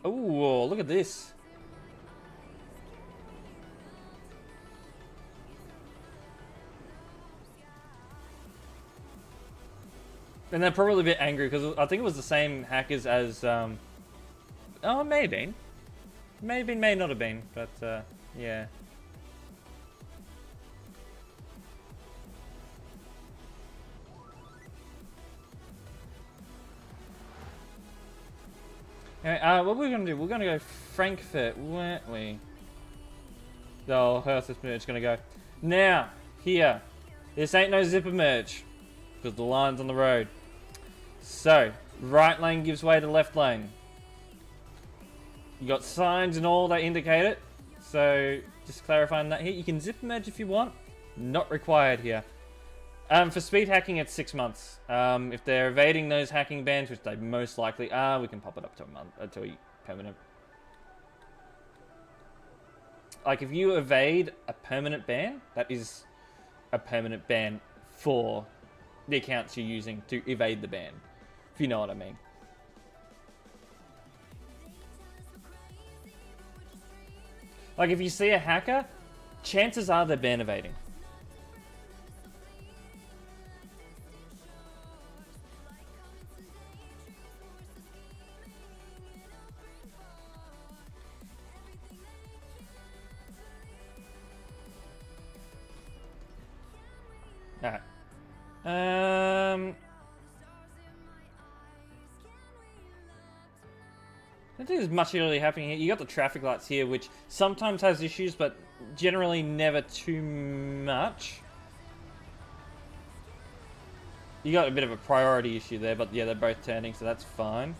Oh, look at this. And they're probably a bit angry because I think it was the same hackers as, oh, it may have been. Maybe, may not have been, but, yeah. Anyway, what we're gonna do? We're gonna go Frankfurt, weren't we? Oh, how's this merge gonna go? Now, here, this ain't no zipper merge because the line's on the road. So, right lane gives way to left lane. You got signs and all that indicate it. So, just clarifying that here. You can zipper merge if you want. Not required here. For speed hacking, it's 6 months. If they're evading those hacking bans, which they most likely are, we can pop it up to a month, to a permanent. Like, if you evade a permanent ban, that is a permanent ban for the accounts you're using to evade the ban. If you know what I mean. Like, if you see a hacker, chances are they're ban evading. Alright. I don't think there's much really happening here. You got the traffic lights here, which sometimes has issues, but generally never too much. You got a bit of a priority issue there, but yeah, they're both turning, so that's fine.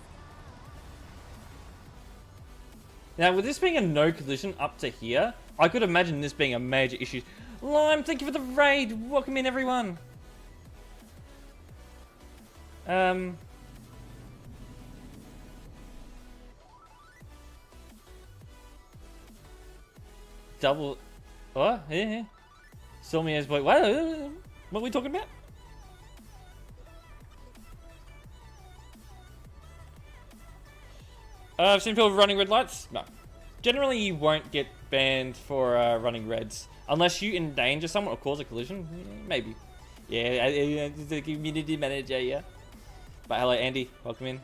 Now, with this being a no collision up to here, I could imagine this being a major issue. Lime, thank you for the raid. Welcome in, everyone. double. What? Yeah. Saw me as boy. What are we talking about? I've seen people running red lights. No. Generally, you won't get banned for running reds unless you endanger someone or cause a collision. Maybe. Yeah, the community manager. Yeah. But hello, Andy. Welcome in.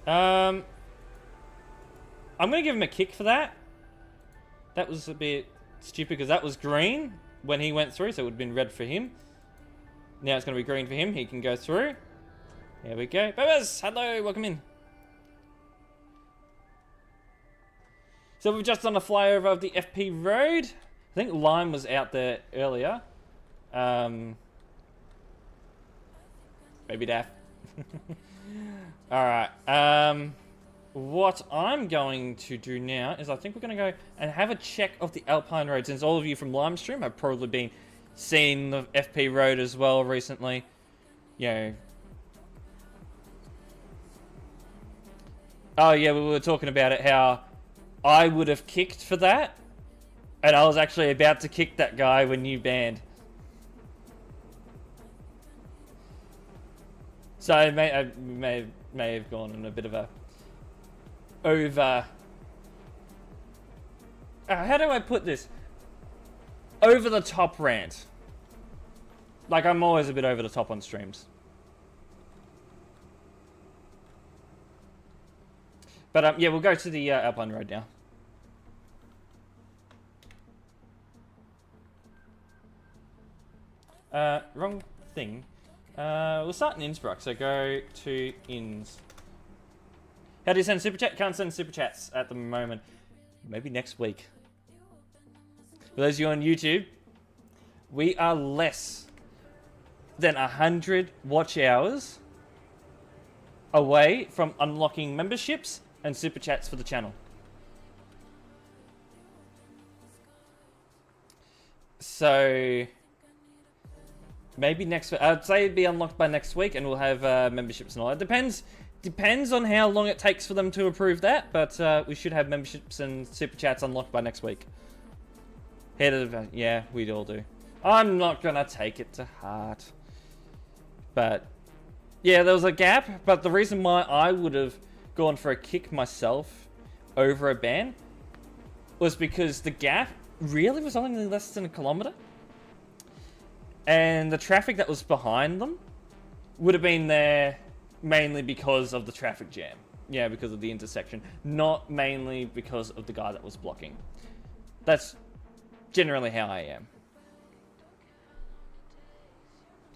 I'm gonna give him a kick for that. That was a bit stupid because that was green when he went through, so it would have been red for him. Now it's gonna be green for him. He can go through. There we go. Babas, hello, welcome in. So we've just done a flyover of the FP road. I think Lime was out there earlier. Maybe Daff. Alright. What I'm going to do now is I think we're going to go and have a check of the Alpine Road. Since all of you from Limestream have probably been seeing the FP Road as well recently. You know. Oh yeah, we were talking about it, how I would have kicked for that. And I was actually about to kick that guy when you banned. So I may have gone on a bit of a over... how do I put this? Over the top rant. Like, I'm always a bit over the top on streams. But yeah, we'll go to the Alpine Road now. Wrong thing. We'll start in Innsbruck, so go to Inns. How do you send super chat? Can't send super chats at the moment. Maybe next week. For those of you on YouTube, we are less than 100 watch hours away from unlocking memberships and super chats for the channel. So maybe next week. I'd say it'd be unlocked by next week, and we'll have memberships and all. It depends on how long it takes for them to approve that, but we should have memberships and super chats unlocked by next week. Yeah, we'd all do. I'm not gonna take it to heart, but yeah, there was a gap. But the reason why I would have gone for a kick myself over a ban was because the gap really was only less than a kilometer. And the traffic that was behind them would have been there mainly because of the traffic jam. Yeah, because of the intersection. Not mainly because of the guy that was blocking. That's generally how I am.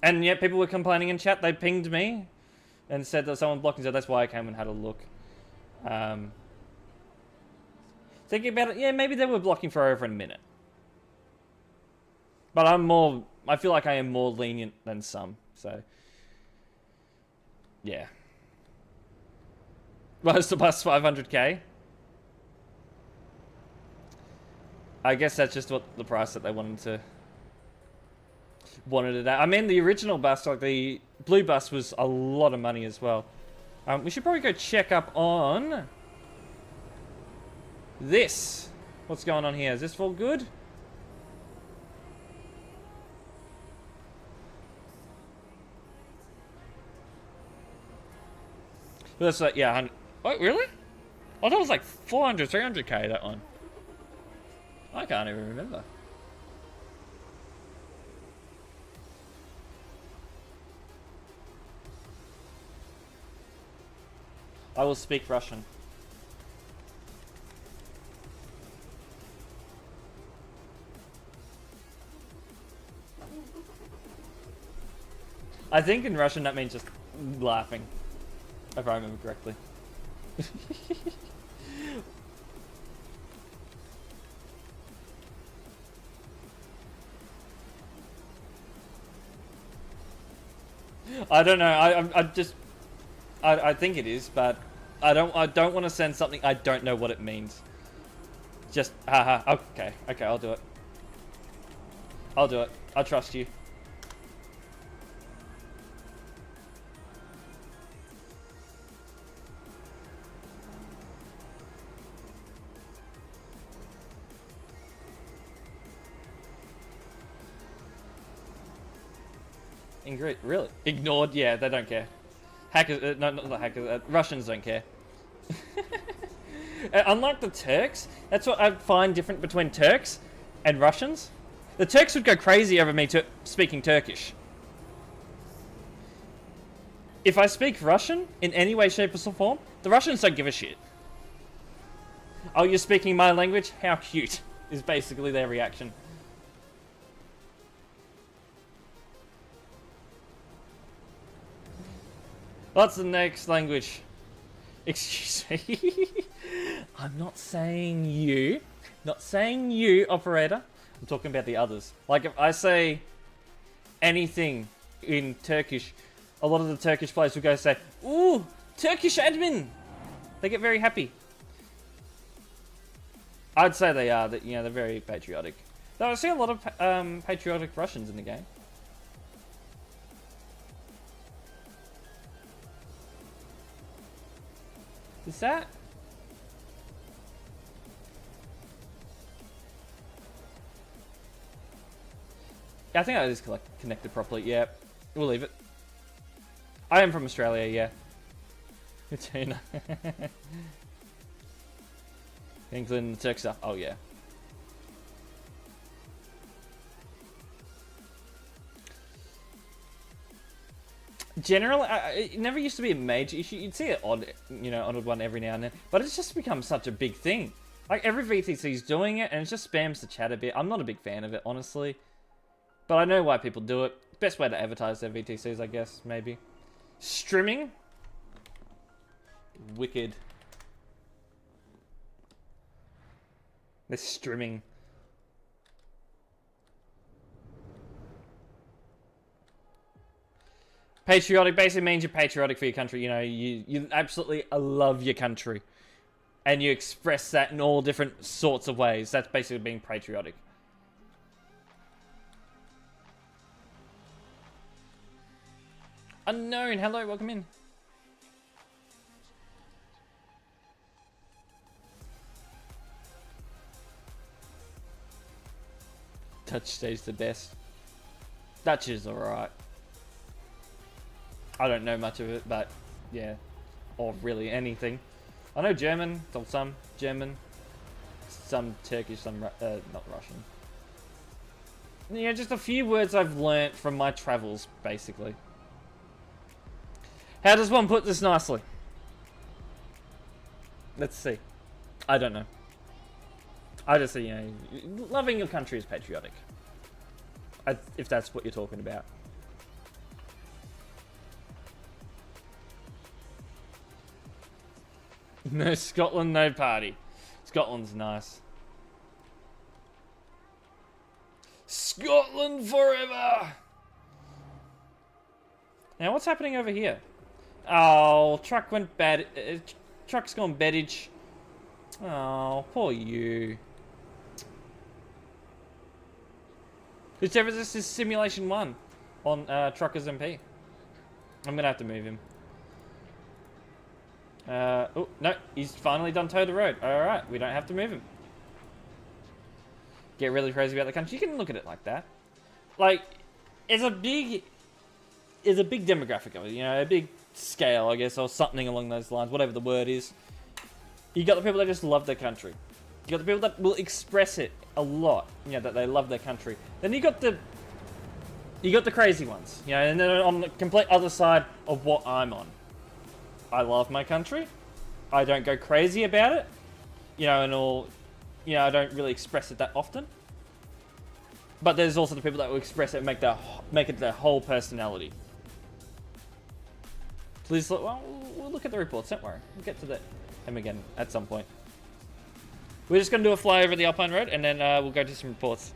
And yeah, people were complaining in chat. They pinged me and said that someone blocking, so that's why I came and had a look. Thinking about it, yeah, maybe they were blocking for over a minute. But I feel like I am more lenient than some, so yeah. Most of us 500k. I guess that's just what the price that they wanted it at. I mean, the original bus, like the blue bus, was a lot of money as well. We should probably go check up on this. What's going on here? Is this all good? That's like, yeah. Wait, really? I thought it was like 400, 300k, that one. I can't even remember. I will speak Russian. I think in Russian that means just laughing, if I remember correctly. I don't know. I think it is, but I don't want to send something I don't know what it means. Just haha. Okay, I'll do it. I'll do it. I trust you. Really? Ignored? Yeah, they don't care. Hackers, no, not the hackers, Russians don't care. Unlike the Turks, that's what I find different between Turks and Russians. The Turks would go crazy over me speaking Turkish. If I speak Russian in any way, shape, or form, the Russians don't give a shit. Oh, you're speaking my language? How cute, is basically their reaction. What's the next language? Excuse me. I'm not saying you. Not saying you, operator. I'm talking about the others. Like, if I say anything in Turkish, a lot of the Turkish players will go say, "Ooh, Turkish admin." They get very happy. I'd say they are. That, you know, they're very patriotic. Though I see a lot of patriotic Russians in the game. Is that? Yeah, I think that is connected properly. Yeah, we'll leave it. I am from Australia, yeah. Tuna. England, the Turk stuff. Oh, yeah. Generally, it never used to be a major issue. You'd see an odd, you know, odd one every now and then, but it's just become such a big thing. Like, every VTC's doing it, and it just spams the chat a bit. I'm not a big fan of it, honestly, but I know why people do it. Best way to advertise their VTCs, I guess, maybe. Streaming? Wicked. They're streaming. Patriotic basically means you're patriotic for your country. You know, you absolutely love your country. And you express that in all different sorts of ways. That's basically being patriotic. Unknown, hello, welcome in. Dutch stays the best. Dutch is alright. I don't know much of it, but yeah. Or really anything. I know German, some German, some Turkish, some not Russian. Yeah, just a few words I've learnt from my travels, basically. How does one put this nicely? Let's see. I don't know. I just say, you know, loving your country is patriotic. If that's what you're talking about. No Scotland, no party. Scotland's nice. Scotland forever! Now, what's happening over here? Oh, truck went bad. Truck's gone beddage. Oh, poor you. Whichever this is Simulation 1 on TruckersMP. I'm going to have to move him. Oh, no, he's finally done toe the road. Alright, we don't have to move him. Get really crazy about the country. You can look at it like that. Like, it's a big demographic of it, you know, a big scale, I guess, or something along those lines, whatever the word is. You got the people that just love their country. You got the people that will express it a lot, you know, that they love their country. Then you got the crazy ones, you know, and then on the complete other side of what I'm on. I love my country. I don't go crazy about it, you know, and all, you know, I don't really express it that often. But there's also the people that will express it and make it their whole personality. Please, well, we'll look at the reports, don't worry. We'll get to them again at some point. We're just going to do a flyover of the Alpine Road, and then we'll go to some reports.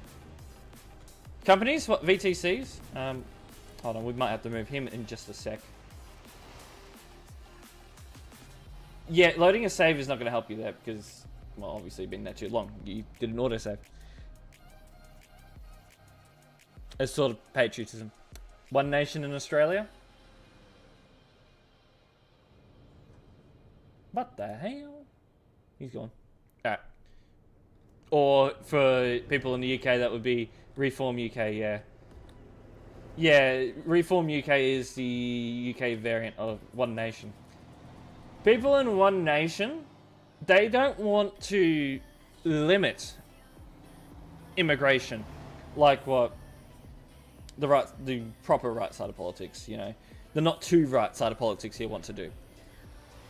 Companies, what, VTCs? Hold on, we might have to move him in just a sec. Yeah, loading a save is not going to help you there, because, well, obviously being there too long, you did an autosave. It's sort of patriotism. One nation in Australia? What the hell? He's gone. Alright. Or for people in the UK, that would be Reform UK, yeah. Yeah, Reform UK is the UK variant of One Nation. People in One Nation, they don't want to limit immigration like what the proper right side of politics, you know, the not too right side of politics here want to do.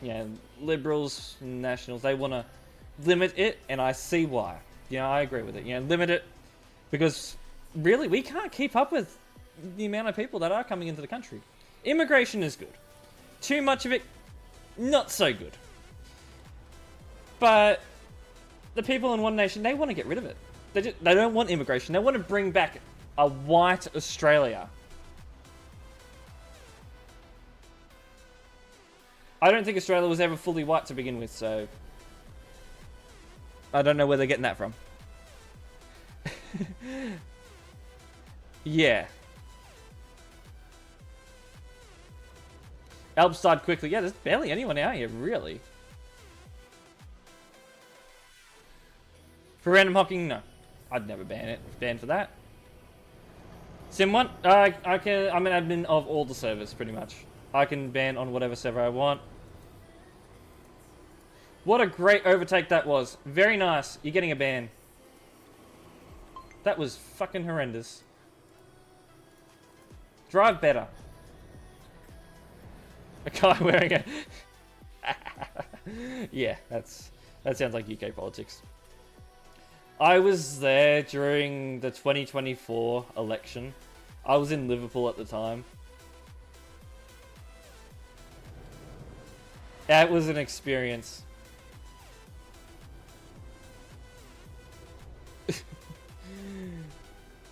Yeah, Liberals, Nationals, they want to limit it, and I see why. You know, I agree with it. You know, limit it because really we can't keep up with the amount of people that are coming into the country. Immigration is good. Too much of it, not so good. But the people in One Nation, they want to get rid of it. They don't want immigration. They want to bring back a white Australia. I don't think Australia was ever fully white to begin with, so I don't know where they're getting that from. Yeah. Alps died quickly. Yeah, there's barely anyone out here, really. For random hocking, no. I'd never ban it. Ban for that. Sim 1, I'm an admin of all the servers, pretty much. I can ban on whatever server I want. What a great overtake that was. Very nice. You're getting a ban. That was fucking horrendous. Drive better. A guy wearing a... Yeah, that sounds like UK politics. I was there during the 2024 election. I was in Liverpool at the time. That was an experience.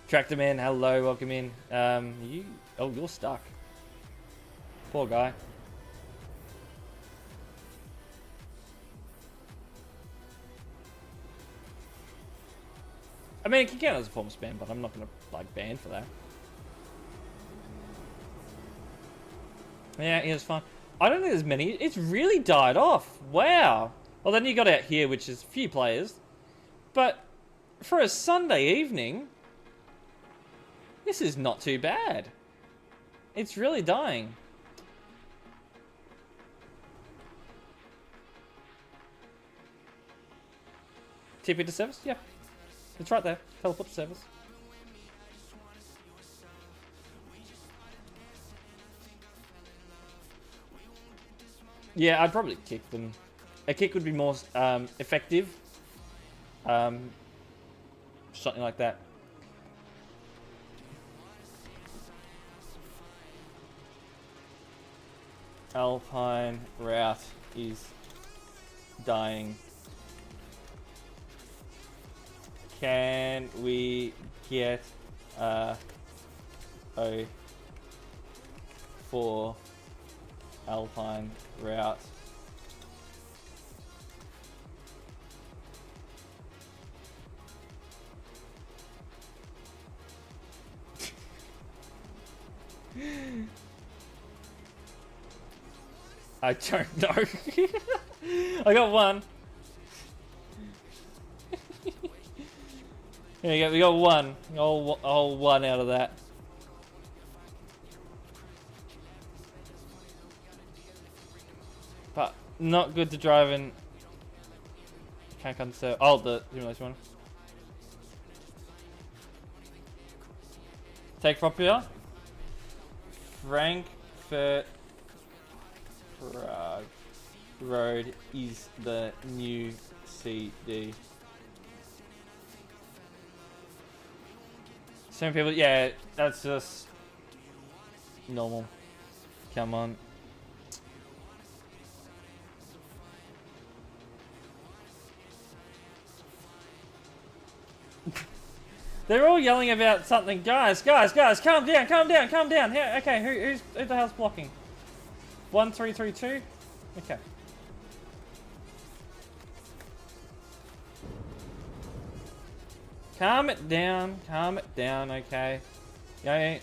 Tractor Man, hello, welcome in. You're stuck. Poor guy. I mean, it can count as a form of spam, but I'm not gonna like ban for that. Yeah, it was fun. I don't think there's many. It's really died off. Wow. Well, then you got out here, which is few players. But for a Sunday evening, this is not too bad. It's really dying. TP to service? Yeah. It's right there. Teleport to service. Yeah, I'd probably kick them. A kick would be more effective. Something like that. Alpine route is dying. Can we get O4 Alpine route? I don't know. I got one. Here you go, we got one. All one out of that. But not good to drive in. Can't come to... Oh, the simulation one. Take popular. Frankfurt Prague Road is the new CD. Some people, yeah, that's just normal. Come on. They're all yelling about something. Guys, calm down. Here, okay, who the hell's blocking? 1332? Okay. Calm it down, okay. Yeah.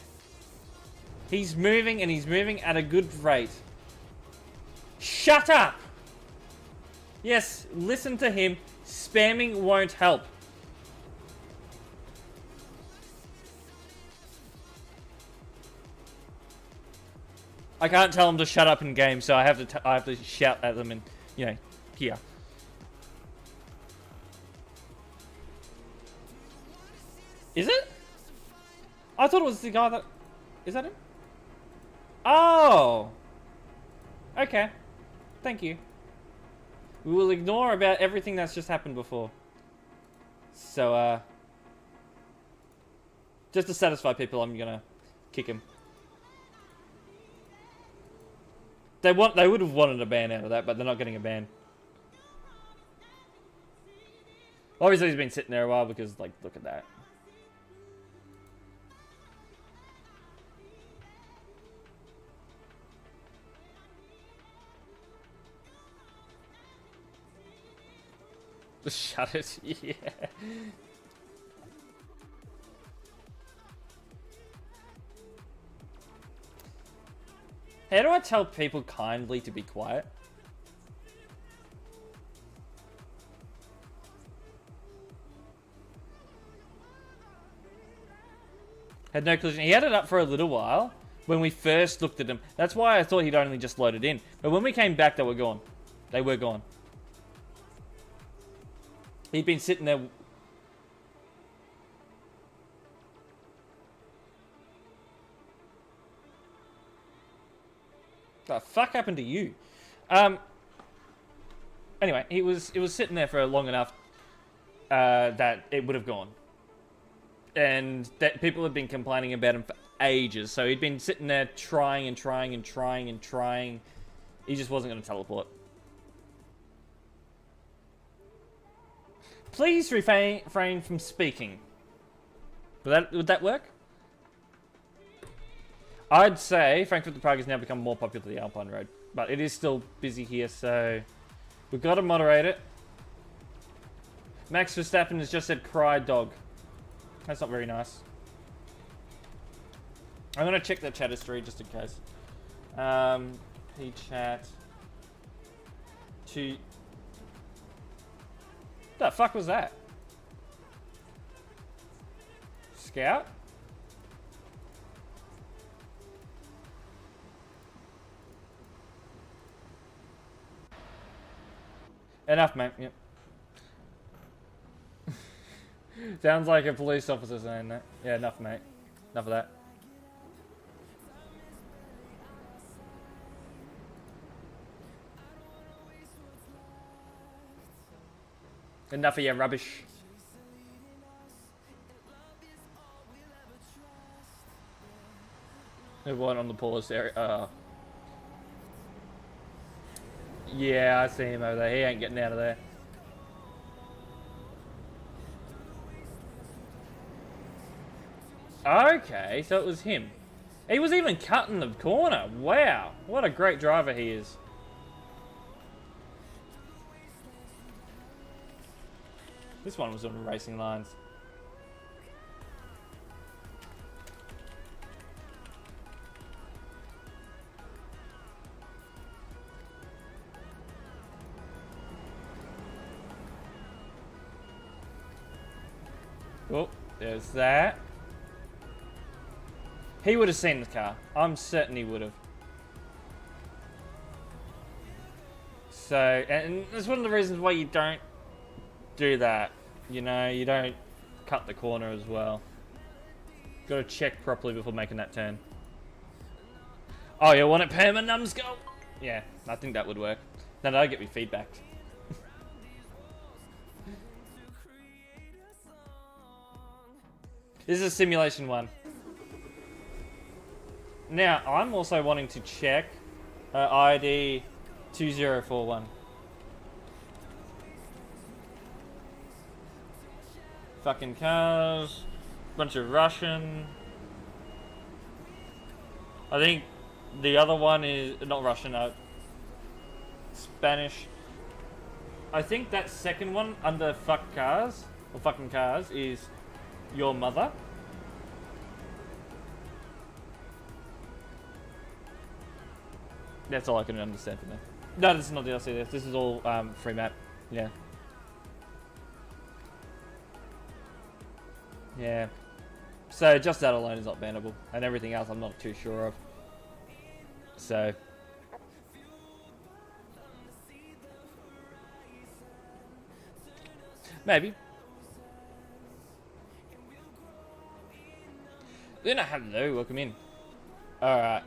He's moving and he's moving at a good rate. Shut up! Yes, listen to him. Spamming won't help. I can't tell them to shut up in game, so I have to shout at them in, you know, here. Is it? I thought it was the guy that... Is that him? Oh! Okay. Thank you. We will ignore about everything that's just happened before. So, just to satisfy people, I'm gonna kick him. They would have wanted a ban out of that, but they're not getting a ban. Obviously he's been sitting there a while because, like, look at that. Shut it, yeah. How do I tell people kindly to be quiet? Had no collision. He had it up for a little while when we first looked at him. That's why I thought he'd only just loaded in. But when we came back, they were gone. They were gone. He'd been sitting there. What the fuck happened to you? Anyway, it was sitting there for long enough that it would have gone. And that people had been complaining about him for ages. So he'd been sitting there trying and trying and trying and trying. He just wasn't going to teleport. Please refrain from speaking. Would that work? I'd say Frankfurt to Prague has now become more popular than the Alpine Road. But it is still busy here, so we've got to moderate it. Max Verstappen has just said cry dog. That's not very nice. I'm going to check the chat history just in case. P-chat. The fuck was that? Scout? Enough, mate. Yep. Sounds like a police officer saying that. Yeah, enough, mate. Enough of that. Enough of your rubbish. There's one on the police area. Yeah, I see him over there. He ain't getting out of there. Okay, so it was him. He was even cutting the corner. Wow, what a great driver he is. This one was on racing lines. Oh, there's that. He would have seen the car. I'm certain he would have. So, and that's one of the reasons why you don't do that. You know, you don't cut the corner as well. Got to check properly before making that turn. Oh, you want it, Pam and Numbskull? Yeah, I think that would work. Then that'll get me feedback. This is simulation 1. Now, I'm also wanting to check ID 2041. Fucking cars. Bunch of Russian. I think the other one is not Russian, Spanish. I think that second one under fuck cars or fucking cars is your mother. That's all I can understand from there. No, this is not DLC. This is all free map. Yeah. Yeah. So just that alone is not bannable, and everything else I'm not too sure of. So maybe. Luna, hello, welcome in. Alright,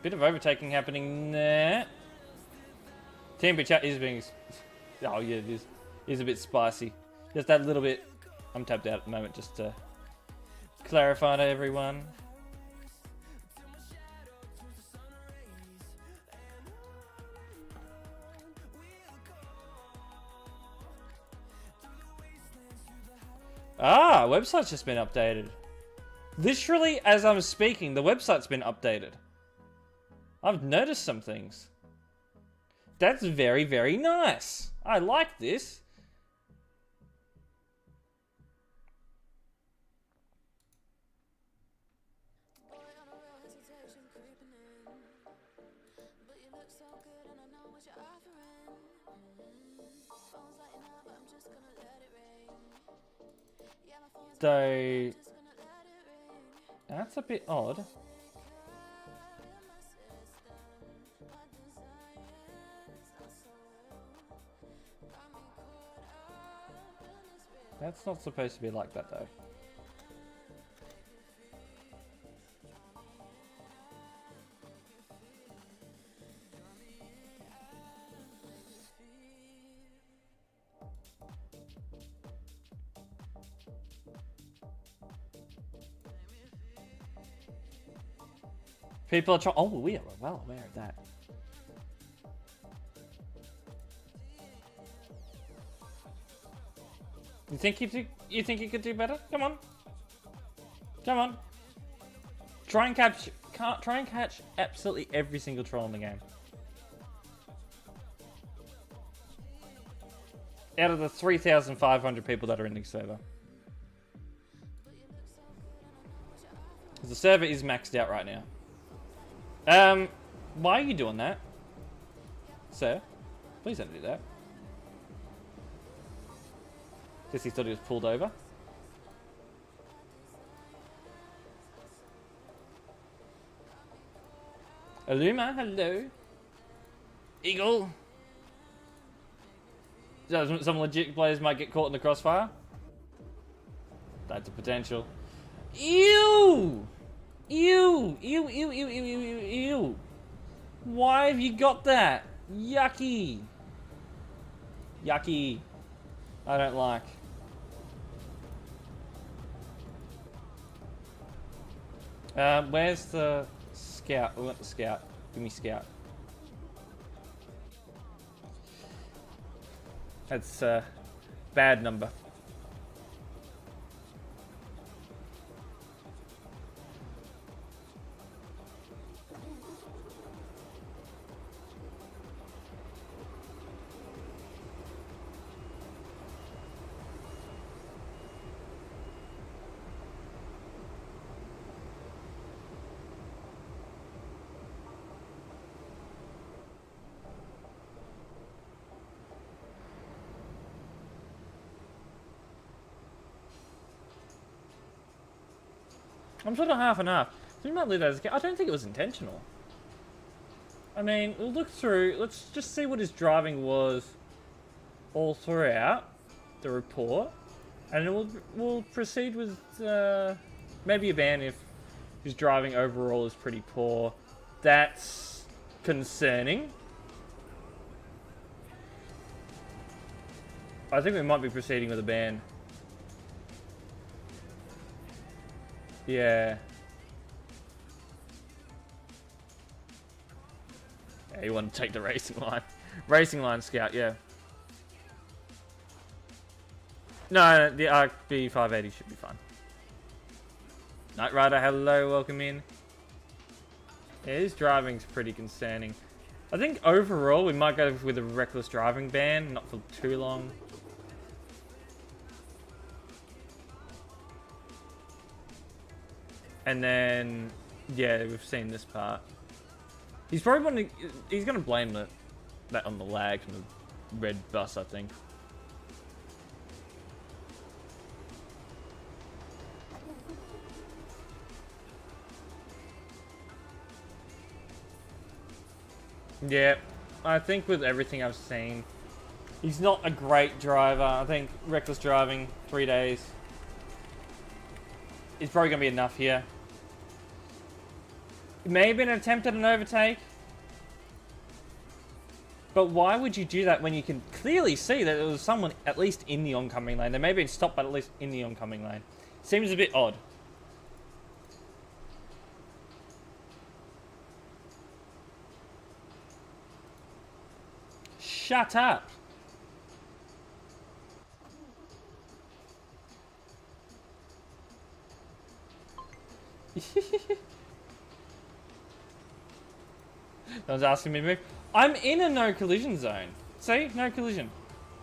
bit of overtaking happening there. Temper chat is being... Oh yeah, it is. It is a bit spicy. Just that little bit. I'm tapped out at the moment just to clarify to everyone. Ah, website's just been updated. Literally, as I'm speaking, the website's been updated. I've noticed some things. That's very, very nice. I like this. So that's a bit odd. That's not supposed to be like that though. People are trying. Oh, we are well aware of that. You think you could do better? Come on, come on. Try and catch absolutely every single troll in the game. Out of the 3,500 people that are in the server, the server is maxed out right now. Why are you doing that, sir? Please don't do that. Guess he thought he was pulled over. Aluma, hello. Eagle. Some legit players might get caught in the crossfire. That's a potential. Ew! Ew! Ew, ew, ew, ew, ew, ew, ew. Why have you got that? Yucky. Yucky. I don't like. Where's the scout? We want the scout. Give me scout. That's a bad number. I'm sort of half and half. So we might leave that as a... I don't think it was intentional. I mean, we'll look through. Let's just see what his driving was all throughout the report. And then we'll proceed with maybe a ban if his driving overall is pretty poor. That's concerning. I think we might be proceeding with a ban. Yeah. Yeah, you want to take the racing line. Racing line scout, yeah. No, the RB 580 should be fine. Knight Rider, hello, welcome in. Yeah, his driving's pretty concerning. I think overall we might go with a reckless driving ban, not for too long. And then, yeah, we've seen this part. He's probably he's gonna blame that on the lag from the red bus, I think. Yeah, I think with everything I've seen, he's not a great driver. I think reckless driving, 3 days, is probably going to be enough here. Maybe an attempt at an overtake. But why would you do that when you can clearly see that there was someone at least in the oncoming lane? They may have been stopped, but at least in the oncoming lane. Seems a bit odd. Shut up. No one's asking me to move. I'm in a no collision zone. See? No collision.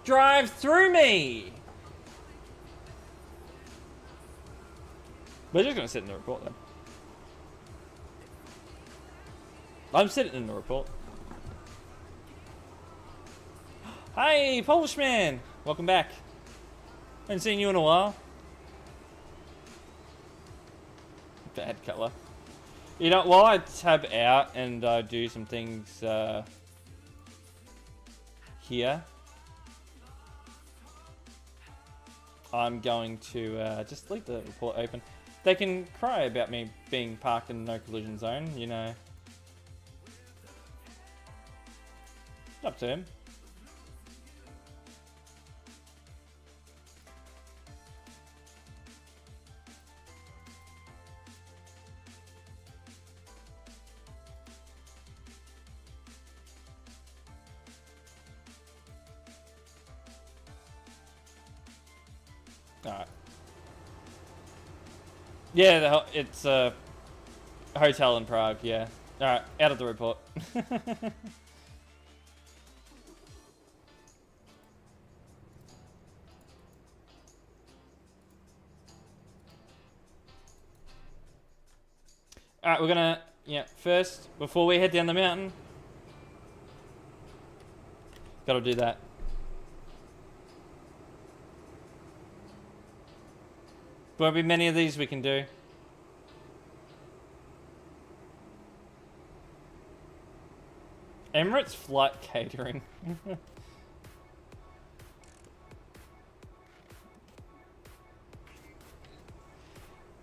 Drive through me! We're just going to sit in the report then. I'm sitting in the report. Hey, Polish man! Welcome back. Haven't seen you in a while. Bad colour. You know, while I tab out and do some things here, I'm going to just leave the report open. They can cry about me being parked in no collision zone, you know. It's up to him. Alright. Yeah, it's a hotel in Prague, yeah. Alright, out of the report. Alright, we're gonna, yeah, first, before we head down the mountain, gotta do that. Won't be many of these we can do. Emirates flight catering.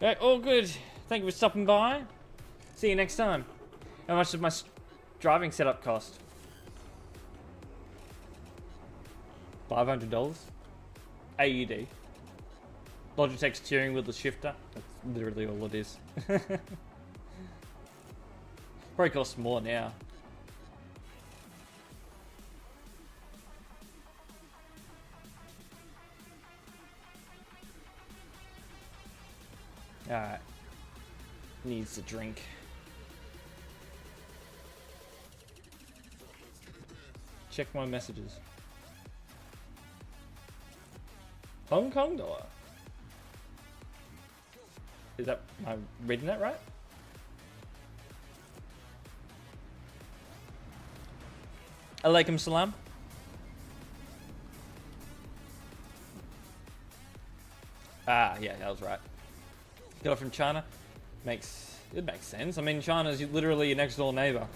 Okay, all good. Thank you for stopping by. See you next time. How much does my driving setup cost? $500. AUD. Logitech steering wheel, the shifter. That's literally all it is. Probably costs more now. Alright. Needs a drink. Check my messages. Hong Kong dollar. Is that, am I reading that right? Alaikum salam. Ah, yeah, that was right. Got it from China. It makes sense. I mean, China's literally your next door neighbor.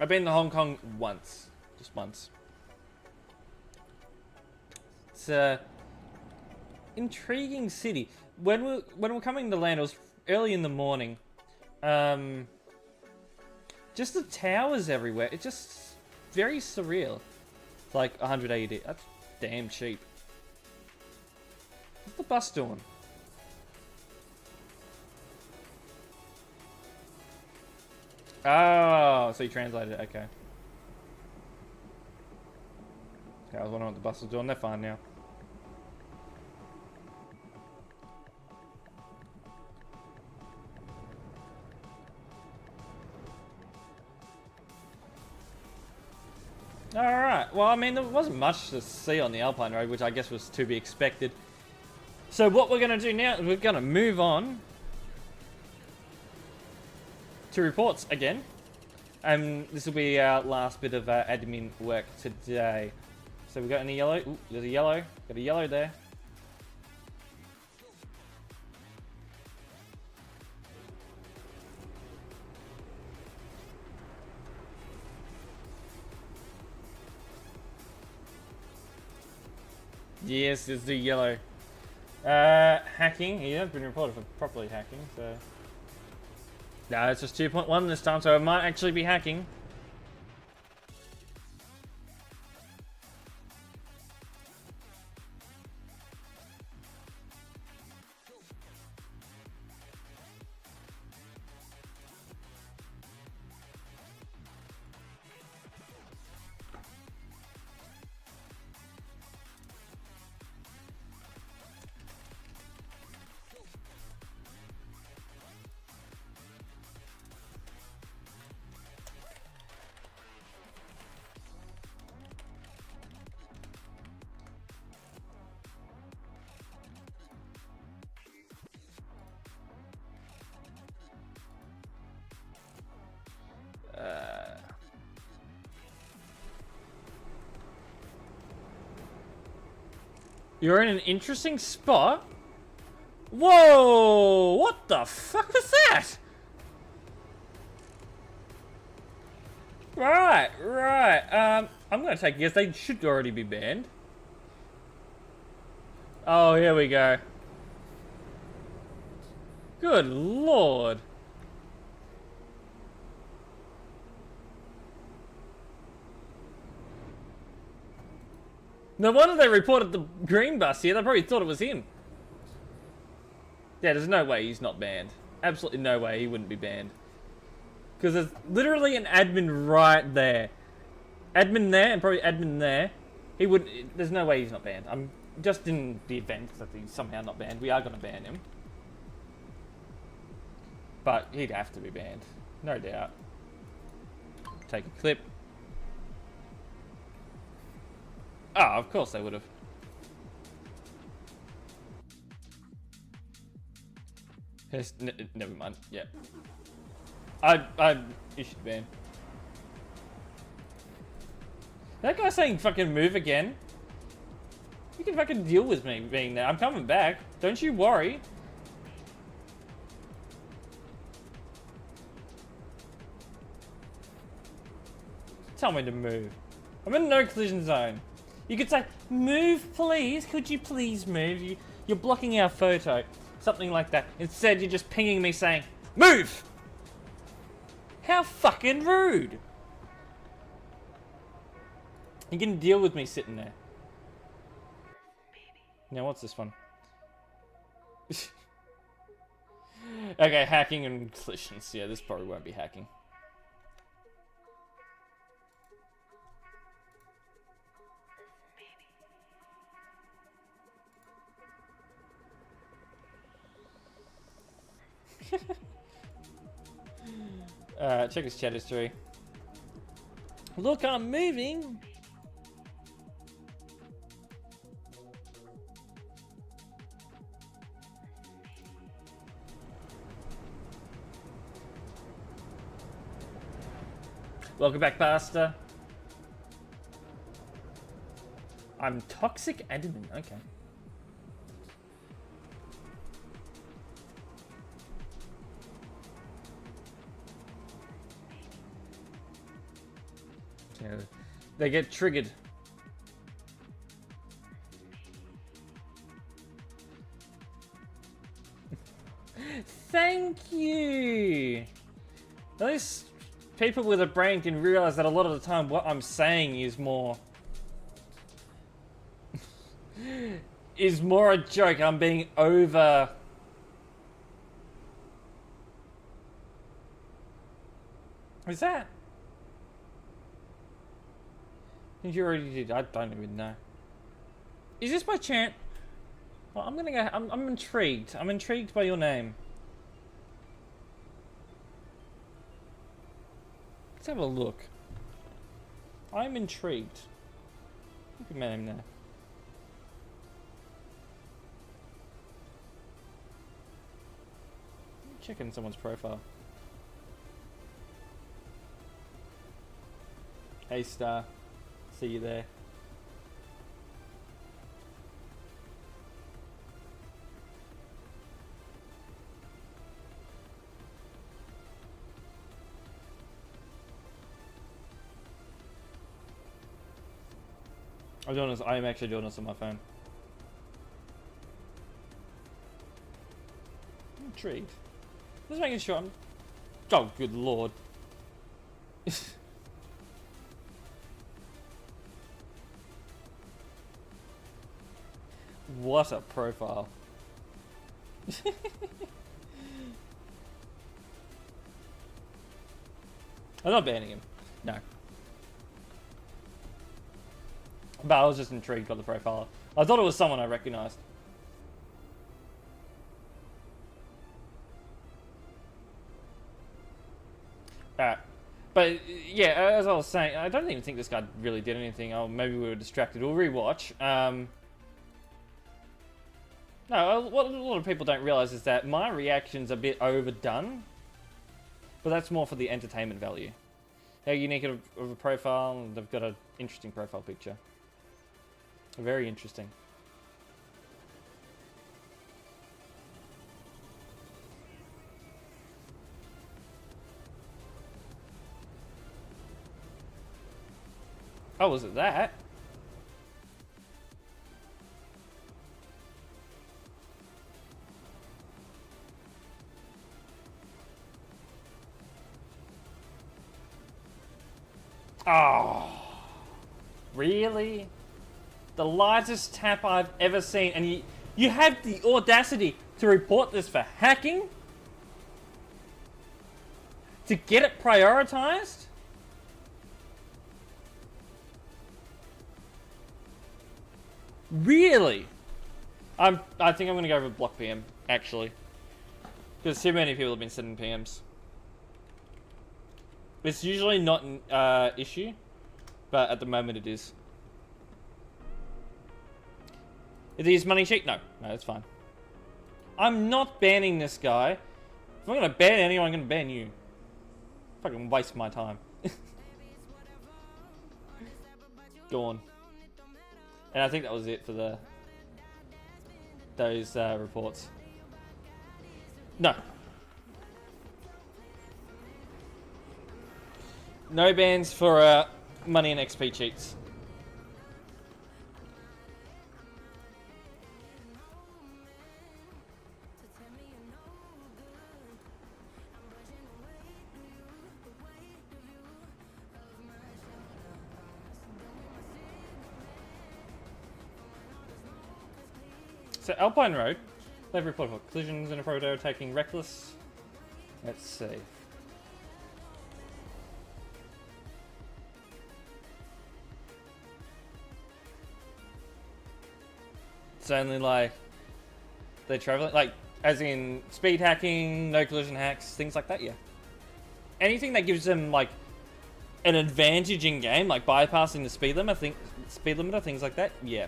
I've been to Hong Kong once. Just once. It's a intriguing city. When we're coming to land, it was early in the morning. Just the towers everywhere. It's just very surreal. It's like 100 AUD. That's damn cheap. What's the bus doing? Oh, so you translated it. Okay. I was wondering what the bus was doing. They're fine now. Alright, well, I mean, there wasn't much to see on the Alpine Road, which I guess was to be expected. So what we're going to do now is we're going to move on to reports again. And this will be our last bit of admin work today. So we got any yellow? Ooh, there's a yellow. Got a yellow there. Yes, let's do yellow. Hacking. He has been reported for properly hacking, so... No, it's just 2.1 this time, so it might actually be hacking. You're in an interesting spot. Whoa! What the fuck was that? Right. I'm gonna take a guess. They should already be banned. Oh, here we go. Good lord. No wonder they reported the green bus here. They probably thought it was him. Yeah, there's no way he's not banned. Absolutely no way he wouldn't be banned. Because there's literally an admin right there. Admin there and probably admin there. He would. There's no way he's not banned. I'm just in the event that he's somehow not banned. We are going to ban him. But he'd have to be banned. No doubt. Take a clip. Oh, of course they would have. Never mind. Yeah. You should ban. That guy's saying fucking move again. You can fucking deal with me being there. I'm coming back. Don't you worry. Tell me to move. I'm in no collision zone. You could say, move please. Could you please move? You're blocking our photo. Something like that. Instead, you're just pinging me saying, move! How fucking rude. You can deal with me sitting there. Now, what's this one? Okay, hacking and collisions. Yeah, this probably won't be hacking. Check his chat history. Look, I'm moving. Welcome back, Pastor. I'm toxic admin. Okay. Yeah, they get triggered. Thank you. At least people with a brain can realize that a lot of the time what I'm saying is more a joke. I'm being over. Is that? I think you already did. I don't even know. Is this my chant? Well, I'm gonna go. I'm intrigued. I'm intrigued by your name. Let's have a look. I'm intrigued. Look at my name there. Checking someone's profile. Hey, Star. See you there. I am actually doing this on my phone. intrigued. Just making sure I'm... Oh, good lord. What a profile. I'm not banning him. No. But I was just intrigued by the profile. I thought it was someone I recognized. Alright. But, yeah, as I was saying, I don't even think this guy really did anything. Oh, maybe we were distracted. We'll rewatch. No, what a lot of people don't realize is that my reaction's a bit overdone. But that's more for the entertainment value. How unique of a profile. They've got an interesting profile picture. Very interesting. Oh, was it that? Oh, really? The largest tap I've ever seen, and you have the audacity to report this for hacking? To get it prioritized? Really? I think I'm gonna go with block PM, actually. Because too many people have been sending PMs. It's usually not an issue, but at the moment it is. Is his money cheap? No, it's fine. I'm not banning this guy. If I'm gonna ban anyone, I'm gonna ban you. Fucking waste my time. Go on. And I think that was it for those reports. No. No bans for money and XP cheats. So Alpine Road, they've reported for collisions in a photo taking reckless. Let's see. It's only like they're traveling, like as in speed hacking, no collision hacks, things like that. Yeah. Anything that gives them like an advantage in game, like bypassing the speed limiter, things like that. Yeah.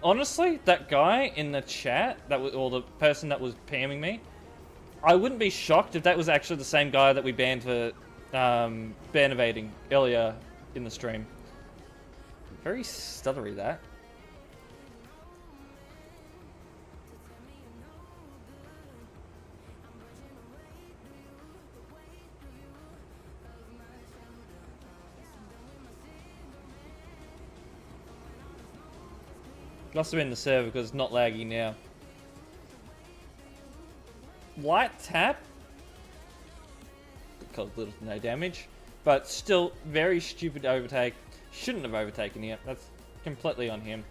Honestly, that guy in the chat, or the person that was PMing me, I wouldn't be shocked if that was actually the same guy that we banned for ban evading earlier in the stream. Very stuttery, that. Must have been the server because it's not laggy now. Light tap. Caused little to no damage. But still, very stupid to overtake. Shouldn't have overtaken here. That's completely on him.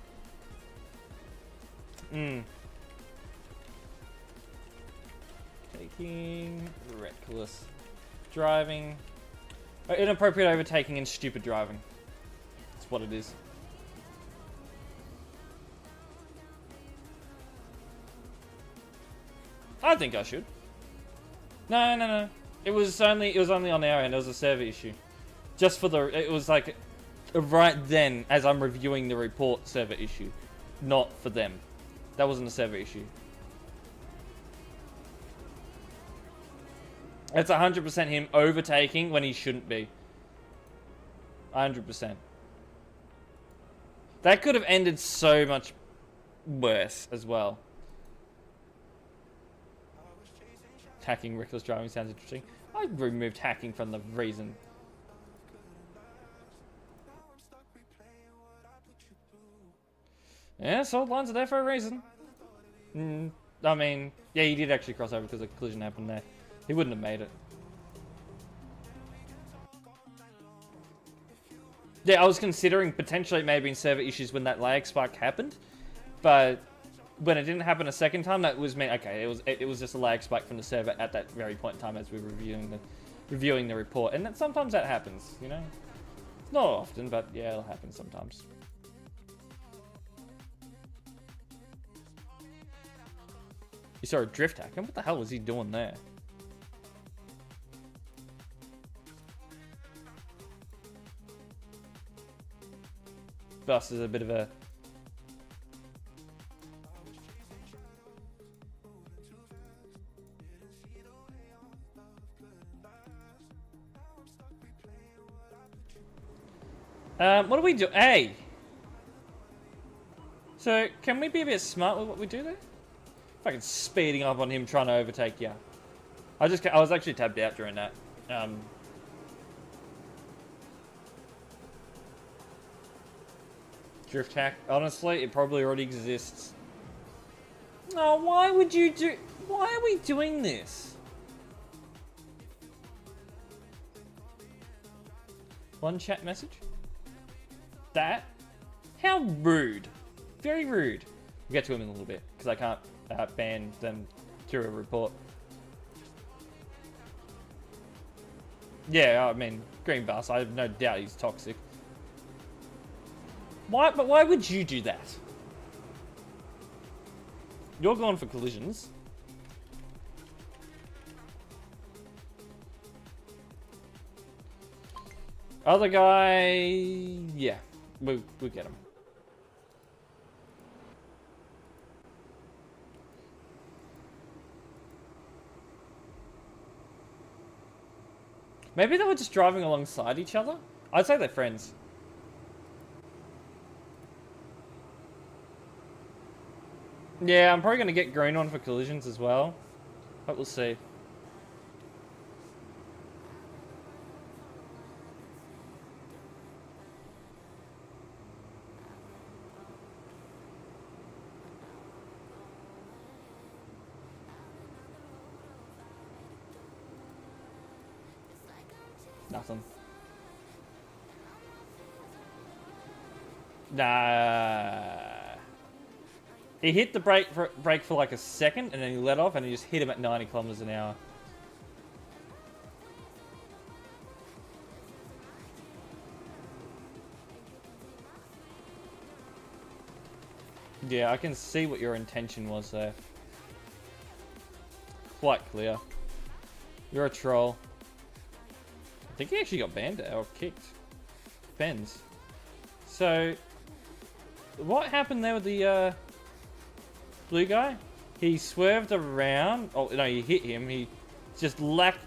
Taking. Reckless driving. Inappropriate overtaking and stupid driving. That's what it is. I think I should. No. It was only on our end. It was a server issue. Just for it was like right then as I'm reviewing the report server issue, not for them. That wasn't a server issue. It's 100% him overtaking when he shouldn't be. 100%. That could have ended so much worse as well. Hacking reckless driving sounds interesting. I removed hacking from the reason. Yeah, salt lines are there for a reason. I mean, yeah, he did actually cross over because a collision happened there. He wouldn't have made it. Yeah, I was considering potentially it may have been server issues when that lag spike happened, but when it didn't happen a second time, that was meant okay. It was just a lag spike from the server at that very point in time as we were reviewing the report, and sometimes that happens, you know. It's not often, but yeah, it'll happen sometimes. You saw a drift hack, and what the hell was he doing there? Bus is a bit of a... what do we do? Hey! So, can we be a bit smart with what we do there? Fucking speeding up on him trying to overtake you. I was actually tabbed out during that. Drift hack. Honestly, it probably already exists. Oh, why would you do... Why are we doing this? One chat message? That? How rude. Very rude. We'll get to him in a little bit, because I can't ban them through a report. Yeah, I mean, green bus, I have no doubt he's toxic. But why would you do that? You're going for collisions. Other guy... Yeah, we'll get him. Maybe they were just driving alongside each other? I'd say they're friends. Yeah, I'm probably going to get green on for collisions as well. But we'll see. Nothing. Nah. He hit the brake for like a second, and then he let off, and he just hit him at 90 kilometers an hour. Yeah, I can see what your intention was there. Quite clear. You're a troll. I think he actually got banned or kicked. Depends. So, what happened there with the blue guy? He swerved around. Oh, no, he hit him. He just lacked...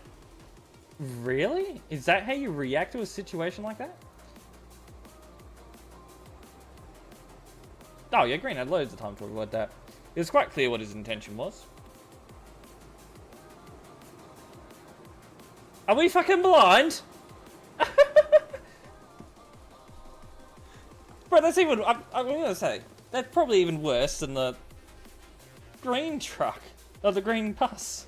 Really? Is that how you react to a situation like that? Oh, yeah, Green had loads of time to avoid that. It was quite clear what his intention was. Are we fucking blind? Bro, that's even... I'm gonna say, that's probably even worse than the green truck. Or the green bus.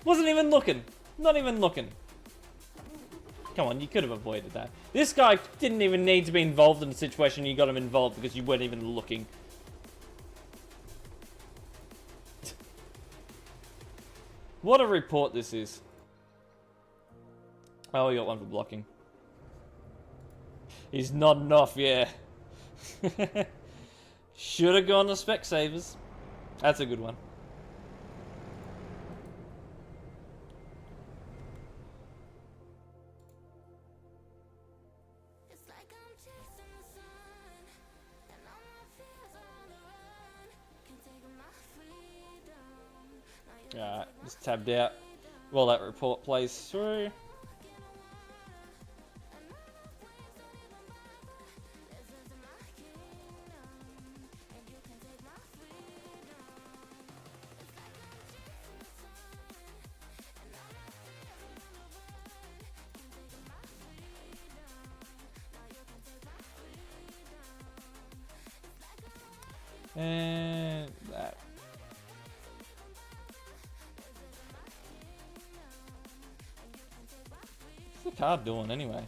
Wasn't even looking. Not even looking. Come on, you could have avoided that. This guy didn't even need to be involved in the situation. You got him involved because you weren't even looking. What a report this is. Oh, we got one for blocking. He's nodding off, yeah. Should have gone to Specsavers. That's a good one. Alright, just tabbed out while that report plays through. And that. What's the car doing anyway?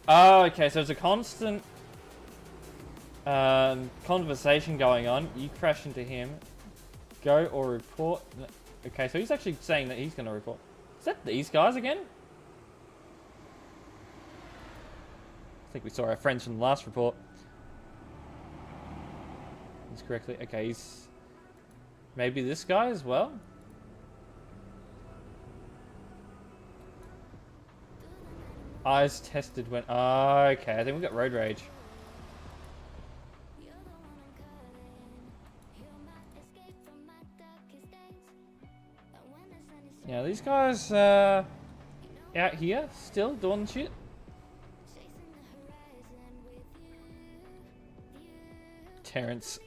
Oh, okay, so it's a constant conversation going on. You crash into him. Go or report. Okay, so he's actually saying that he's going to report. Is that these guys again? I think we saw our friends from the last report. That's correctly. Okay, he's... Maybe this guy as well? Eyes tested when... Oh, okay, I think we got road rage. Yeah, these guys out here still doing shit. Terrence.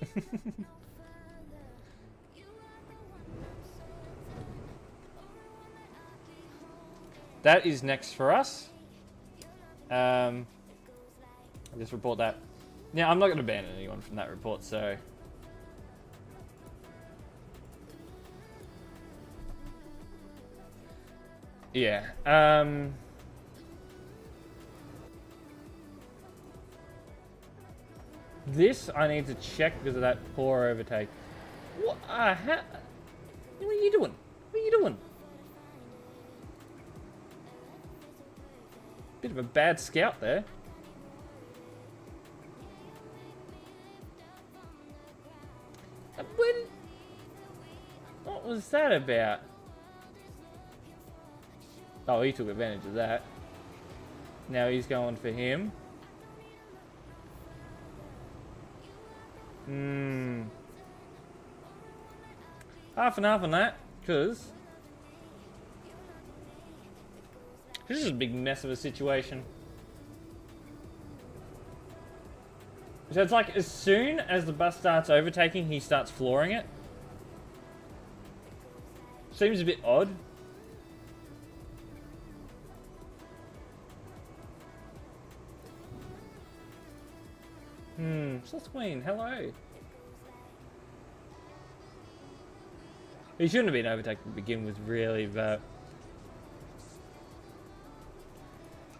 That is next for us. I'll just report that. Yeah, I'm not going to ban anyone from that report, so... Yeah, this I need to check because of that poor overtake. What? What are you doing? What are you doing? Bit of a bad scout there. What was that about? Oh, he took advantage of that. Now he's going for him. Half and half on that, because this is a big mess of a situation. So it's like as soon as the bus starts overtaking, he starts flooring it. Seems a bit odd. Sus Queen, hello. He shouldn't have been overtaken to begin with, really, but...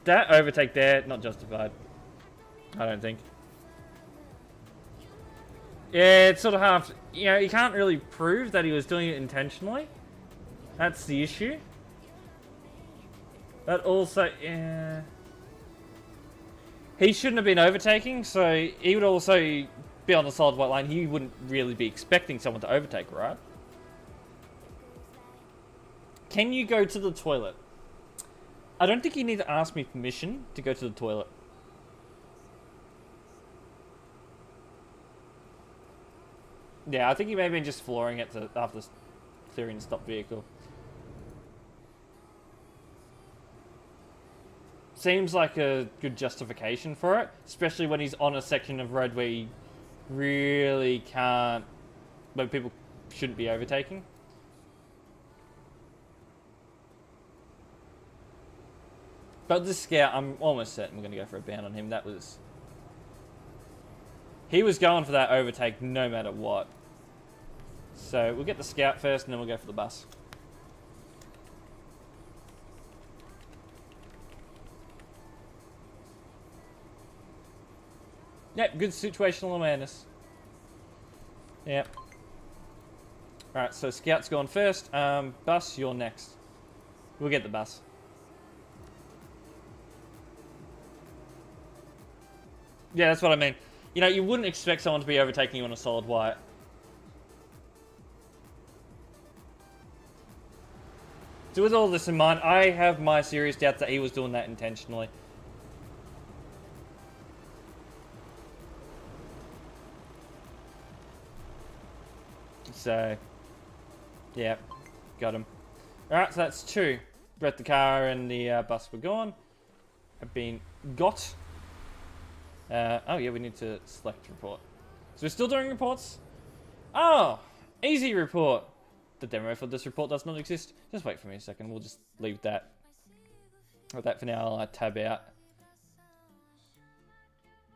That overtake there, not justified. I don't think. Yeah, it's sort of half... You know, you can't really prove that he was doing it intentionally. That's the issue. But also, yeah... He shouldn't have been overtaking, so he would also be on the solid white line. He wouldn't really be expecting someone to overtake, right? Can you go to the toilet? I don't think you need to ask me permission to go to the toilet. Yeah, I think he may have been just flooring it after clearing the stopped vehicle. Seems like a good justification for it, especially when he's on a section of road where he really can't, where people shouldn't be overtaking. But this scout, I'm almost certain we're going to go for a ban on him. That was... He was going for that overtake no matter what. So we'll get the scout first and then we'll go for the bus. Yep, good situational awareness. Yep. Alright, so scout's gone first. Bus, you're next. We'll get the bus. Yeah, that's what I mean. You know, you wouldn't expect someone to be overtaking you on a solid white. So with all this in mind, I have my serious doubts that he was doing that intentionally. So, yeah, got him. Alright, so that's two. Both the car and the bus were gone. Have been got. Oh yeah, we need to select report. So we're still doing reports? Oh, easy report. the demo for this report does not exist. Just wait for me a second. We'll just leave that. With that for now, I'll tab out.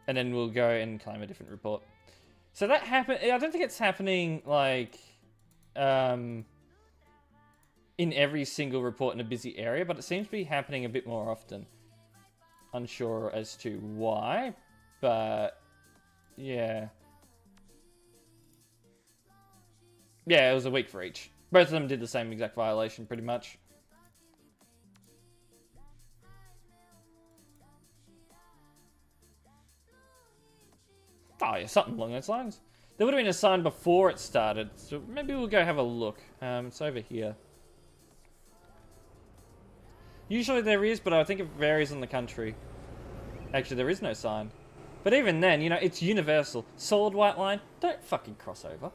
And then we'll go and claim a different report. So that happened. I don't think it's happening like in every single report in a busy area, but it seems to be happening a bit more often. Unsure as to why, but yeah. Yeah, it was a week for each. Both of them did the same exact violation, pretty much. Oh yeah, something along those lines. There would have been a sign before it started, so maybe we'll go have a look. It's over here. Usually there is, but I think it varies in the country. Actually, there is no sign. But even then, you know, it's universal. Solid white line, don't fucking cross over.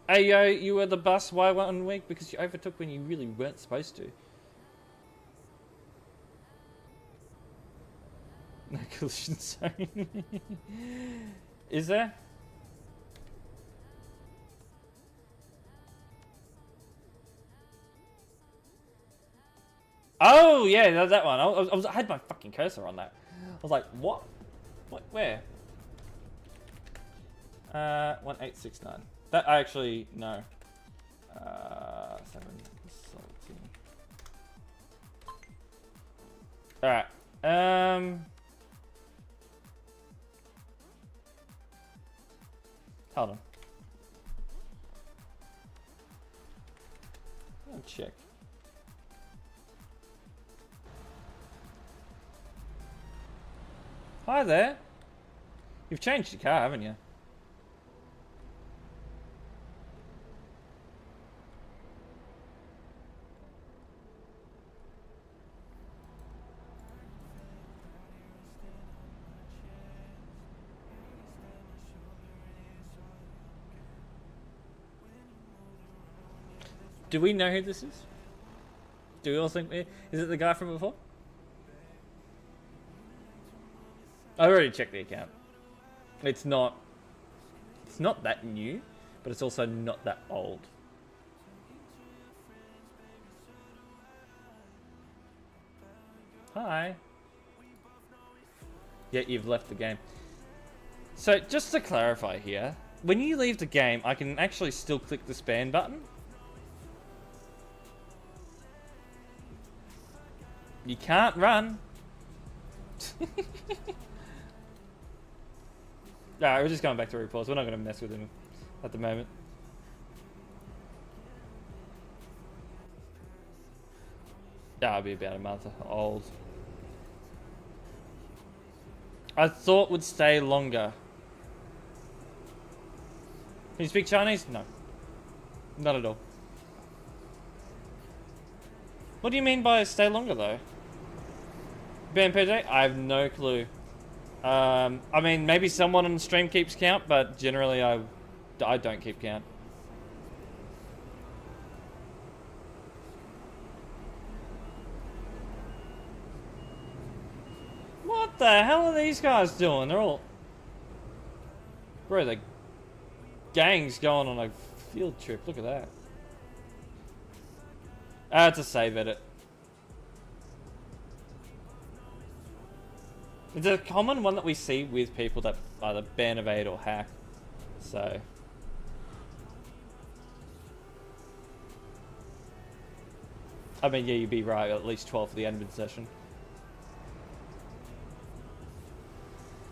Hey yo, you were the bus, why 1 week? Because you overtook when you really weren't supposed to. No collision zone. Is there? Oh yeah, that one. I had my fucking cursor on that. I was like, what? What? Where? 1869. That I actually no. 7 salty. All right. Hold on. I'll check. Hi there. You've changed your car, haven't you? Do we know who this is? Do we all think is it the guy from before? I already checked the account. It's not that new, but it's also not that old. Hi. Yet you've left the game. So just to clarify here, when you leave the game, I can actually still click the span button. You can't run. Alright, we're just going back to reports. We're not going to mess with him at the moment. That'll be about a month old. I thought would stay longer. Can you speak Chinese? No. Not at all. What do you mean by stay longer though? BMPJ? I have no clue. I mean, maybe someone on the stream keeps count, but generally I don't keep count. What the hell are these guys doing? They're all... Bro, the gang's going on a field trip. Look at that. It's a save edit. It's a common one that we see with people that either ban, evade, or hack. So... I mean, yeah, you'd be right. At least 12 for the admin session.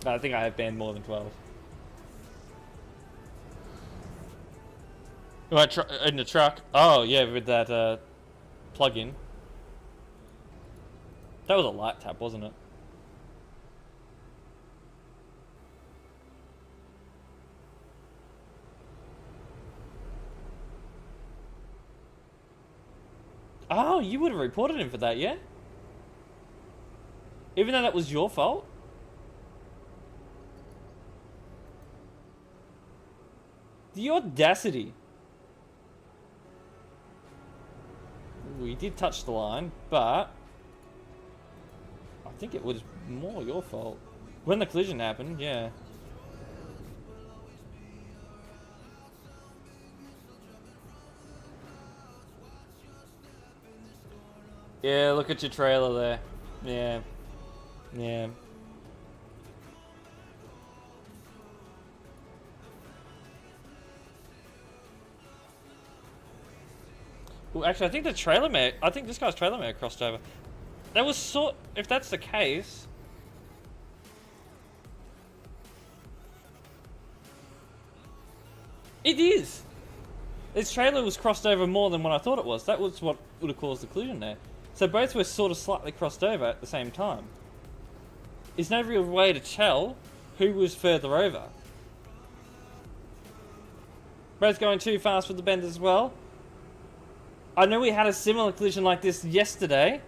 I think I have banned more than 12. Right, in the truck. Oh, yeah, with that plug-in. That was a light tap, wasn't it? Oh, you would have reported him for that, yeah? Even though that was your fault? The audacity. We did touch the line, but I think it was more your fault. When the collision happened, yeah. Yeah, look at your trailer there. Yeah. Yeah. Well, actually, I think this guy's trailer may have crossed over. That was if that's the case... It is! This trailer was crossed over more than what I thought it was. That was what would have caused the collision there. So both were sort of slightly crossed over at the same time. There's no real way to tell who was further over. Both going too fast with the bend as well. I know we had a similar collision like this yesterday,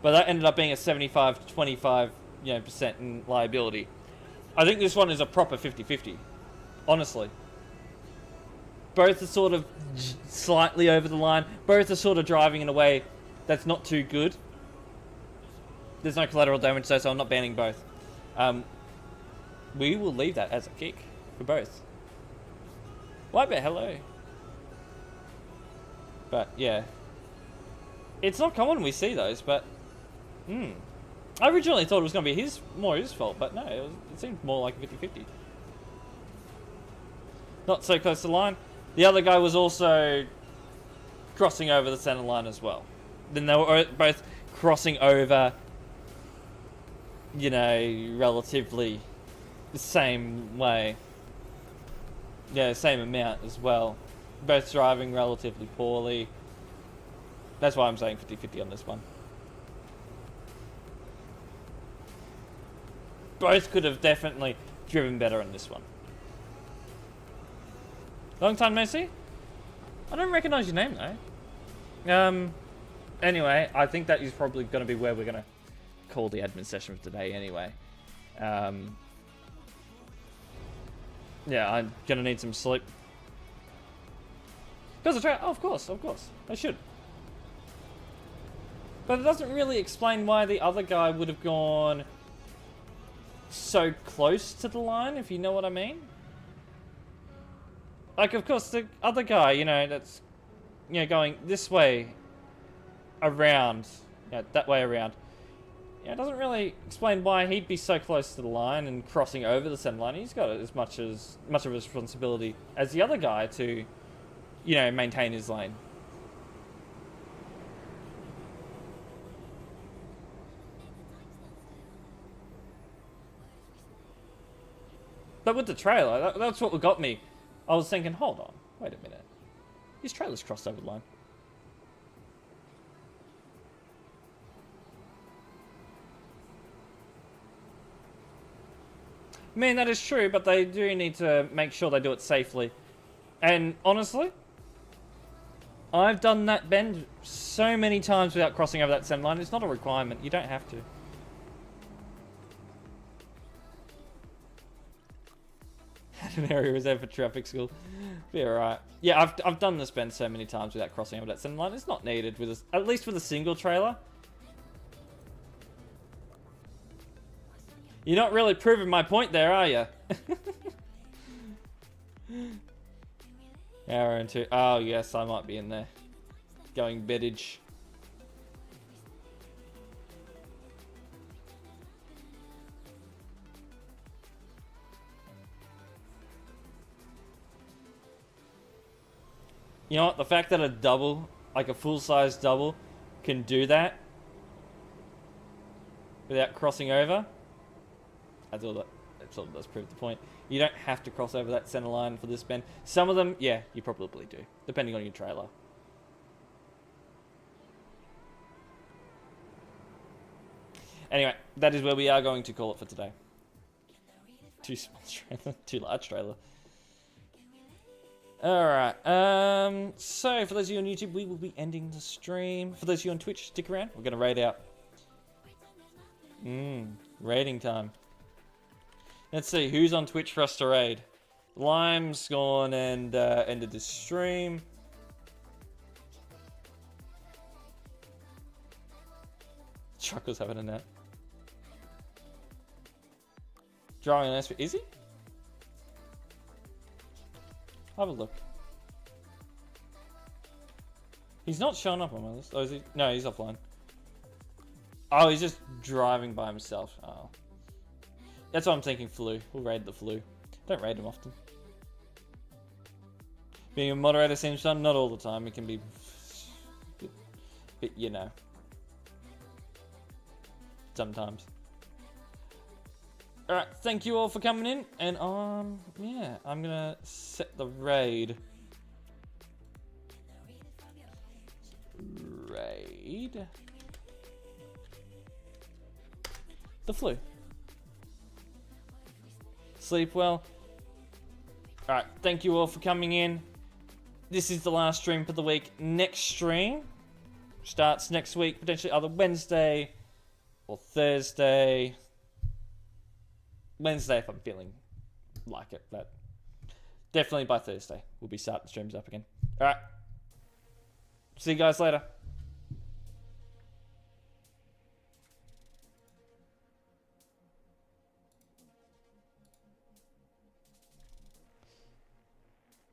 but that ended up being a 75 to 25 percent in liability. I think this one is a proper 50-50, honestly. Both are sort of slightly over the line. Both are sort of driving in a way that's not too good. There's no collateral damage though, so I'm not banning both. We will leave that as a kick for both. Whitebear, hello. But yeah, it's not common we see those, but I originally thought it was going to be more his fault, but no, it seemed more like a 50-50. Not so close to the line. The other guy was also crossing over the center line as well. Then they were both crossing over, relatively the same way. Yeah, same amount as well. Both driving relatively poorly. That's why I'm saying 50-50 on this one. Both could have definitely driven better on this one. Long time no see? I don't recognise your name though. Anyway, I think that is probably going to be where we're going to call the admin session for today anyway. Yeah, I'm going to need some sleep. Because of course, I should. But it doesn't really explain why the other guy would have gone so close to the line, if you know what I mean. Like, of course, the other guy, that's, going this way around, that way around. It doesn't really explain why he'd be so close to the line and crossing over the center line. He's got as much of a responsibility as the other guy to, maintain his lane. But with the trailer, that's what got me. I was thinking, hold on, wait a minute. His trailer's crossed over the line. I mean, that is true, but they do need to make sure they do it safely. And honestly, I've done that bend so many times without crossing over that center line. It's not a requirement. You don't have to. Had an area reserved for traffic school. Be alright. Yeah, I've done this bend so many times without crossing over that center line. It's not needed with at least with a single trailer. You're not really proving my point there, are you? Hour and 2. Oh yes, I might be in there. Going beddage. You know what? The fact that a double, like a full-size double, can do that without crossing over, I thought that sort of does prove the point. You don't have to cross over that center line for this bend. Some of them, yeah, you probably do, depending on your trailer. Anyway, that is where we are going to call it for today. Too small trailer, too large trailer. Alright, so for those of you on YouTube, we will be ending the stream. For those of you on Twitch, stick around. We're going to raid out. Raiding time. Let's see, who's on Twitch for us to raid? Lime's gone and ended the stream. Trucker's having a nap. Drawing an is he? Have a look. He's not showing up on my list. Oh, is he? No, he's offline. Oh, he's just driving by himself. Oh. That's what I'm thinking, Flu. We'll raid the Flu. Don't raid him often. Being a moderator seems fun. Not all the time. It can be... But, you know. Sometimes. Alright, thank you all for coming in. And, yeah, I'm gonna set the raid. Raid... the Flu. Sleep well. Alright, thank you all for coming in. This is the last stream for the week. Next stream starts next week, potentially either Wednesday or Thursday. Wednesday if I'm feeling like it, but definitely by Thursday we'll be starting the streams up again. Alright. See you guys later.